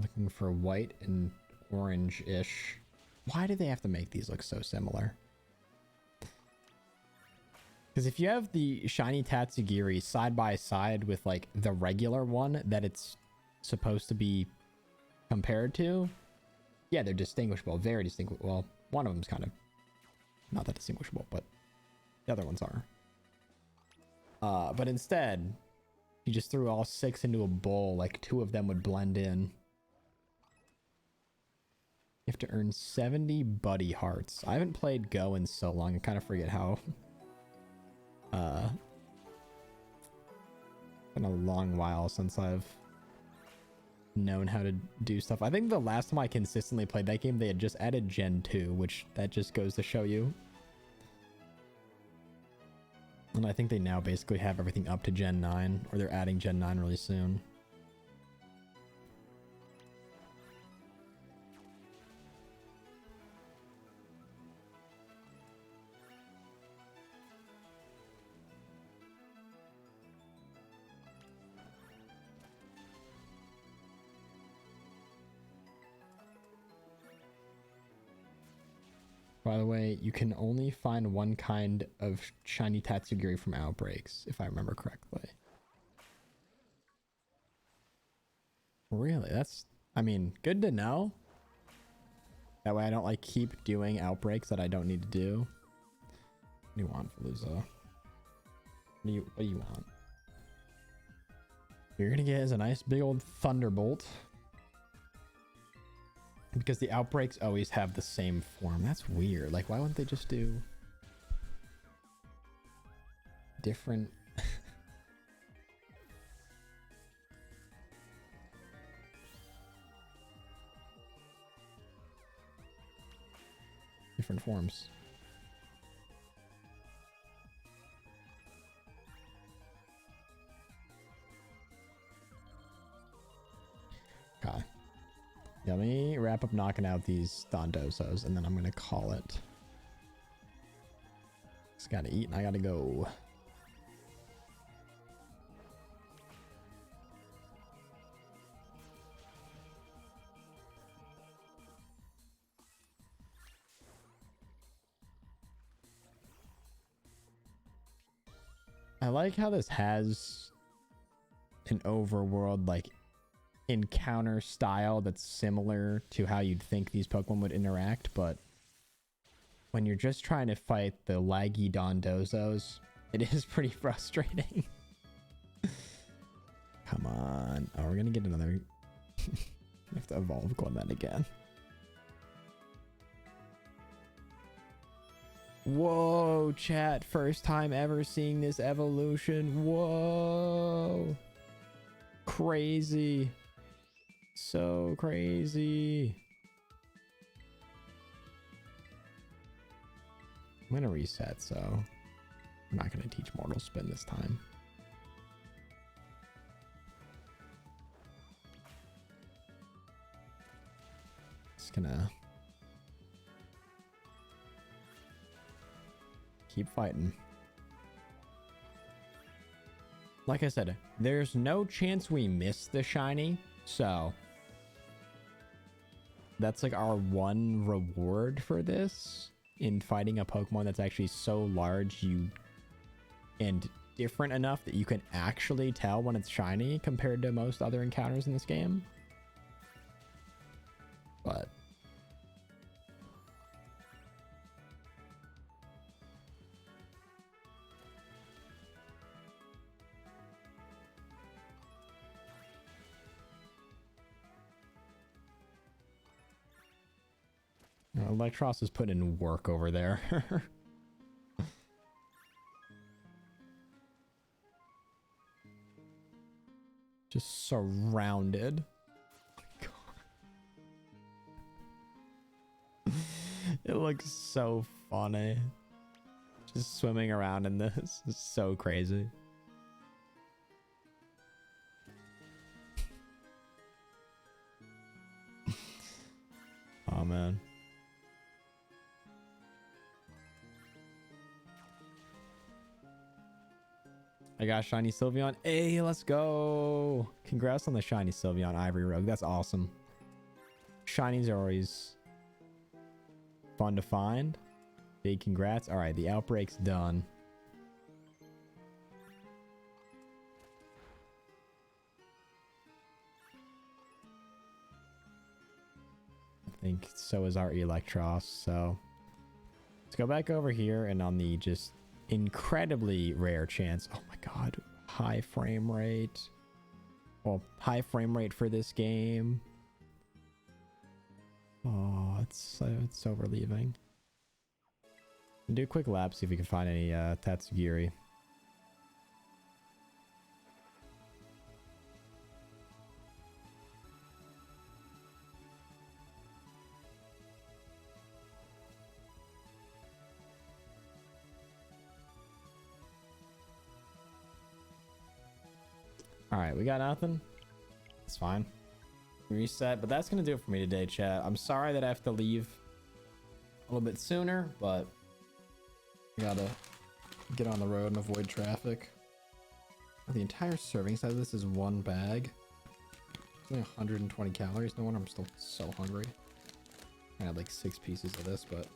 Looking for white and orange-ish Why do they have to make these look so similar? Because if you have the shiny Tatsugiri side by side with like the regular one that it's supposed to be compared to, yeah, they're distinguishable, very distinguishable. Well, one of them's kind of not that distinguishable, but the other ones are. But instead, you just threw all 6 into a bowl, like 2 of them would blend in. You have to earn 70 buddy hearts. I haven't played Go in so long, I kind of forget how. Been a long while since I've known how to do stuff. I think the last time I consistently played that game, they had just added Gen 2, which that just goes to show you. And I think they now basically have everything up to Gen 9, or they're adding Gen 9 really soon. By the way, you can only find one kind of shiny Tatsugiri from Outbreaks, if I remember correctly. Really? That's, I mean, good to know. That way I don't like keep doing Outbreaks that I don't need to do. What do you want, Falooza? What do you want? You're gonna get is a nice big old Thunderbolt. Because the Outbreaks always have the same form. That's weird. Like, why wouldn't they just do different? Different forms. Okay. Yeah, let me wrap up knocking out these Dondosos, and then I'm gonna call it. Just gotta eat and I gotta go. I like how this has an overworld like encounter style that's similar to how you'd think these Pokemon would interact, but when you're just trying to fight the laggy Dondozos, it is pretty frustrating. Come on. Oh, we're gonna get another. We have to evolve Clement again. Whoa, chat. First time ever seeing this evolution. Whoa. Crazy. So crazy. I'm gonna reset, so we're not gonna teach Mortal Spin this time. Just gonna keep fighting. Like I said, there's no chance we miss the shiny, so that's like our one reward for this in fighting a Pokemon that's actually so large and different enough that you can actually tell when it's shiny compared to most other encounters in this game. But Electros is putting in work over there. Just surrounded. Oh my God. It looks so funny. Just swimming around in this is so crazy. Oh man. I got shiny Sylveon. Hey, let's go. Congrats on the shiny Sylveon Ivory Rogue. That's awesome. Shinies are always Fun to find. Big congrats. All right, the outbreak's done. I think so is our Electros. So let's go back over here, and on the just incredibly rare chance. Oh my god, high frame rate. Well, high frame rate for this game. Oh, it's so relieving. Do a quick lap, see if we can find any Tatsugiri. All right, we got nothing. It's fine. Reset, but that's gonna do it for me today, chat. I'm sorry that I have to leave a little bit sooner, but I gotta get on the road and avoid traffic. The entire serving size of this is one bag. It's only 120 calories. No wonder I'm still so hungry. I had like 6 pieces of this, but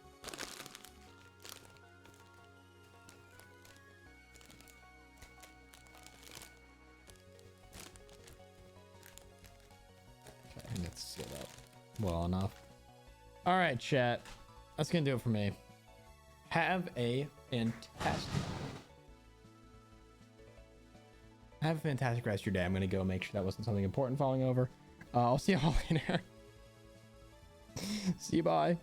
okay, I think that's sealed up well enough. All right, chat. That's gonna do it for me. Have a fantastic rest of your day. I'm gonna go make sure that wasn't something important falling over. I'll see you all later. See you, bye.